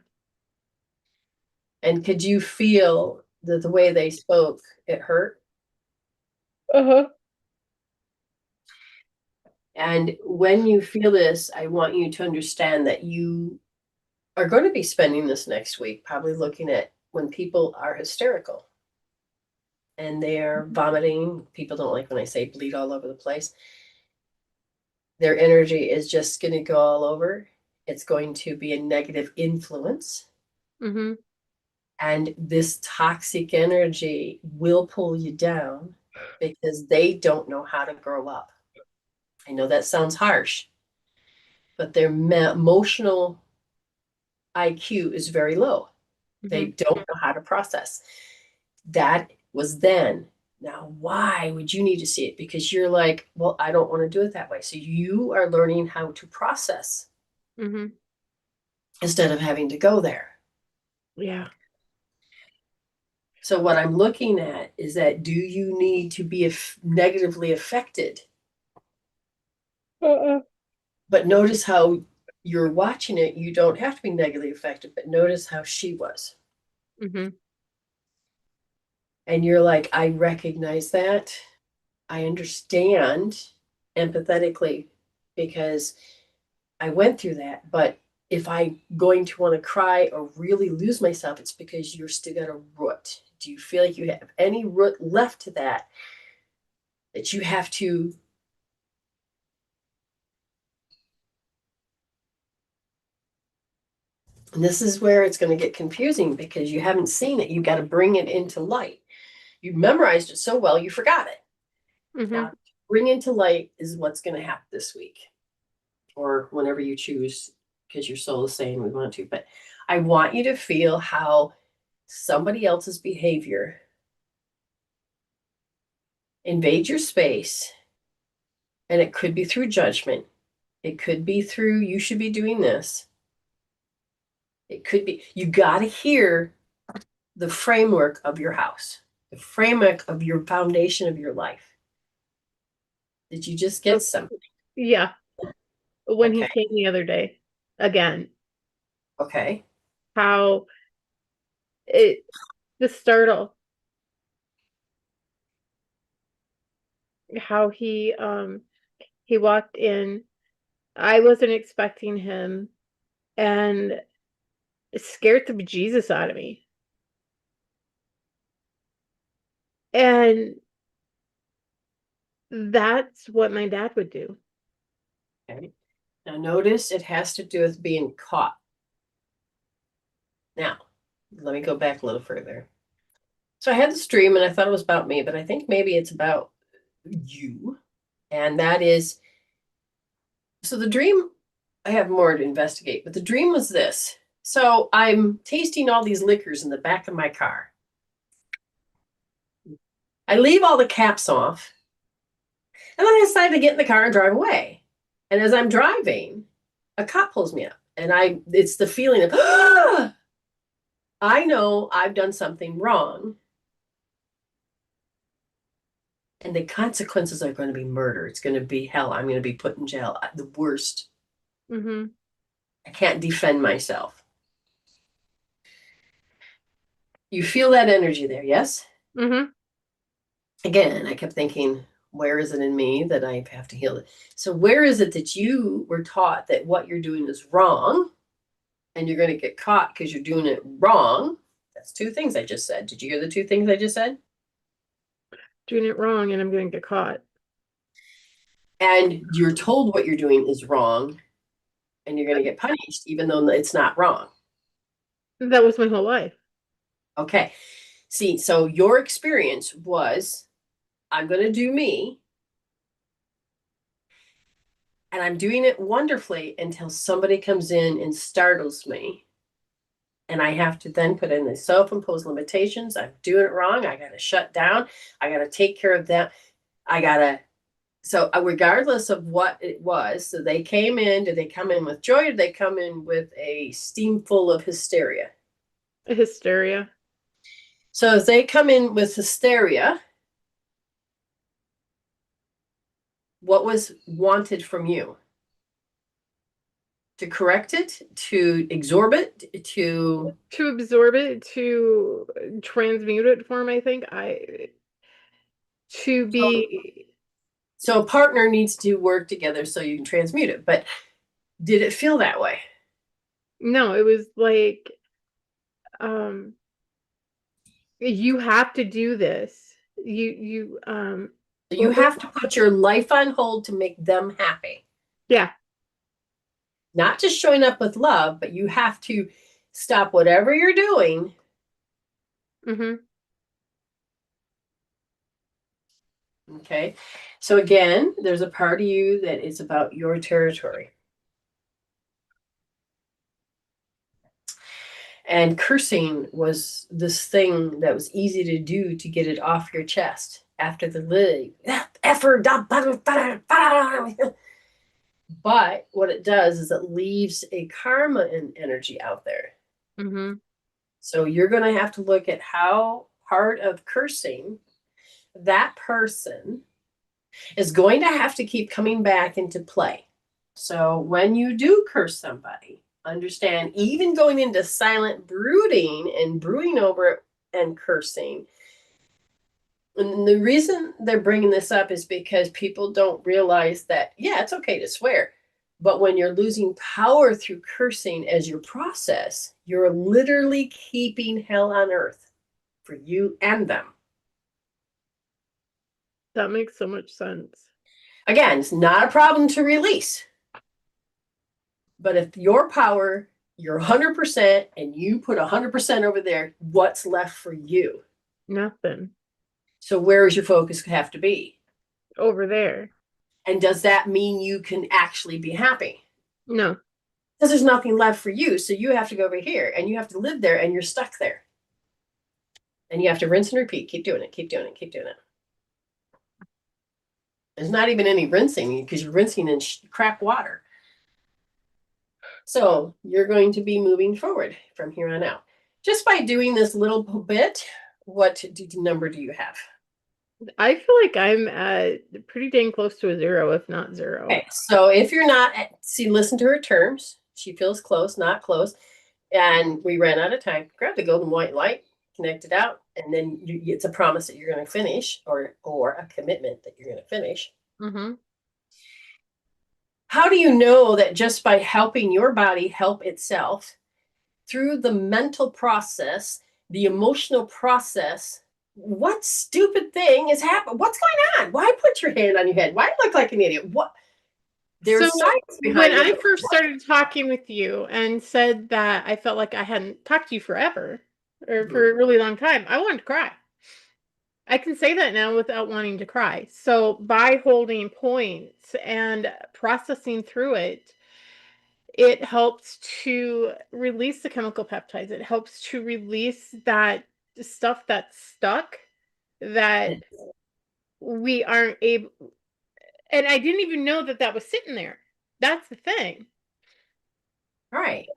And could you feel that the way they spoke, it hurt? Uh-huh. And when you feel this, I want you to understand that you are going to be spending this next week probably looking at when people are hysterical and they're vomiting. People don't like when I say bleed all over the place. Their energy is just going to go all over. It's going to be a negative influence. Mm-hmm. And this toxic energy will pull you down because they don't know how to grow up. I know that sounds harsh, but their emotional IQ is very low. They don't know how to process. That was then. Now, why would you need to see it? Because you're like, well, I don't want to do it that way. So you are learning how to process instead of having to go there. Yeah. So what I'm looking at is that, do you need to be negatively affected? But notice how you're watching it. You don't have to be negatively affected, but notice how she was. And you're like, I recognize that. I understand empathetically because I went through that. But if I'm going to want to cry or really lose myself, it's because you're still got a root. Do you feel like you have any root left to that you have to? And this is where it's going to get confusing because you haven't seen it. You got to bring it into light. You memorized it so well, you forgot it. Now, bring into light is what's going to happen this week or whenever you choose, because your soul is saying we want to. But I want you to feel how somebody else's behavior invade your space. And it could be through judgment. It could be through, you should be doing this. It could be, you got to hear the framework of your house, the framework of your foundation of your life. Did you just get something? Yeah. When he Okay. came the other day, again, Okay. how the startle, how he walked in. I wasn't expecting him, and it scared the bejesus out of me. And that's what my dad would do. Okay. Now notice it has to do with being caught. Now, let me go back a little further. So I had this dream and I thought it was about me, but I think maybe it's about you. And that is, so the dream, I have more to investigate, but the dream was this. So I'm tasting all these liquors in the back of my car. I leave all the caps off. And then I decide to get in the car and drive away. And as I'm driving, a cop pulls me up. And it's the feeling of, ah, I know I've done something wrong. And the consequences are going to be murder. It's going to be hell. I'm going to be put in jail. The worst. I can't defend myself. You feel that energy there, yes? Again, I kept thinking, where is it in me that I have to heal it? So where is it that you were taught that what you're doing is wrong and you're going to get caught because you're doing it wrong? That's two things I just said. Did you hear the two things I just said? Doing it wrong and I'm going to get caught. And you're told what you're doing is wrong and you're going to get punished even though it's not wrong. That was my whole life. Okay. See, so your experience was, I'm going to do me. And I'm doing it wonderfully until somebody comes in and startles me. And I have to then put in the self-imposed limitations. I'm doing it wrong. I got to shut down. I got to take care of them. So regardless of what it was, so they came in, did they come in with joy or did they come in with a steam full of hysteria? Hysteria. So if they come in with hysteria, what was wanted from you? To correct it, to absorb it, to absorb it, to transmute it for him, I think. To be. So a partner needs to work together so you can transmute it. But did it feel that way? No, it was like, you have to do this. You have to put your life on hold to make them happy. Yeah. Not just showing up with love, but you have to stop whatever you're doing. Okay. So again, there's a part of you that is about your territory. And cursing was this thing that was easy to do to get it off your chest after the lid. But what it does is it leaves a karma and energy out there. Mm-hmm. So you're going to have to look at how part of cursing that person is going to have to keep coming back into play. So when you do curse somebody, understand, even going into silent brooding and brooding over it and cursing. And the reason they're bringing this up is because people don't realize that, yeah, it's okay to swear. But when you're losing power through cursing as your process, you're literally keeping hell on earth for you and them. That makes so much sense. Again, it's not a problem to release. But if your power, you're 100% and you put 100% over there, what's left for you? Nothing. So where does your focus have to be? Over there. And does that mean you can actually be happy? No. Because there's nothing left for you. So you have to go over here and you have to live there and you're stuck there. And you have to rinse and repeat. Keep doing it. Keep doing it. Keep doing it. There's not even any rinsing because you're rinsing in crap water. So you're going to be moving forward from here on out. Just by doing this little bit, what number do you have? I feel like I'm at pretty dang close to a 0, if not 0. Okay, so if you're not, see, listen to her terms. She feels close, not close. And we ran out of time. Grab the golden white light, connect it out, and then it's a promise that you're going to finish, or a commitment that you're going to finish. Mm-hmm. How do you know that just by helping your body help itself through the mental process, the emotional process, what stupid thing is happening? What's going on? Why put your hand on your head? Why look like an idiot? What? There's science behind when it. I first started talking with you and said that I felt like I hadn't talked to you forever or for a really long time, I wanted to cry. I can say that now without wanting to cry. So by holding points and processing through it, it helps to release the chemical peptides. It helps to release that stuff that's stuck that we aren't able. And I didn't even know that that was sitting there. That's the thing. Right.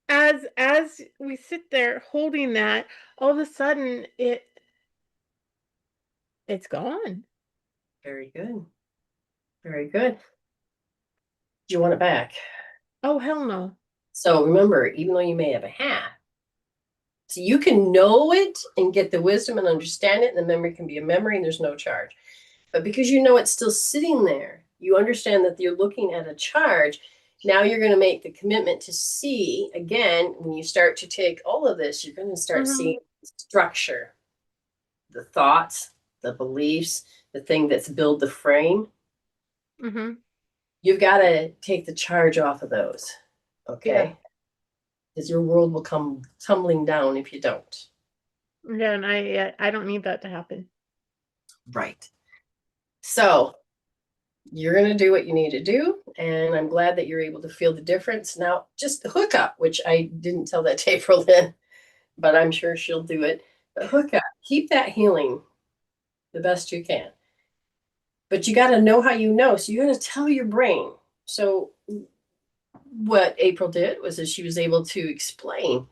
As we sit there holding that, all of a sudden it's gone. Very good. Very good. Do you want it back? Oh, hell no. So remember, even though you may have a hat, so you can know it and get the wisdom and understand it, and the memory can be a memory and there's no charge. But because you know it's still sitting there, you understand that you're looking at a charge. Now you're going to make the commitment to see, again, when you start to take all of this, you're going to start seeing structure, the thoughts, the beliefs, the thing that's built the frame. Mm-hmm. You've got to take the charge off of those, okay? Because your world will come tumbling down if you don't. Yeah, and I don't need that to happen. Right. So you're going to do what you need to do. And I'm glad that you're able to feel the difference. Now, just hook up, which I didn't tell that to April then, but I'm sure she'll do it. But hook up, keep that healing the best you can. But you got to know how you know. So you got to tell your brain. So what April did was that she was able to explain.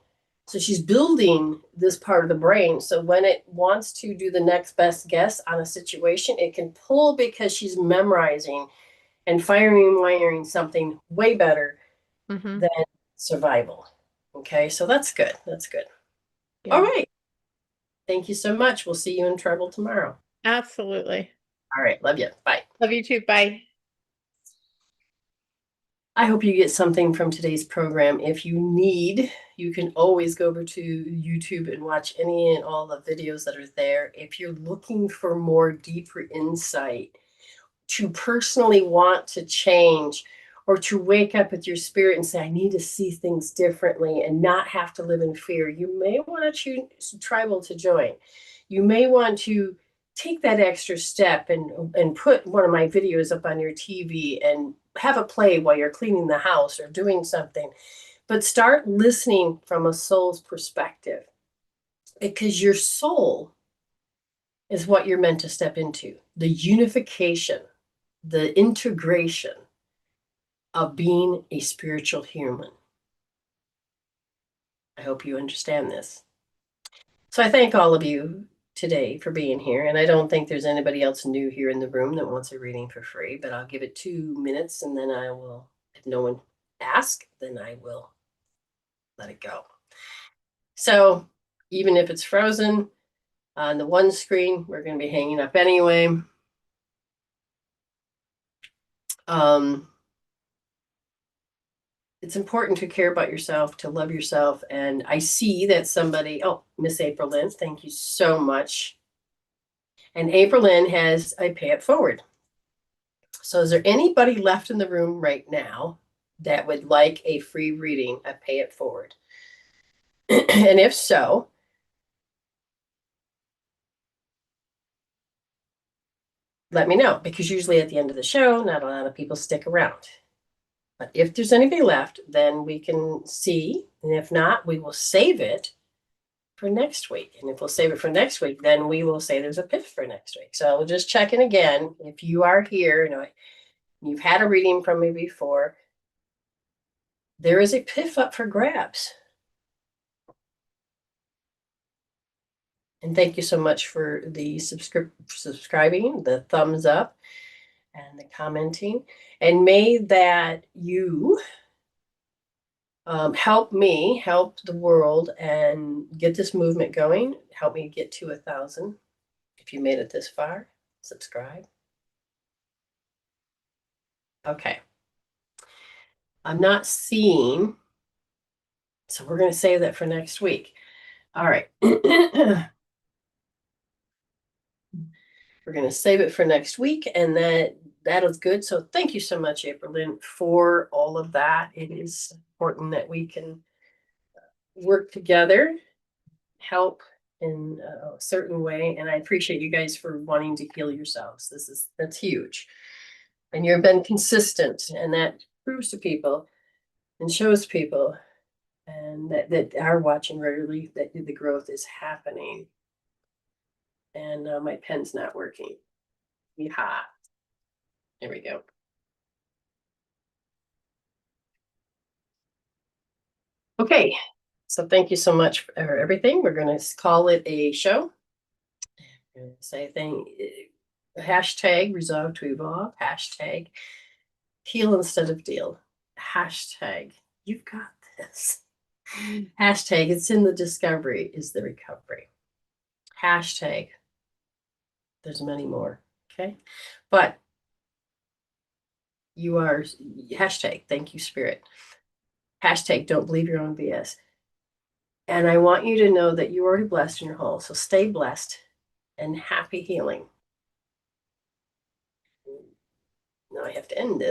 So she's building this part of the brain. So when it wants to do the next best guess on a situation, it can pull because she's memorizing and wiring something way better than survival. Okay, so that's good. That's good. Yeah. All right. Thank you so much. We'll see you in trouble tomorrow. Absolutely. All right. Love you. Bye. Love you too. Bye. I hope you get something from today's program. If you need, you can always go over to YouTube and watch any and all the videos that are there. If you're looking for more deeper insight, to personally want to change, or to wake up with your spirit and say, I need to see things differently and not have to live in fear, you may want to choose tribal to join. You may want to take that extra step and put one of my videos up on your TV and have a play while you're cleaning the house or doing something. But start listening from a soul's perspective, because your soul is what you're meant to step into. The unification, the integration of being a spiritual human. I hope you understand this. So I thank all of you today for being here. And I don't think there's anybody else new here in the room that wants a reading for free, but I'll give it 2 minutes and then I will, if no one asks, then I will let it go. So even if it's frozen on the one screen, we're going to be hanging up anyway. It's important to care about yourself, to love yourself. And I see that somebody, oh, Miss April Lynn, thank you so much. And April Lynn has a pay it forward. So is there anybody left in the room right now that would like a free reading, a pay it forward? And if so, let me know, because usually at the end of the show, not a lot of people stick around. But if there's anybody left, then we can see. And if not, we will save it for next week. And if we'll save it for next week, then we will say there's a PIF for next week. So we'll just check in again. If you are here, you've had a reading from me before, there is a PIF up for grabs. And thank you so much for the subscribing, the thumbs up, and the commenting. And may that you help me, help the world, and get this movement going. Help me get to 1,000. If you made it this far, subscribe. Okay. I'm not seeing, so we're going to save that for next week. All right. We're going to save it for next week, and that is good. So thank you so much, April Lynn, for all of that. It is important that we can work together, help in a certain way. And I appreciate you guys for wanting to heal yourselves. That's huge. And you've been consistent, and that proves to people and shows people and that are watching regularly that the growth is happening. And my pen's not working. Yeehaw. There we go. Okay, so thank you so much for everything. We're going to call it a show. I'm going to say hashtag resolve to evolve, hashtag heal instead of deal, hashtag you've got this, hashtag it's in the discovery is the recovery, hashtag there's many more. Okay, but you are hashtag thank you spirit, hashtag don't believe your own BS. And I want you to know that you're already blessed in your whole. So stay blessed and happy healing. Now I have to end this.